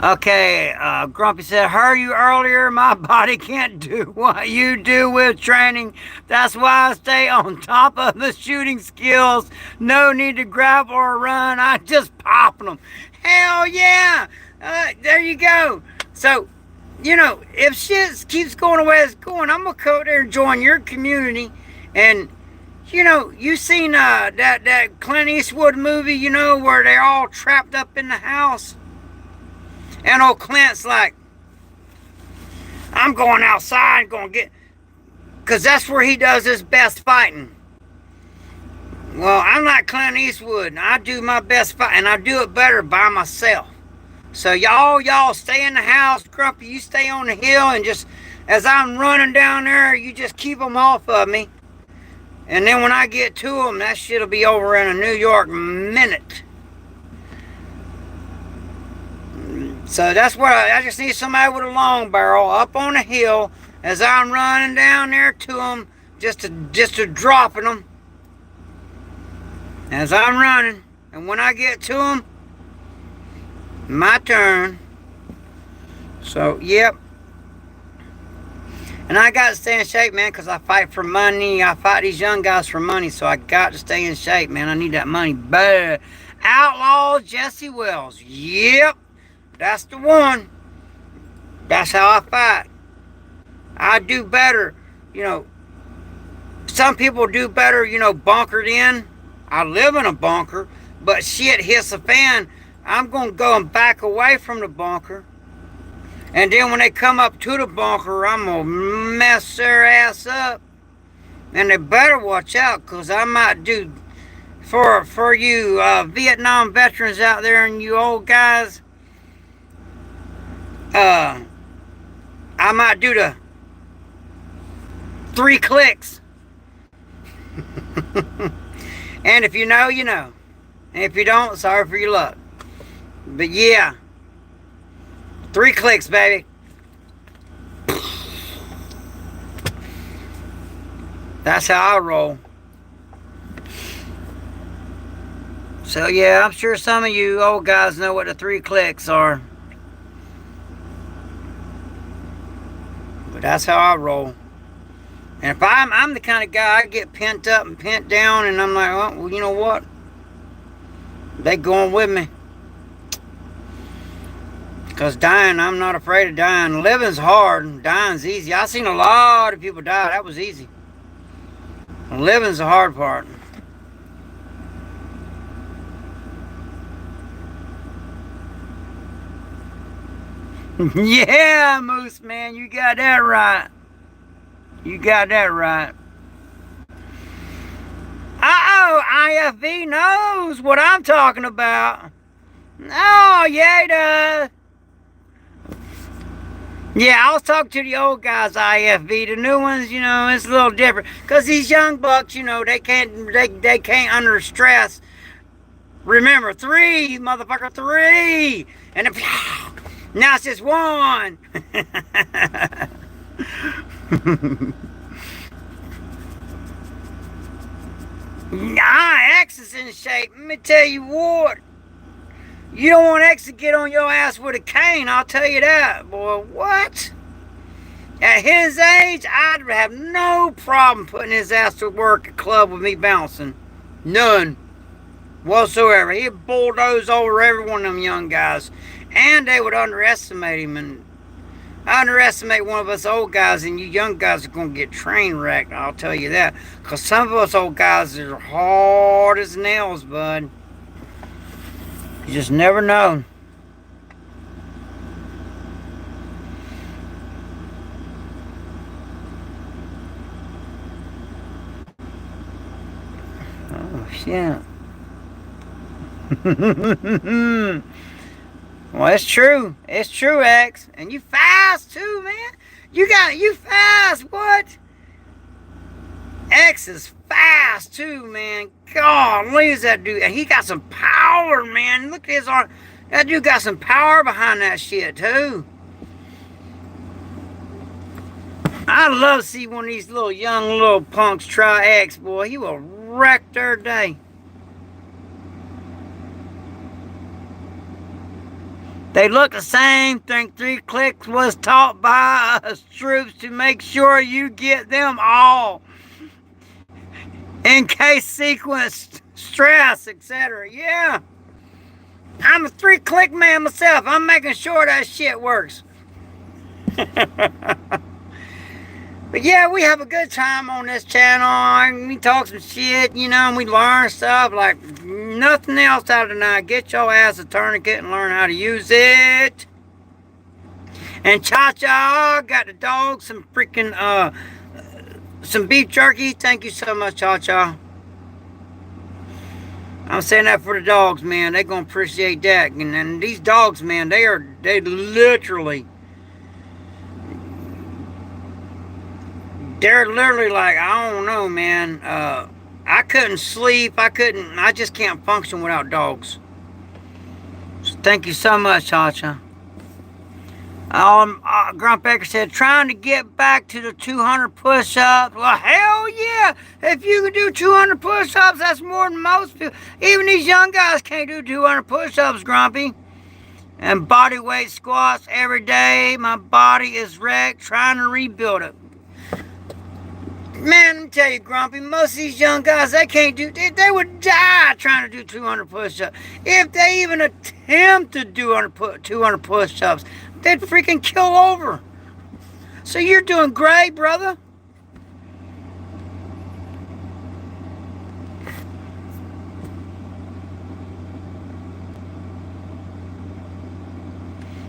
Okay, Grumpy said, heard you earlier, my body can't do what you do with training. That's why I stay on top of the shooting skills. No need to grab or run. I just pop them. Hell yeah! There you go. So, you know, if shit keeps going the way it's going, I'm going to go there and join your community. And, you know, you seen that Clint Eastwood movie, you know, where they're all trapped up in the house? And old Clint's like, I'm going outside, going to get... Because that's where he does his best fighting. Well, I'm like Clint Eastwood, and I do my best fight, and I do it better by myself. So y'all stay in the house. Grumpy, you stay on the hill, and just, as I'm running down there, you just keep them off of me. And then when I get to them, that shit'll be over in a New York minute. So that's what I just need somebody with a long barrel up on the hill as I'm running down there to them, just to dropping them as I'm running. And when I get to them, my turn. So, yep. And I got to stay in shape, man, because I fight for money. I fight these young guys for money, so I got to stay in shape, man. I need that money bad. Outlaw Jesse Wells. Yep. That's the one. That's how I fight. I do better. You know, some people do better, you know, bunkered in. I live in a bunker, but shit hits a fan. I'm going to go and back away from the bunker. And then when they come up to the bunker, I'm going to mess their ass up. And they better watch out, because I might do, for you Vietnam veterans out there and you old guys, I might do the 3 clicks. And if you know, you know. And if you don't, sorry for your luck. But yeah, 3 clicks, baby. That's how I roll. So yeah, I'm sure some of you old guys know what the 3 clicks are. But that's how I roll. And if I'm the kind of guy, I get pent up and pent down, and I'm like, well, you know what? They going with me. Because dying, I'm not afraid of dying. Living's hard, and dying's easy. I've seen a lot of people die. That was easy. Living's the hard part. Yeah, Moose Man, you got that right. You got that right. Uh-oh, IFV knows what I'm talking about. Oh, yeah, he does. Yeah, I was talking to the old guys, IFV. The new ones, you know, it's a little different. Because these young bucks, you know, they can't under stress. Remember, 3, motherfucker, 3. And if, now it's just 1. Nah, X is in shape. Let me tell you what. You don't want X to get on your ass with a cane, I'll tell you that, boy. What? At his age, I'd have no problem putting his ass to work at club with me bouncing. None. Whatsoever. He'd bulldoze over every one of them young guys. And they would underestimate him. And I underestimate one of us old guys, and you young guys are going to get train wrecked, I'll tell you that. Because some of us old guys are hard as nails, bud. You just never know. Oh, shit. Well, it's true. It's true, X. And you fast, too, man. You fast. What? X is fast, too, man. God, look at that dude. And he got some power, man. Look at his arm. That dude got some power behind that shit, too. I love to see one of these little young little punks try X, boy. He will wreck their day. They look the same. Think 3 clicks was taught by us troops to make sure you get them all. In case sequence, stress, etc. Yeah. I'm a 3-click man myself. I'm making sure that shit works. But yeah, we have a good time on this channel. We talk some shit, you know, and we learn stuff like nothing else out of the night. Get your ass a tourniquet and learn how to use it. And Cha-Cha got the dog some freaking, some beef jerky. Thank you so much, Cha-Cha. I'm saying that for the dogs, man. They're going to appreciate that. And these dogs, man, they literally... They're literally like, I don't know, man. I couldn't sleep. I just can't function without dogs. So thank you so much, Chacha. Grunt Baker said, trying to get back to the 200 push-ups. Well, hell yeah. If you can do 200 push-ups, that's more than most people. Even these young guys can't do 200 push-ups, Grumpy. And body weight squats every day. My body is wrecked, trying to rebuild it. Man, let me tell you, Grumpy, most of these young guys, they can't do, they would die trying to do 200 push-ups. If they even attempt to do 200 push-ups, they'd freaking kill over. So you're doing great, brother.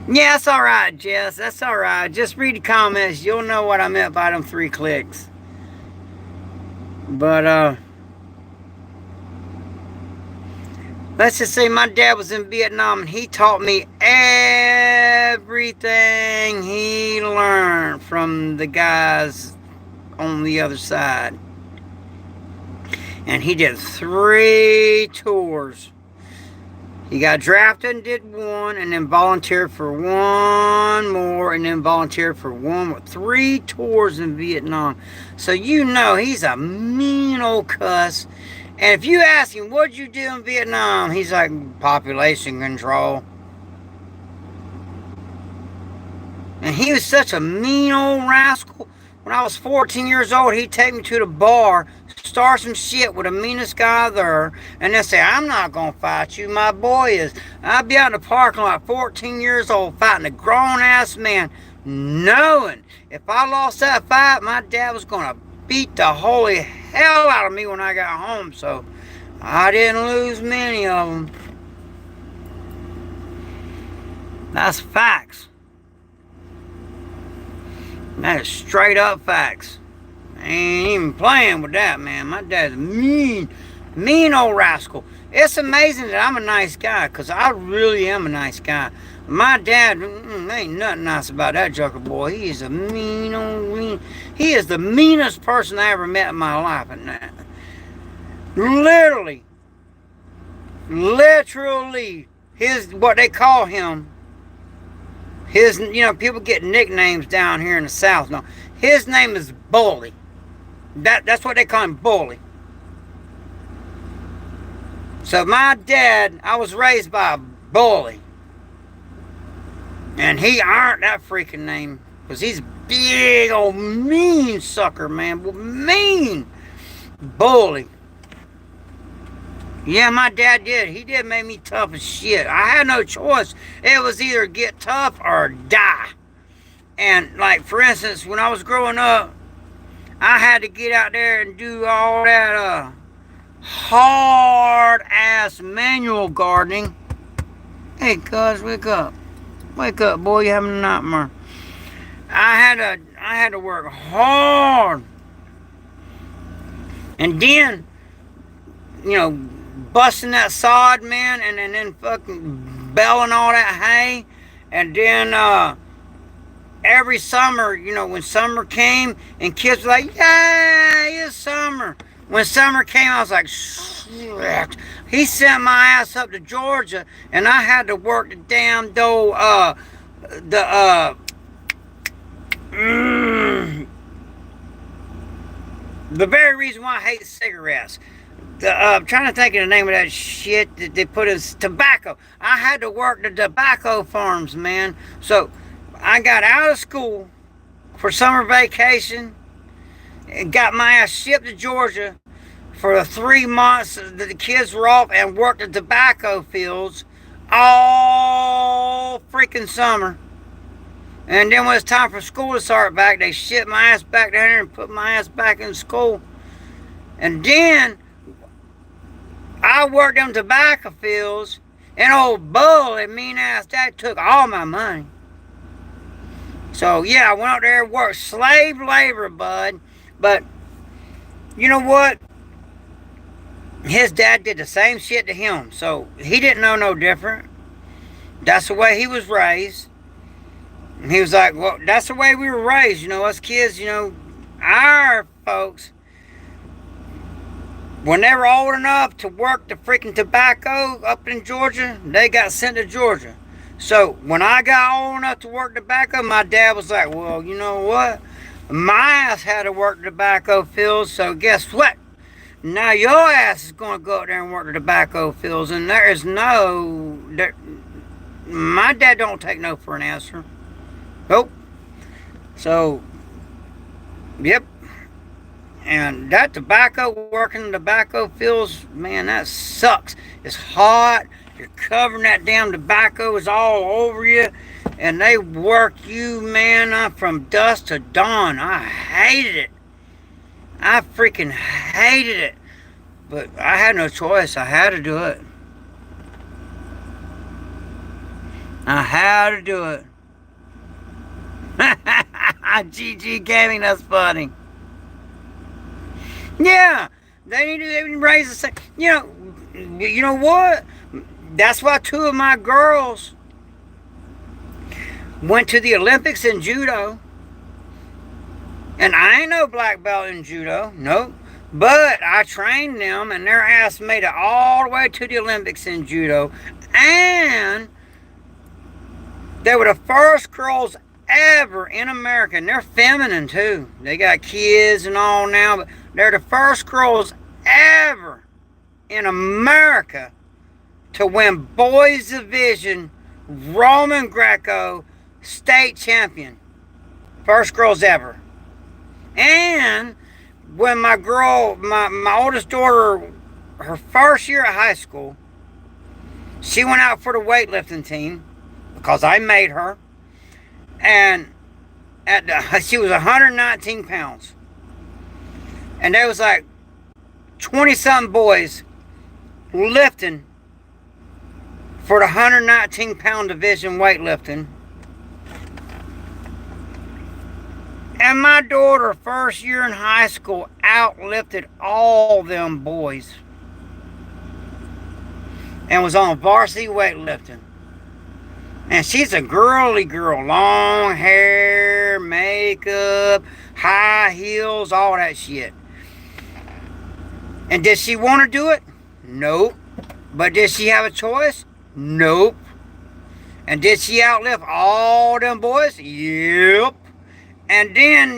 Yeah, that's all right, Jess. That's all right. Just read the comments. You'll know what I meant by them 3 clicks. But let's just say my dad was in Vietnam and he taught me everything he learned from the guys on the other side. And he did 3 tours. He got drafted and did 1, and then volunteered for 1 more, and then volunteered for 1 more. 3 tours in Vietnam. So you know he's a mean old cuss. And if you ask him, what'd you do in Vietnam? He's like, population control. And he was such a mean old rascal. When I was 14 years old, he'd take me to the bar, start some shit with the meanest guy there, and then say, I'm not going to fight you, my boy is. I'd be out in the parking lot, 14 years old, fighting a grown-ass man, knowing if I lost that fight, my dad was going to beat the holy hell out of me when I got home. So I didn't lose many of them. That's facts. That is straight up facts. I ain't even playing with that, man. My dad's a mean old rascal. It's amazing that I'm a nice guy, because I really am a nice guy. My dad, ain't nothing nice about that joker boy. He is a mean. He is the meanest person I ever met in my life. And literally, what they call him, people get nicknames down here in the South. No, his name is Bully. That's what they call him, Bully. So my dad, I was raised by a bully. And he earned that freaking name, because he's a big old mean sucker, man. Mean bully. Yeah, my dad did. He did make me tough as shit. I had no choice. It was either get tough or die. And, like, for instance, when I was growing up, I had to get out there and do all that hard-ass manual gardening. Hey, cuz, wake up. Wake up, boy, you're having a nightmare. I had to work hard. And then, busting that sod, man, and then fucking baling all that hay. And then every summer, when summer came and kids were like, yay, it's summer. When summer came, I was like, shit. He sent my ass up to Georgia, and I had to work the damn the very reason why I hate cigarettes. I'm trying to think of the name of that shit that they put in tobacco. I had to work the tobacco farms, man. So I got out of school for summer vacation and got my ass shipped to Georgia for the 3 months that the kids were off, and worked the tobacco fields all freaking summer. And then when it's time for school to start back, they shipped my ass back down here and put my ass back in school. And then I worked them tobacco fields, and old Bully, mean ass dad, took all my money. So yeah, I went out there and worked slave labor, bud. But you know what? His dad did the same shit to him, so he didn't know no different. That's the way he was raised. And he was like, well, that's the way we were raised, us kids, our folks, when they were old enough to work the freaking tobacco up in Georgia, they got sent to Georgia. So when I got old enough to work tobacco, my dad was like, well, you know what? My ass had to work the tobacco fields, so guess what? Now your ass is going to go out there and work the tobacco fields, and there is my dad don't take no for an answer. Nope. So, yep. And that tobacco, working the tobacco fields, man, that sucks. It's hot. You're covering that damn tobacco. It's all over you. And they work you, man, from dusk to dawn. I hated it. I freaking hated it. But I had no choice. I had to do it. I had to do it. GG Gaming, that's funny. Yeah, they need to raise the same. You know what? That's why two of my girls went to the Olympics in judo. And I ain't no black belt in judo, nope. But I trained them, and their ass made it all the way to the Olympics in judo. And they were the first girls ever in America, and they're feminine too. They got kids and all now, but they're the first girls ever in America to win boys division Roman Greco state champion. First girls ever. And when my oldest daughter, her first year at high school, she went out for the weightlifting team because I made her. And she was 119 pounds. And there was like 20-something boys lifting for the 119-pound division weightlifting. And my daughter, first year in high school, outlifted all them boys. And was on varsity weightlifting. And she's a girly girl. Long hair, makeup, high heels, all that shit. And did she want to do it? Nope. But did she have a choice? Nope. And did she outlift all them boys? Yep. And then,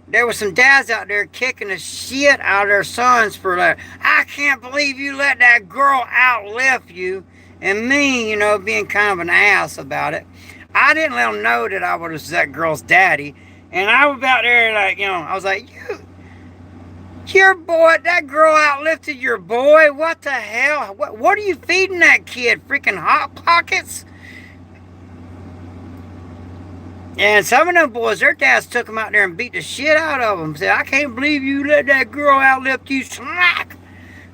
there were some dads out there kicking the shit out of their sons for like, I can't believe you let that girl outlift you. And me, being kind of an ass about it. I didn't let them know that I was that girl's daddy. And I was out there like, I was like, your boy, that girl outlifted your boy? What the hell? What are you feeding that kid? Freaking Hot Pockets? And some of them boys, their dads took them out there and beat the shit out of them. Said, I can't believe you let that girl outlift you, smack.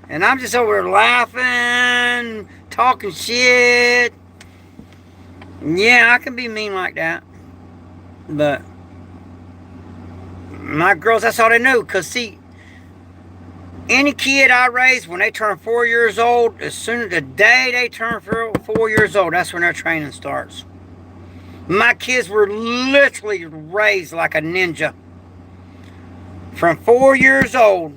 And I'm just over there laughing, talking shit. Yeah, I can be mean like that. But my girls, that's all they knew. Because, see, any kid I raised, when they turn 4 years old, as soon as the day they turn 4 years old, that's when their training starts. My kids were literally raised like a ninja. From 4 years old,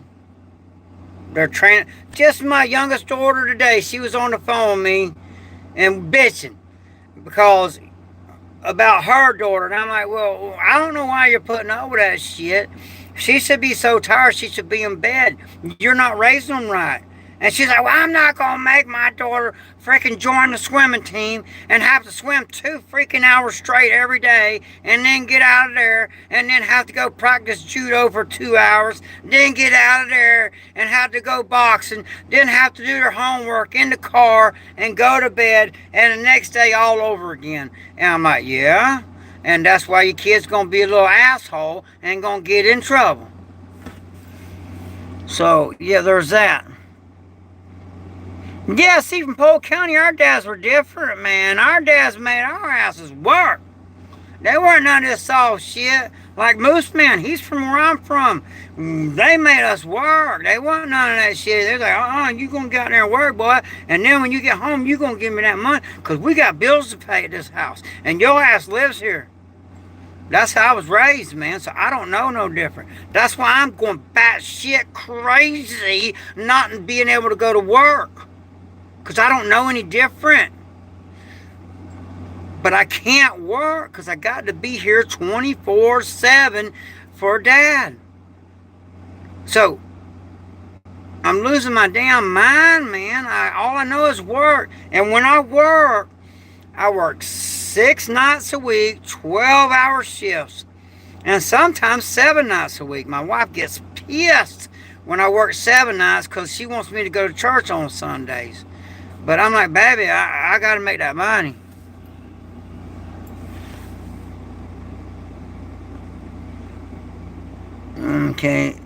they're training. Just my youngest daughter today, she was on the phone with me and bitching because about her daughter. And I'm like, well, I don't know why you're putting up with that shit. She should be so tired, she should be in bed. You're not raising them right. And she's like, well, I'm not going to make my daughter freaking join the swimming team and have to swim 2 freaking hours straight every day and then get out of there and then have to go practice judo for 2 hours, then get out of there and have to go boxing, then have to do their homework in the car and go to bed and the next day all over again. And I'm like, yeah, and that's why your kid's going to be a little asshole and going to get in trouble. So, yeah, there's that. Yeah, see, from Polk County, our dads were different, man. Our dads made our asses work. They weren't none of this soft shit. Like Moose Man, he's from where I'm from. They made us work. They weren't none of that shit. They're like, you gonna get out there and work, boy. And then when you get home, you gonna give me that money. Because we got bills to pay at this house. And your ass lives here. That's how I was raised, man. So I don't know no different. That's why I'm going batshit crazy not being able to go to work. Because I don't know any different. But I can't work because I got to be here 24/7 for Dad. So, I'm losing my damn mind, man. All I know is work. And when I work 6 nights a week, 12-hour shifts. And sometimes 7 nights a week. My wife gets pissed when I work 7 nights because she wants me to go to church on Sundays. But I'm like, baby, I got to make that money. Okay.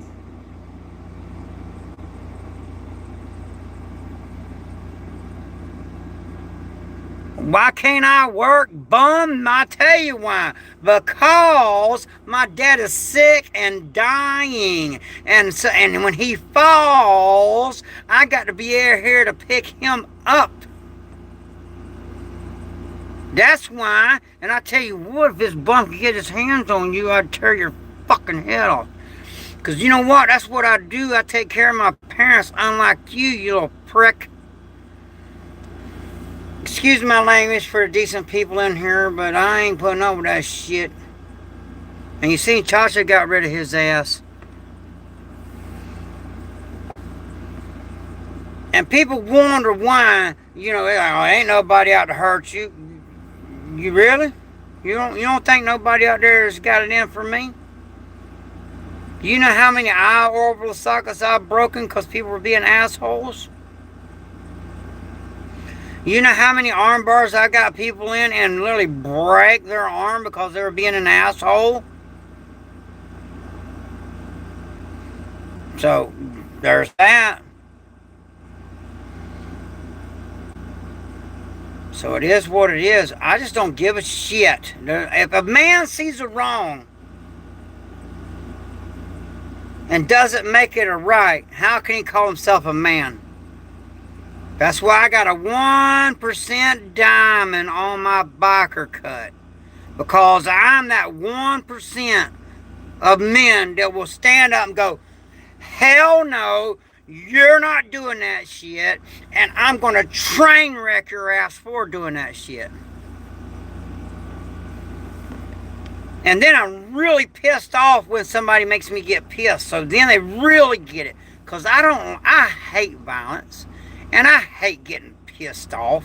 Why can't I work, bum? I tell you why. Because my dad is sick and dying. And when he falls, I got to be here to pick him up. That's why. And I tell you what, if this bum could get his hands on you, I'd tear your fucking head off. Because you know what? That's what I do. I take care of my parents, unlike you, you little prick. Excuse my language for the decent people in here, but I ain't putting up with that shit. And you see, Chacha got rid of his ass. And people wonder why, you know, ain't nobody out to hurt you. You really? You don't think nobody out there has got it in for me? You know how many eye orbital sockets I've broken because people were being assholes? You know how many arm bars I got people in and literally break their arm because they were being an asshole? So, there's that. So it is what it is. I just don't give a shit. If a man sees a wrong and doesn't make it a right, how can he call himself a man? That's why I got a 1% diamond on my biker cut. Because I'm that 1% of men that will stand up and go, hell no, you're not doing that shit, and I'm going to train wreck your ass for doing that shit. And then I'm really pissed off when somebody makes me get pissed. So then they really get it. Because I hate violence. And I hate getting pissed off.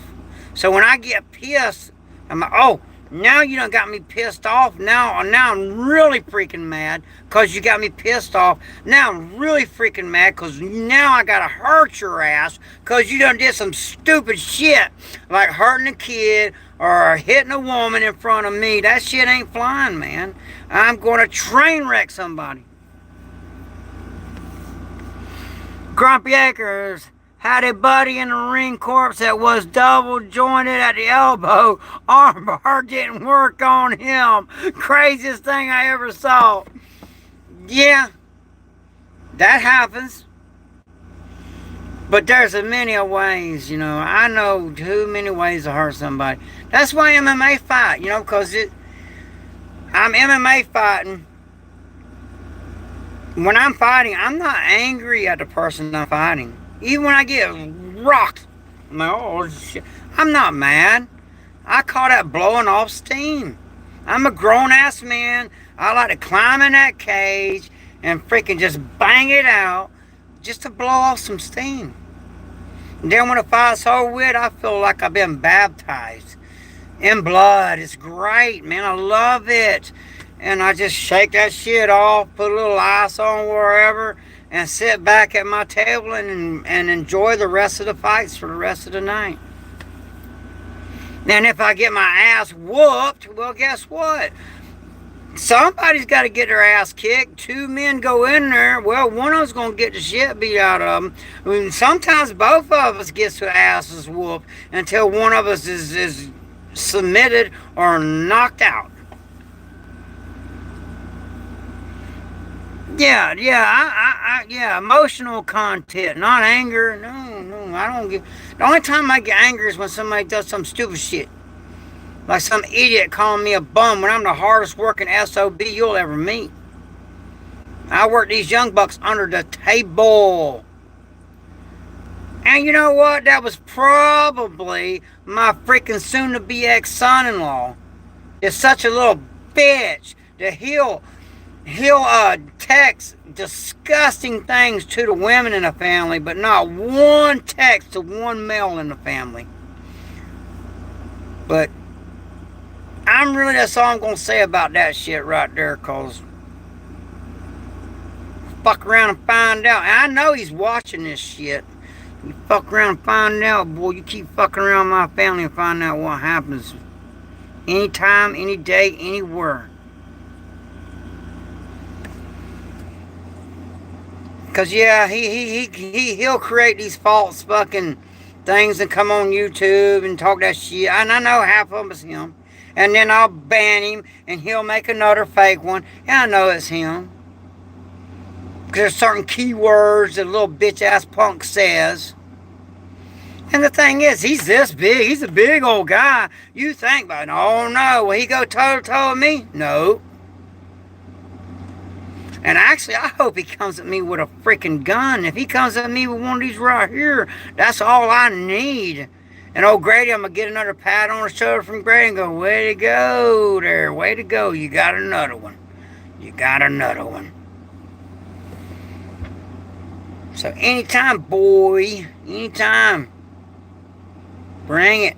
So when I get pissed, I'm like, oh, now you done got me pissed off. Now I'm really freaking mad because you got me pissed off. Now I'm really freaking mad because now I got to hurt your ass because you done did some stupid shit like hurting a kid or hitting a woman in front of me. That shit ain't flying, man. I'm going to train wreck somebody. Grumpy Acres had a buddy in the Marine Corps that was double jointed at the elbow. Armbar didn't work on him. Craziest thing I ever saw. Yeah, that happens. But there's a many ways, you know. I know too many ways to hurt somebody. That's why MMA fight, you know, because I'm MMA fighting. When I'm fighting, I'm not angry at the person I'm fighting. Even when I get rocked, I'm like, oh shit. I'm not mad. I call that blowing off steam. I'm a grown-ass man. I like to climb in that cage and freaking just bang it out just to blow off some steam. And then when the fight's over with, I feel like I've been baptized in blood. It's great, man. I love it. And I just shake that shit off, put a little ice on wherever, and sit back at my table and enjoy the rest of the fights for the rest of the night. And if I get my ass whooped, well, guess what? Somebody's got to get their ass kicked. Two men go in there. Well, one of them's going to get the shit beat out of them. I mean, sometimes both of us gets their asses whooped until one of us is submitted or knocked out. Yeah, emotional content, not anger. No, I don't get. The only time I get angry is when somebody does some stupid shit. Like some idiot calling me a bum when I'm the hardest working SOB you'll ever meet. I work these young bucks under the table. And you know what? That was probably my freaking soon-to-be ex-son-in-law. Is such a little bitch that he'll text disgusting things to the women in the family, but not one text to one male in the family. But that's all I'm going to say about that shit right there, because fuck around and find out. And I know he's watching this shit. You fuck around and find out, boy. You keep fucking around my family and find out what happens. Anytime, any day, anywhere. Because, yeah, he'll create these false fucking things and come on YouTube and talk that shit. And I know half of them is him. And then I'll ban him and he'll make another fake one. And I know it's him. Because there's certain keywords that little bitch ass punk says. And the thing is, he's this big. He's a big old guy. You think, but oh no, will he go toe to toe with me? No. And actually, I hope he comes at me with a freaking gun. If he comes at me with one of these right here, that's all I need. And old Grady, I'm going to get another pat on the shoulder from Grady and go, way to go there. Way to go. You got another one. You got another one. So anytime, boy. Anytime. Bring it.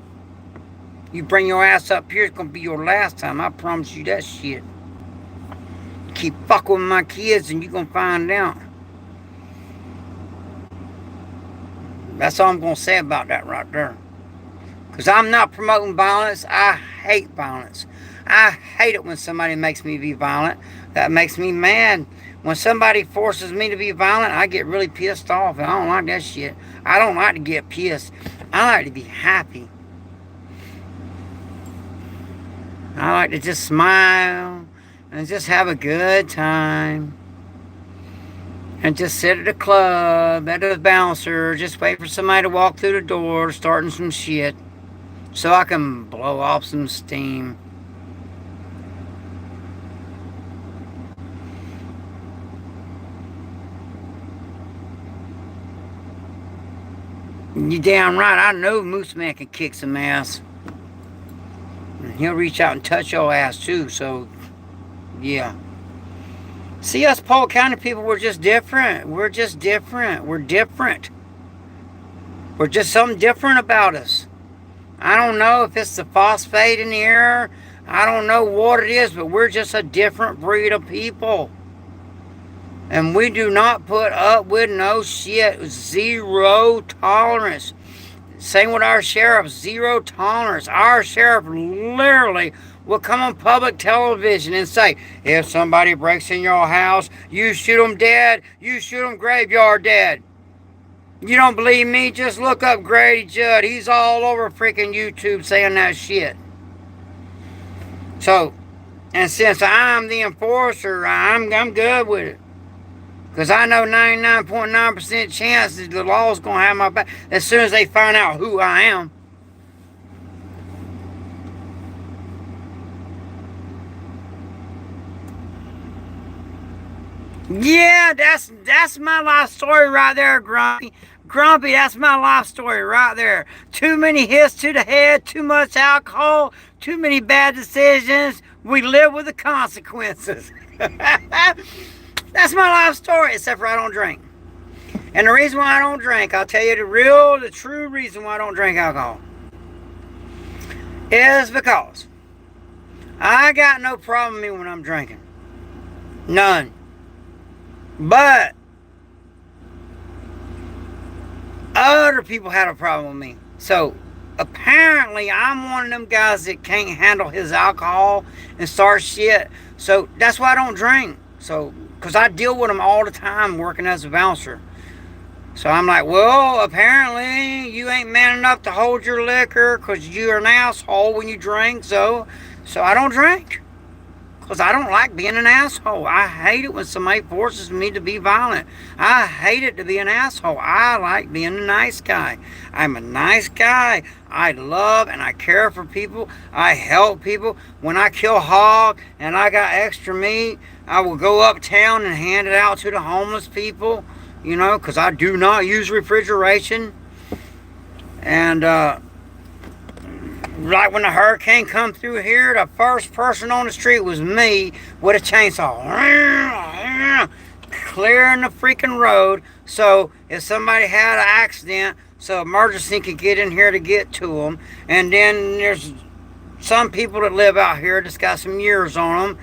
You bring your ass up here, it's going to be your last time. I promise you that shit. Keep fucking with my kids and you're going to find out. That's all I'm going to say about that right there. Because I'm not promoting violence. I hate violence. I hate it when somebody makes me be violent. That makes me mad. When somebody forces me to be violent, I get really pissed off. And I don't like that shit. I don't like to get pissed. I like to be happy. I like to just smile and just have a good time. And just sit at the club, at the bouncer, just wait for somebody to walk through the door, starting some shit. So I can blow off some steam. You damn right, I know Moose Man can kick some ass. And he'll reach out and touch your ass too, so yeah. See, us Polk County people, we're just different. We're just different. We're different. We're just something different about us. I don't know if it's the phosphate in the air. I don't know what it is, but we're just a different breed of people. And we do not put up with no shit. Zero tolerance. Same with our sheriff. Zero tolerance. Our sheriff literally will come on public television and say, if somebody breaks in your house, you shoot them dead. You shoot them graveyard dead. You don't believe me? Just look up Grady Judd. He's all over freaking YouTube saying that shit. So, and since I'm the enforcer, I'm good with it. Because I know 99.9% chance that the law's going to have my back as soon as they find out who I am. Yeah, that's my life story right there, Grumpy. Grumpy, that's my life story right there. Too many hits to the head, too much alcohol, too many bad decisions. We live with the consequences. That's my life story, except for I don't drink. And the reason why I don't drink, I'll tell you the true reason why I don't drink alcohol is because I got no problem with me when I'm drinking. None. But other people had a problem with me. So apparently I'm one of them guys that can't handle his alcohol and start shit. So that's why I don't drink. So, because I deal with them all the time working as a bouncer. So I'm like, well, apparently you ain't man enough to hold your liquor because you're an asshole when you drink. So I don't drink. Because I don't like being an asshole. I hate it when somebody forces me to be violent. I hate it to be an asshole. I like being a nice guy. I'm a nice guy. I love and I care for people. I help people. When I kill hog and I got extra meat, I will go uptown and hand it out to the homeless people. You know, because I do not use refrigeration. And, like when the hurricane come through here, the first person on the street was me with a chainsaw. Clearing the freaking road so if somebody had an accident, so emergency could get in here to get to them. And then there's some people that live out here that's got some years on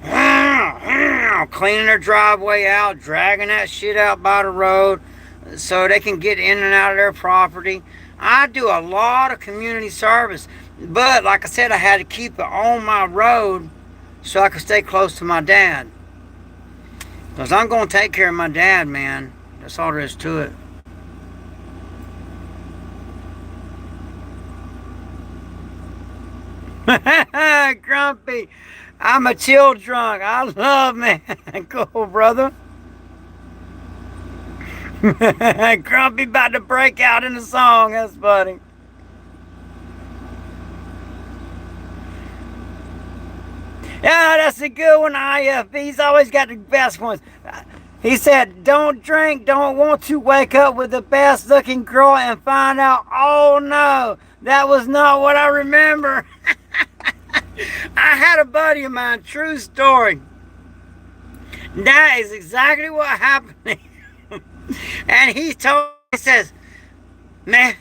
them. Cleaning their driveway out, dragging that shit out by the road so they can get in and out of their property. I do a lot of community service, but like I said, I had to keep it on my road so I could stay close to my dad. Because I'm going to take care of my dad, man. That's all there is to it. Grumpy, I'm a chill drunk. I love, man. Cool, brother. Grumpy about to break out in the song. That's funny. Yeah, that's a good one, IF. He's always got the best ones. He said, don't drink, don't want to wake up with the best looking girl and find out, oh no, that was not what I remember. I had a buddy of mine, true story. That is exactly what happened. And he says, man,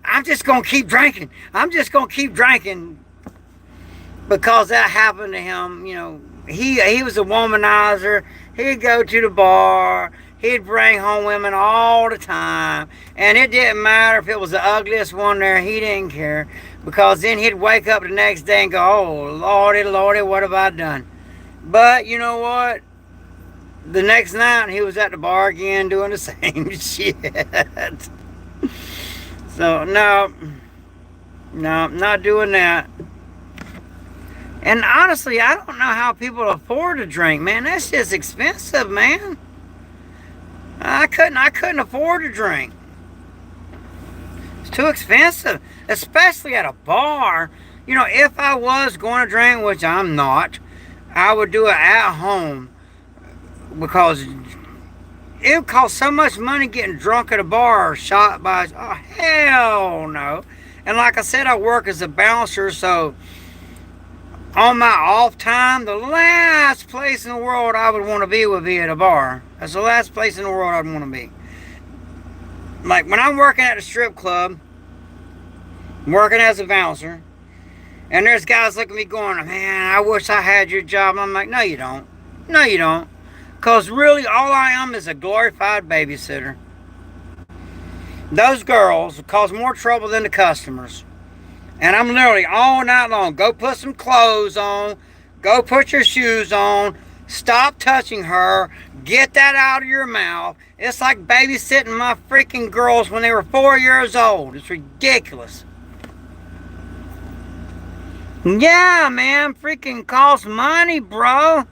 I'm just going to keep drinking. I'm just going to keep drinking. Because that happened to him, you know, he was a womanizer. He'd go to the bar. He'd bring home women all the time. And it didn't matter if it was the ugliest one there. He didn't care. Because then he'd wake up the next day and go, oh, Lordy, Lordy, what have I done? But you know what? The next night he was at the bar again doing the same shit. So, no, not doing that. And honestly, I don't know how people afford to drink, man. That's just expensive, man. I couldn't afford to drink. It's too expensive, especially at a bar. You know, if I was going to drink, which I'm not, I would do it at home because it would cost so much money getting drunk at a bar or shot by. Oh, hell no. And like I said, I work as a bouncer, so on my off time, the last place in the world I would want to be would be at a bar. That's the last place in the world I'd want to be. Like when I'm working at a strip club, working as a bouncer, and there's guys looking at me going, man, I wish I had your job. I'm like, no, you don't. No, you don't. Because really, all I am is a glorified babysitter. Those girls cause more trouble than the customers. And I'm literally all night long, go put some clothes on, go put your shoes on, stop touching her, get that out of your mouth. It's like babysitting my freaking girls when they were 4 years old. It's ridiculous. Yeah, man, freaking costs money, bro.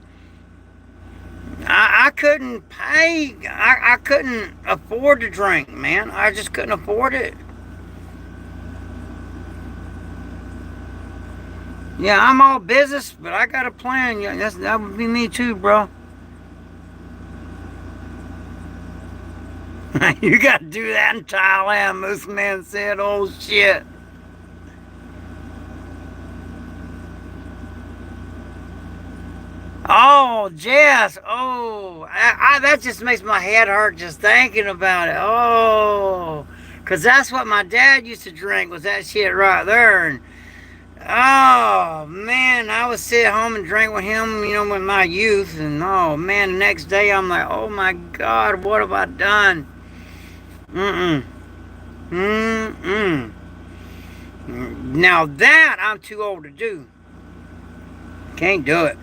I couldn't pay, I couldn't afford to drink, man. I just couldn't afford it. Yeah, I'm all business, but I got a plan. Yeah, that would be me too, bro. You got to do that in Thailand, Moose Man said. Oh, shit. Oh, Jess. Oh, that just makes my head hurt just thinking about it. Oh, because that's what my dad used to drink, was that shit right there. And oh, man, I would sit home and drink with him, you know, in my youth. And, oh, man, the next day I'm like, oh, my God, what have I done? Now that I'm too old to do. Can't do it.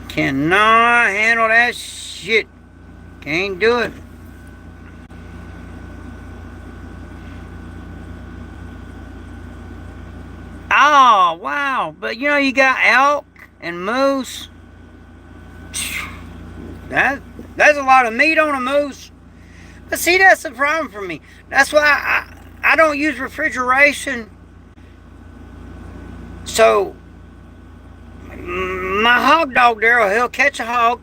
Cannot handle that shit. Can't do it. Oh, wow. But you know, you got elk and moose. That's a lot of meat on a moose. But see, that's the problem for me. That's why I don't use refrigeration. So my hog dog there, he'll catch a hog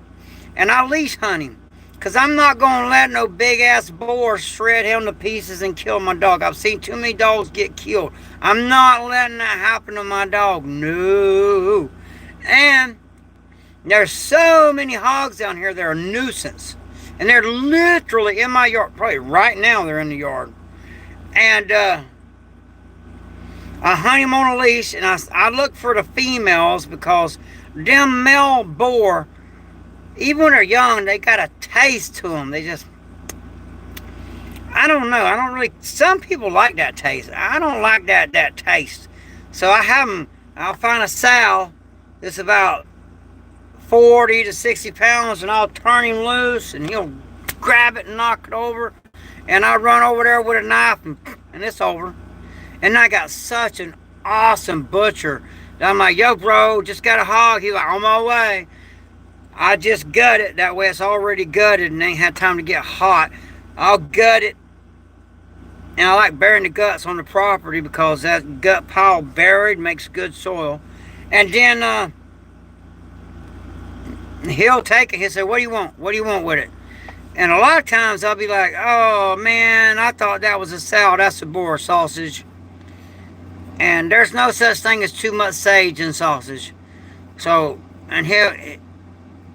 and I'll leash hunt him. Because I'm not going to let no big ass boar shred him to pieces and kill my dog. I've seen too many dogs get killed. I'm not letting that happen to my dog. No. And there's so many hogs down here that are a nuisance. And they're literally in my yard. Probably right now they're in the yard. And I hunt him on a leash, and I look for the females because them male boar, even when they're young, they got a taste to them. They just, I don't know. I don't really, some people like that taste. I don't like that taste. So I have them, I'll find a sow that's about 40 to 60 pounds, and I'll turn him loose, and he'll grab it and knock it over. And I run over there with a knife, and it's over. And I got such an awesome butcher. I'm like, yo, bro, just got a hog. He's like, on my way. I just gut it. That way it's already gutted and ain't had time to get hot. I'll gut it. And I like burying the guts on the property because that gut pile buried makes good soil. And then he'll take it. He'll say, what do you want? What do you want with it? And a lot of times I'll be like, oh man, I thought that was a sow. That's a boar sausage. And there's no such thing as too much sage in sausage. So, and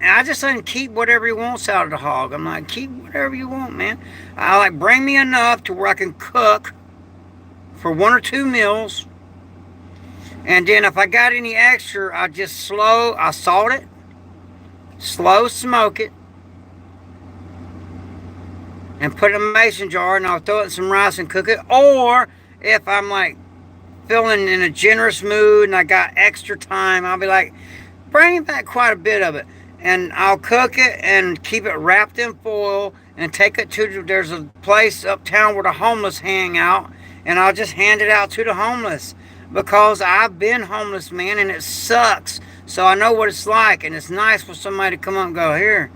I just let him keep whatever he wants out of the hog. I'm like, keep whatever you want, man. I like, bring me enough to where I can cook for 1 or 2 meals. And then if I got any extra, I salt it, slow smoke it, and put it in a mason jar, and I'll throw it in some rice and cook it. Or if I'm like feeling in a generous mood and I got extra time, I'll be like, bring back quite a bit of it. And I'll cook it and keep it wrapped in foil and take it to, there's a place uptown where the homeless hang out, and I'll just hand it out to the homeless. Because I've been homeless, man, and it sucks. So I know what it's like, and it's nice for somebody to come up and go, here.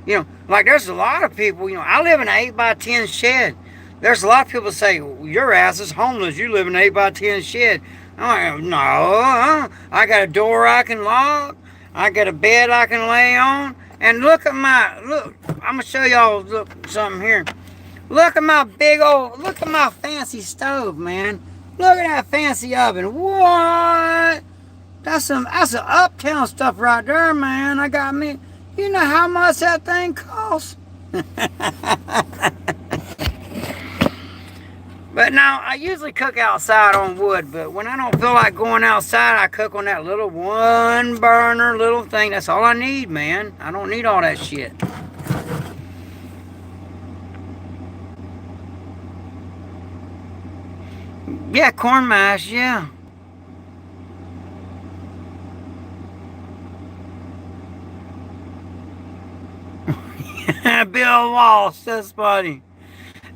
You know, like there's a lot of people, you know, I live in an 8x10 shed. There's a lot of people say, your ass is homeless, you live in an 8x10 shed. I'm like, no, I got a door I can lock, I got a bed I can lay on, and look, I'm gonna show y'all something here. Look at my look at my fancy stove, man. Look at that fancy oven. What? That's some uptown stuff right there, man. I got me. You know how much that thing costs? But now, I usually cook outside on wood, but when I don't feel like going outside, I cook on that little 1 burner little thing. That's all I need, man. I don't need all that shit. Yeah, corn mash, yeah. Bill Walsh, that's funny.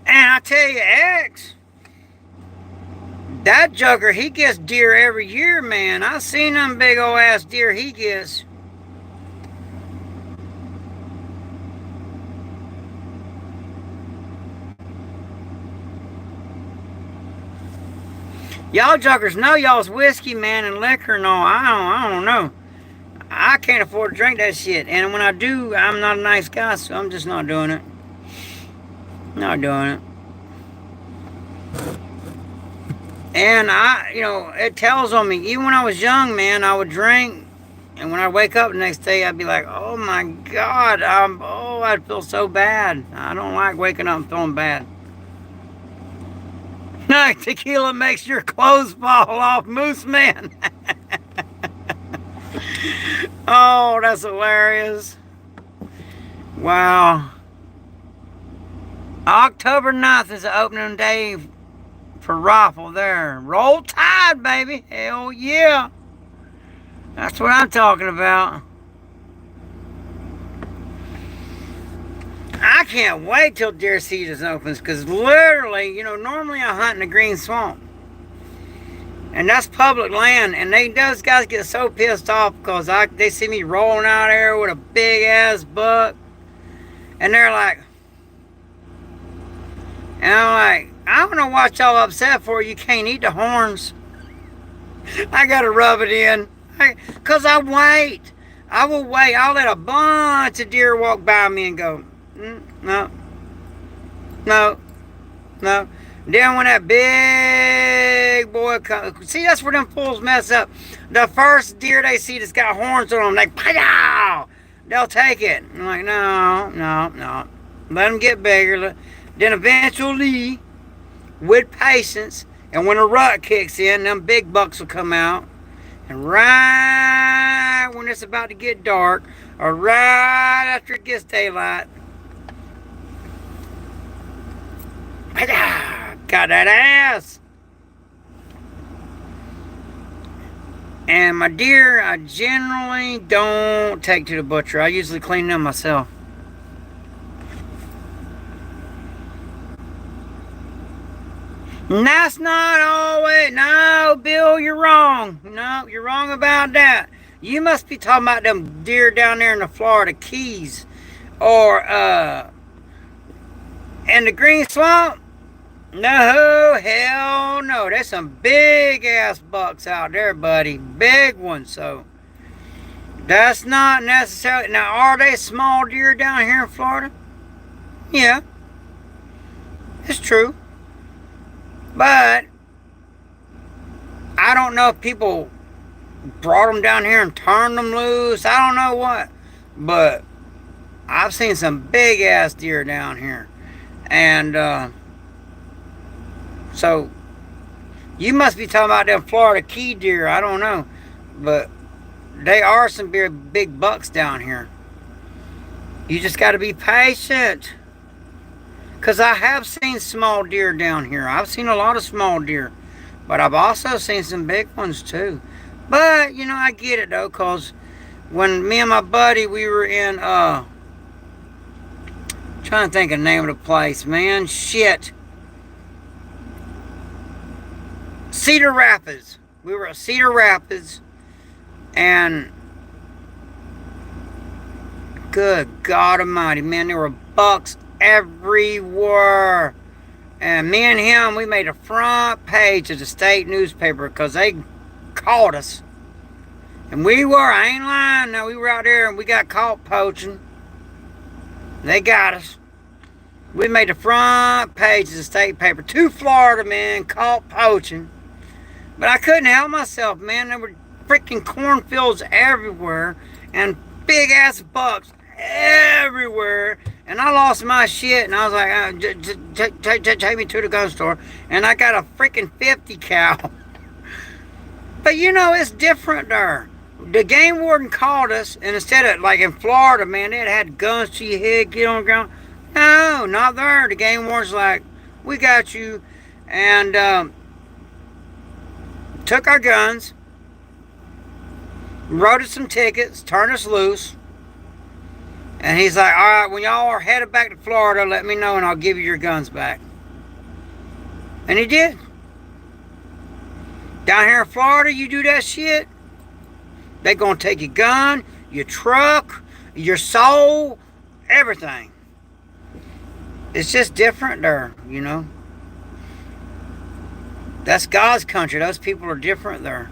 And I tell you, X, that joker, he gets deer every year, man. I seen them big old ass deer he gets. Y'all jokers know y'all's whiskey, man, and liquor and all. I don't know. I can't afford to drink that shit. And when I do, I'm not a nice guy, so I'm just not doing it. Not doing it. And it tells on me. Even when I was young, man, I would drink. And when I wake up the next day, I'd be like, oh my God, I'd feel so bad. I don't like waking up and feeling bad. Tequila makes your clothes fall off, Moose Man. Oh, that's hilarious. Wow. October 9th is the opening day for Rifle there. Roll Tide, baby. Hell yeah. That's what I'm talking about. I can't wait till deer season opens, because literally, normally I hunt in the green swamp. And that's public land, and those guys get so pissed off because they see me rolling out there with a big ass buck, and they're like, and I'm like, I don't know what y'all upset for. You can't eat the horns. I gotta rub it in, cause I wait. I will wait. I'll let a bunch of deer walk by me and go, no. Then when that big boy comes, see, that's where them fools mess up. The first deer they see that's got horns on them, like, pow! They'll take it. I'm like, no. Let them get bigger. Then eventually, with patience, and when a rut kicks in, them big bucks will come out. And right when it's about to get dark, or right after it gets daylight, got that ass. And my deer, I generally don't take to the butcher. I usually clean them myself. And that's not always. No, Bill, you're wrong. No, you're wrong about that. You must be talking about them deer down there in the Florida Keys, or in the Green Swamp. No, hell no. There's some big ass bucks out there, buddy. Big ones. So that's not necessarily. Now, are they small deer down here in Florida? Yeah, it's true. But I don't know if people brought them down here and turned them loose. I don't know what. But I've seen some big ass deer down here. And so you must be talking about them Florida key deer. I don't know. But they are some big bucks down here. You just got to be patient. Because I have seen small deer down here. I've seen a lot of small deer. But I've also seen some big ones too. But, you know, I get it though. Because when me and my buddy, we were in, trying to think of the name of the place, man. Shit. Cedar Rapids. We were at Cedar Rapids. And good God Almighty, man, there were bucks everywhere. And me and him, we made a front page of the state newspaper because they caught us. And we were, I ain't lying, no, we were out there and we got caught poaching. They got us. We made the front page of the state paper. 2 Florida men caught poaching. But I couldn't help myself, man. There were freaking cornfields everywhere and big ass bucks everywhere. And I lost my shit, and I was like, take me to the gun store. And I got a freaking 50 cal. But you know, it's different there. The game warden called us, and instead of, like in Florida, man, they had guns to your head, get on the ground. No, not there. The game warden's like, we got you. And took our guns, wrote us some tickets, turned us loose. And he's like, all right, when y'all are headed back to Florida, let me know and I'll give you your guns back. And he did. Down here in Florida, you do that shit, they gonna take your gun, your truck, your soul, everything. It's just different there, you know. That's God's country. Those people are different there.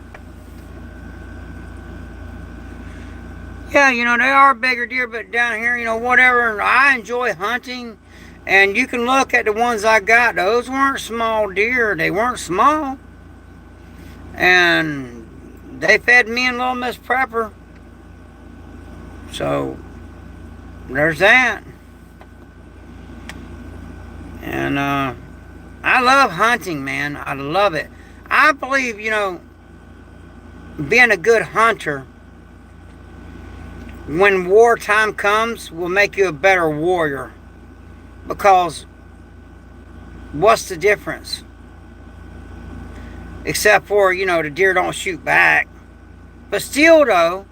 Yeah, you know, they are bigger deer, but down here, you know, whatever. I enjoy hunting. And you can look at the ones I got. Those weren't small deer. They weren't small. And they fed me and Little Miss Prepper. So, there's that. And, I love hunting, man. I love it. I believe, you know, being a good hunter, when wartime comes, will make you a better warrior. Because what's the difference? Except for, you know, the deer don't shoot back. But still, though,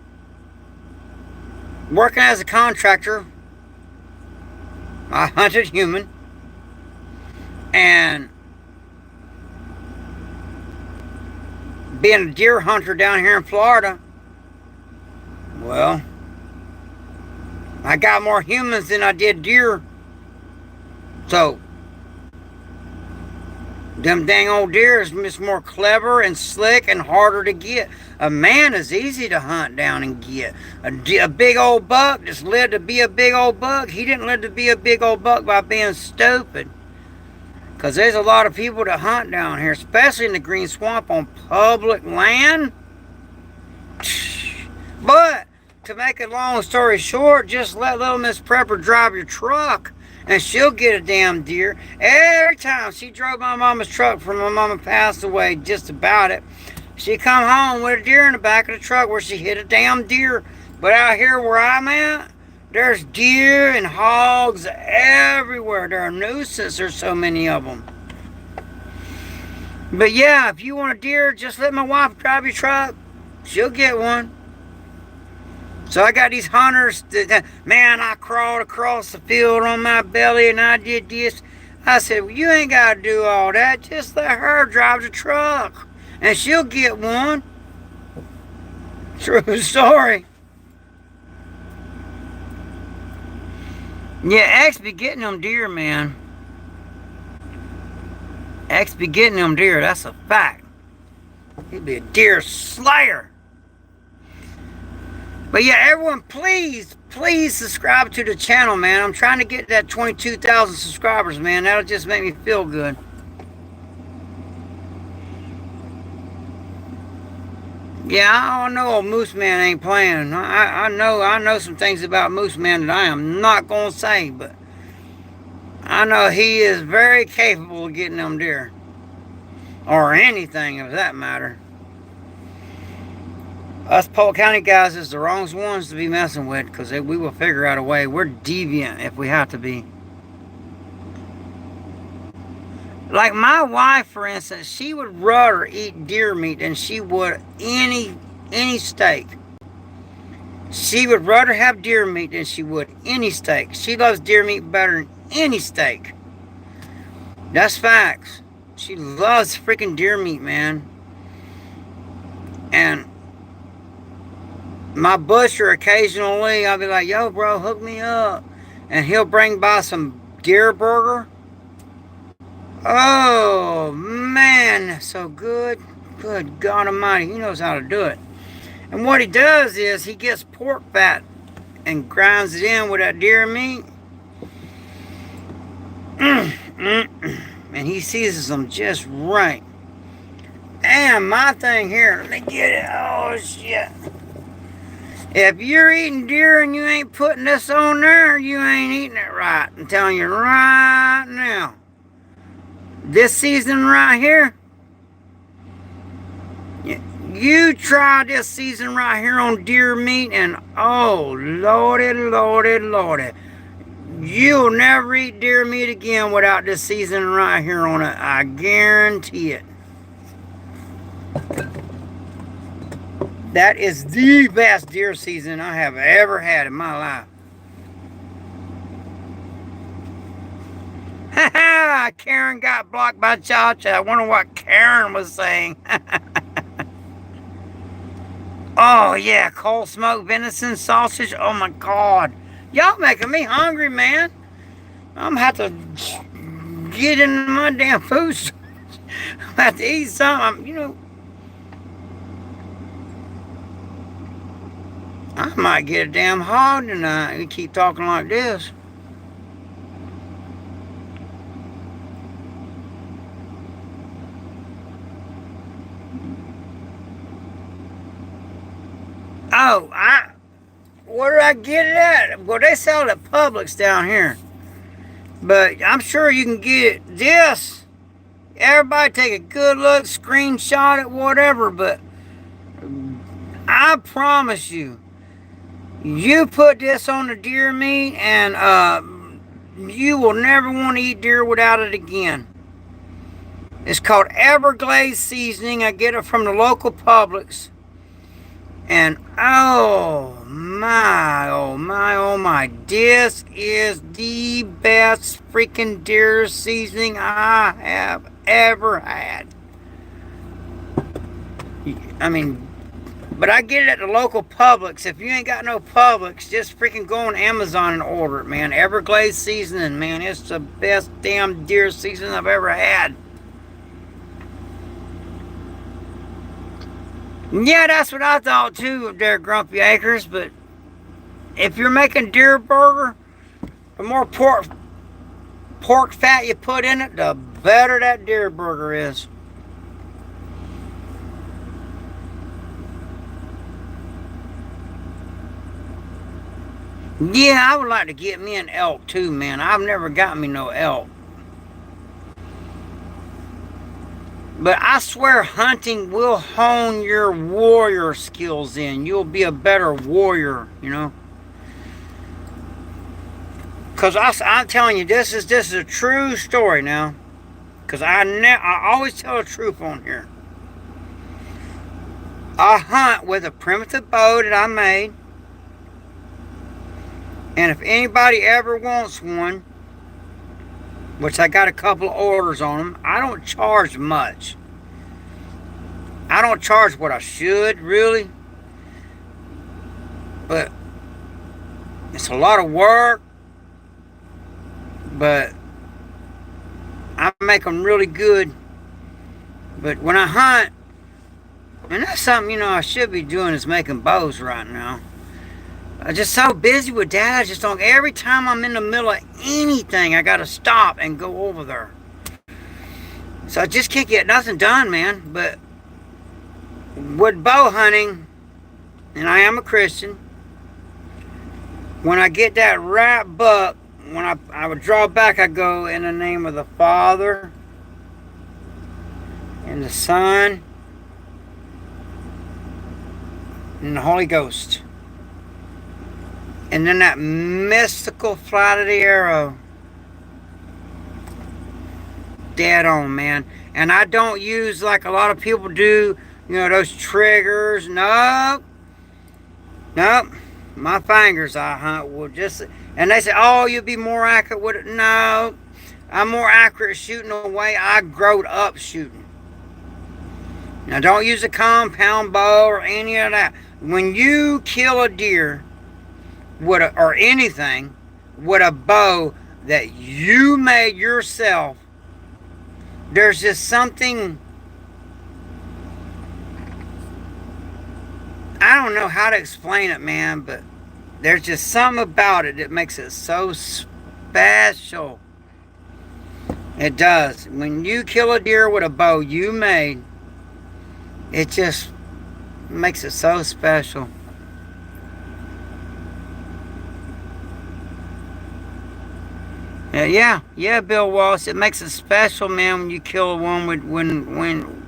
working as a contractor, I hunted human. And being a deer hunter down here in Florida, well, I got more humans than I did deer. So, them dang old deer is just more clever and slick and harder to get. A man is easy to hunt down and get. A big old buck just lived to be a big old buck. He didn't live to be a big old buck by being stupid. Because there's a lot of people that hunt down here, especially in the Green Swamp on public land. But, to make a long story short, just let Little Miss Prepper drive your truck and she'll get a damn deer. Every time she drove my mama's truck from my mama passed away, just about it, she come home with a deer in the back of the truck where she hit a damn deer. But out here where I'm at, there's deer and hogs everywhere. They're a nuisance. There's so many of them. But yeah, if you want a deer, just let my wife drive your truck. She'll get one. So I got these hunters that, man, I crawled across the field on my belly and I did this. I said, well, you ain't got to do all that. Just let her drive the truck. And she'll get one. True story. Yeah, X be getting them deer, man. X be getting them deer. That's a fact. He'd be a deer slayer. But yeah, everyone, please subscribe to the channel, man. I'm trying to get that 22,000 subscribers, man. That'll just make me feel good. Yeah, I don't know. Moose Man ain't playing. I know some things about Moose Man that I am not gonna say, but I know he is very capable of getting them deer, or anything of that matter. Us Polk County guys is the wrong ones to be messing with, because we will figure out a way. We're deviant if we have to be. Like my wife, for instance, she would rather eat deer meat than she would any steak. She would rather have deer meat than she would any steak. She loves deer meat better than any steak. That's facts. She loves freaking deer meat, man. And my butcher, occasionally, I'll be like, yo, bro, hook me up. And he'll bring by some deer burger. Oh, man, so good. Good God Almighty, he knows how to do it. And what he does is he gets pork fat and grinds it in with that deer meat. And he seasons them just right. And my thing here, let me get it. Oh, shit. If you're eating deer and you ain't putting this on there, you ain't eating it right. I'm telling you right now. This season right here, you try this season right here on deer meat, and oh, lordy, lordy, lordy. You'll never eat deer meat again without this season right here on it. I guarantee it. That is the best deer season I have ever had in my life. Ha ha! Karen got blocked by Cha-Cha. I wonder what Karen was saying. Oh yeah, cold smoked venison sausage. Oh my God. Y'all making me hungry, man. I'm gonna have to get into my damn food storage. I'm gonna have to eat something, you know. I might get a damn hog tonight. We keep talking like this. Oh, where did I get it at? Well, they sell it at Publix down here. But I'm sure you can get this. Everybody take a good look, screenshot it, whatever. But I promise you, you put this on the deer meat and you will never want to eat deer without it again. It's called Everglades seasoning. I get it from the local Publix. And oh my, oh my, oh my, this is the best freaking deer seasoning I have ever had. I mean, but I get it at the local Publix. If you ain't got no Publix, just freaking go on Amazon and order it, man. Everglades seasoning, man. It's the best damn deer seasoning I've ever had. Yeah, that's what I thought too, there, Grumpy Acres. But if you're making deer burger, the more pork fat you put in it, the better that deer burger is. Yeah, I would like to get me an elk too, man. I've never got me no elk. But I swear hunting will hone your warrior skills in. You'll be a better warrior, you know. Because I'm telling you, this is a true story now. Because I always tell the truth on here. I hunt with a primitive bow that I made. And if anybody ever wants one, which I got a couple of orders on them. I don't charge much. I don't charge what I should, really. But it's a lot of work. But I make them really good. But when I hunt, and that's something, I should be doing is making bows right now. I'm just so busy with that. I just don't. Every time I'm in the middle of anything, I got to stop and go over there. So I just can't get nothing done, man. But with bow hunting, and I am a Christian, when I get that right buck, when I would draw back, I go in the name of the Father and the Son and the Holy Ghost. And then that mystical flight of the arrow. Dead on, man. And I don't use like a lot of people do, those triggers. Nope. My fingers I hunt will just... And they say, oh, you'll be more accurate with it. No. I'm more accurate shooting the way I growed up shooting. Now, don't use a compound bow or any of that. When you kill a deer... or anything with a bow that you made yourself, there's just something, I don't know how to explain it, man, but there's just something about it that makes it so special. It does. When you kill a deer with a bow you made, it just makes it so special. Yeah, Bill Wallace. It makes it special, man, when you kill a one when.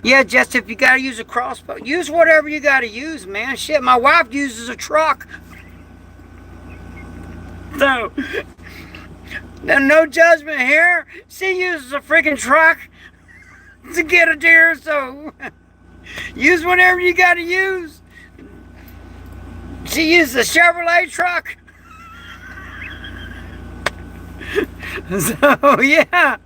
Yeah, just if you gotta use a crossbow, use whatever you gotta use, man. Shit, my wife uses a truck. So, no judgment here. She uses a freaking truck to get a deer, so use whatever you gotta use. She used a Chevrolet truck. So, yeah.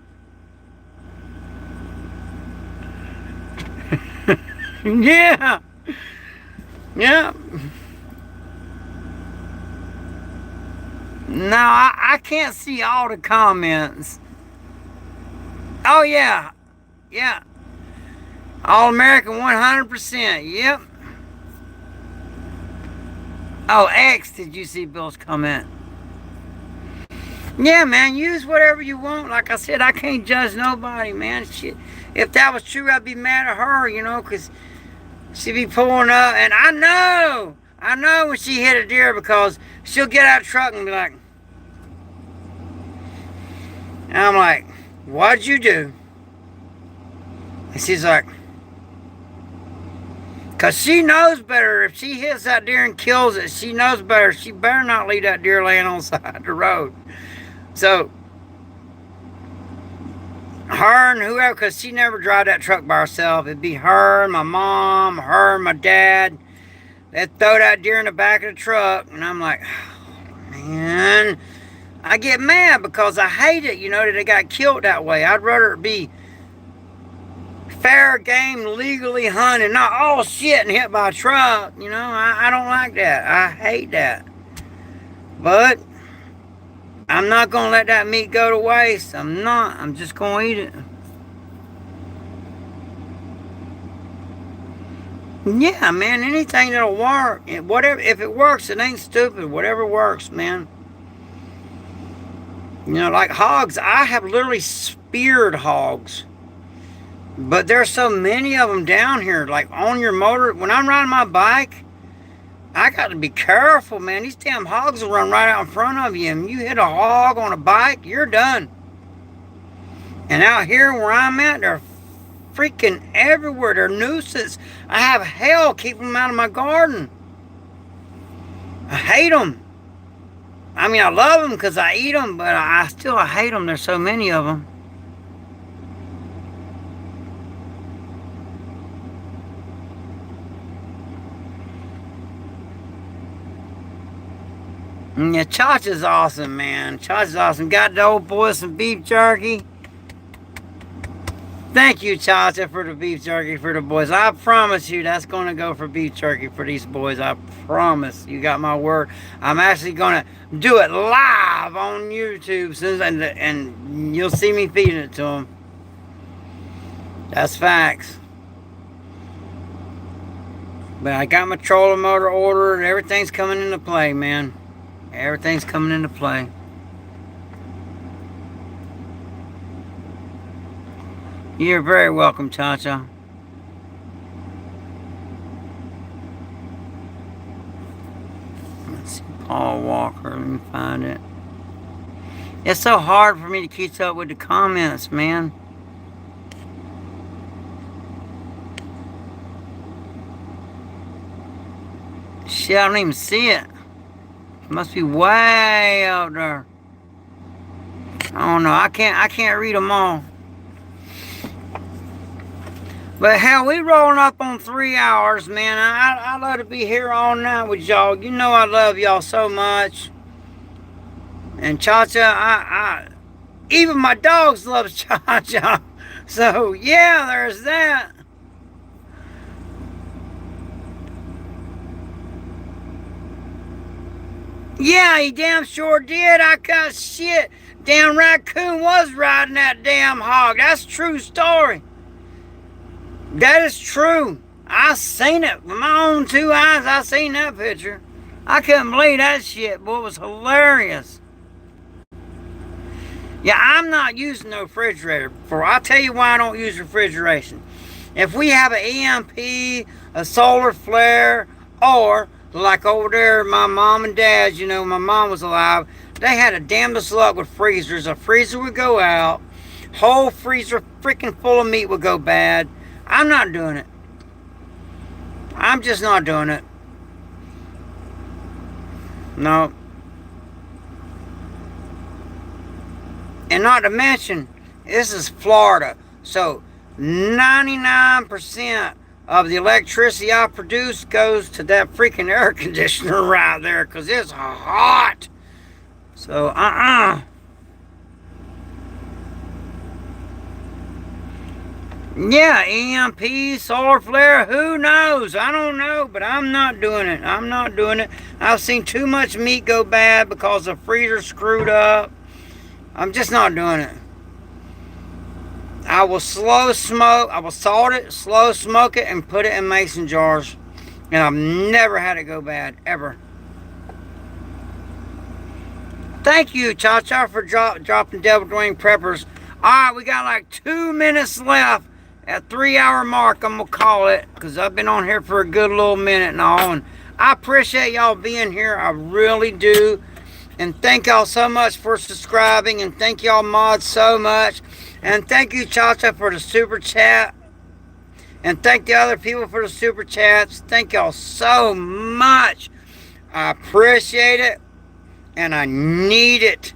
Yeah. Yeah. No, I can't see all the comments. Oh, yeah. Yeah. All American 100%. Yep. Oh, X, did you see Bill's comment? Yeah, man, use whatever you want. Like I said, I can't judge nobody, man. Shit. If that was true, I'd be mad at her, because she'd be pulling up. And I know when she hit a deer, because she'll get out of the truck and be like, and I'm like, what'd you do? And she's like, because she knows better. If she hits that deer and kills it, she knows better. She better not leave that deer laying on the side of the road. So, her and whoever, because she never drive that truck by herself. It'd be her and my mom, her and my dad. They'd throw that deer in the back of the truck. And I'm like, oh, man. I get mad because I hate it, that they got killed that way. I'd rather it be fair game, legally hunted, not all shit and hit by a truck. I don't like that. I hate that. But I'm not going to let that meat go to waste. I'm not. I'm just going to eat it. Yeah, man, anything that'll work. Whatever, if it works, it ain't stupid. Whatever works, man. Like hogs, I have literally speared hogs. But there's so many of them down here, like on your motor. When I'm riding my bike, I got to be careful, man. These damn hogs will run right out in front of you. And you hit a hog on a bike, you're done. And out here where I'm at, they're freaking everywhere. They're nuisance. I have hell keeping them out of my garden. I hate them. I mean, I love them because I eat them, but I hate them. There's so many of them. Yeah, Chacha's awesome, man. Chacha's awesome. Got the old boys some beef jerky. Thank you, Chacha, for the beef jerky for the boys. I promise you that's going to go for beef jerky for these boys. I promise. You got my word. I'm actually going to do it live on YouTube and you'll see me feeding it to them. That's facts. But I got my trolling motor ordered. Everything's coming into play, man. Everything's coming into play. You're very welcome, Chacha. Let's see, Paul Walker. Let me find it. It's so hard for me to keep up with the comments, man. Shit, I don't even see it. It must be way out there. I don't know. I can't read them all. But hell, we rolling up on 3 hours, man. I love to be here all night with y'all. You know I love y'all so much. And Chacha, even my dogs love Chacha. So yeah, there's that. Yeah, he damn sure did. I got shit. Damn raccoon was riding that damn hog. That's a true story. That is true. I seen it with my own 2 eyes. I seen that picture. I couldn't believe that shit, boy. It was hilarious. Yeah, I'm not using no refrigerator. I'll tell you why I don't use refrigeration. If we have an EMP, a solar flare, or like over there, my mom and dad, you know, my mom was alive, they had a damnedest luck with freezers. A freezer would go out, whole freezer freaking full of meat would go bad. I'm not doing it. I'm just not doing it. No. And not to mention, this is Florida. So 99% of the electricity I produce goes to that freaking air conditioner right there, because it's hot. So, Yeah, EMP, solar flare, who knows? I don't know, but I'm not doing it. I'm not doing it. I've seen too much meat go bad because the freezer screwed up. I'm just not doing it. I will slow smoke, I will salt it, slow smoke it, and put it in mason jars. And I've never had it go bad, ever. Thank you, Cha-Cha, for dropping Devil Dwayne Preppers. Alright, we got like 2 minutes left. At 3 hour mark, I'm going to call it, because I've been on here for a good little minute and all. And I appreciate y'all being here. I really do. And thank y'all so much for subscribing. And thank y'all mods so much. And thank you, Cha-Cha, for the super chat. And thank the other people for the super chats. Thank y'all so much. I appreciate it. And I need it.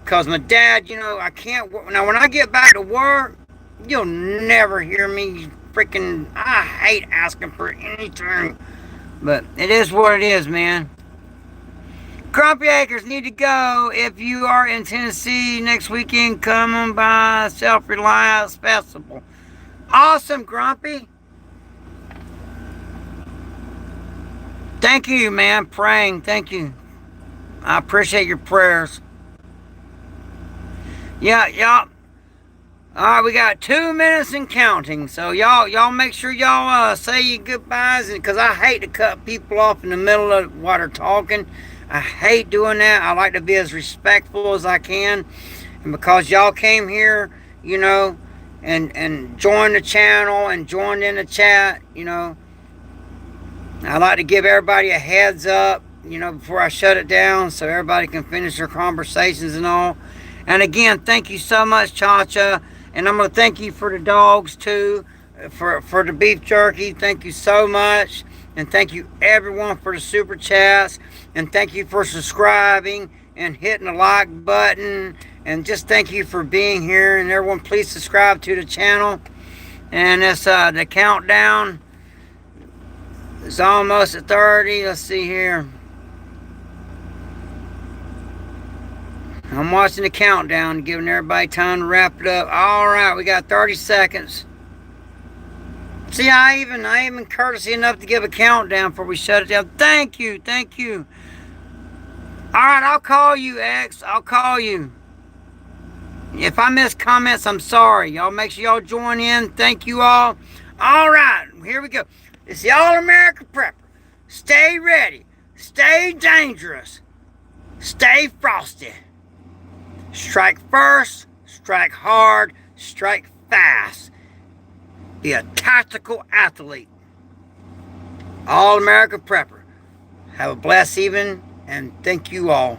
Because my dad, you know, I can't work. Now, when I get back to work, you'll never hear me freaking... I hate asking for anything. But it is what it is, man. Grumpy Acres need to go. If you are in Tennessee next weekend, come on by Self-Reliance Festival. Awesome, Grumpy. Thank you, man. Praying. Thank you. I appreciate your prayers. Yeah, y'all. Alright, we got 2 minutes and counting. So y'all make sure y'all say your goodbyes, because I hate to cut people off in the middle of what they're talking. I hate doing that. I like to be as respectful as I can. And because y'all came here, you know, and joined the channel and joined in the chat, you know, I like to give everybody a heads up, you know, before I shut it down, so everybody can finish their conversations and all. And again, thank you so much, Cha-Cha. And I'm going to thank you for the dogs, too, for the beef jerky. Thank you so much. And thank you, everyone, for the super chats. And thank you for subscribing and hitting the like button. And just thank you for being here. And everyone, please subscribe to the channel. And it's the countdown is almost at 30. Let's see here. I'm watching the countdown, giving everybody time to wrap it up. All right, we got 30 seconds. See, I even courtesy enough to give a countdown before we shut it down. Thank you. All right, I'll call you, X. I'll call you. If I miss comments, I'm sorry. Y'all make sure y'all join in. Thank you all. All right, here we go. It's the All-American Prepper. Stay ready. Stay dangerous. Stay frosty. Strike first. Strike hard. Strike fast. Be a tactical athlete. All-American Prepper. Have a blessed evening, and thank you all.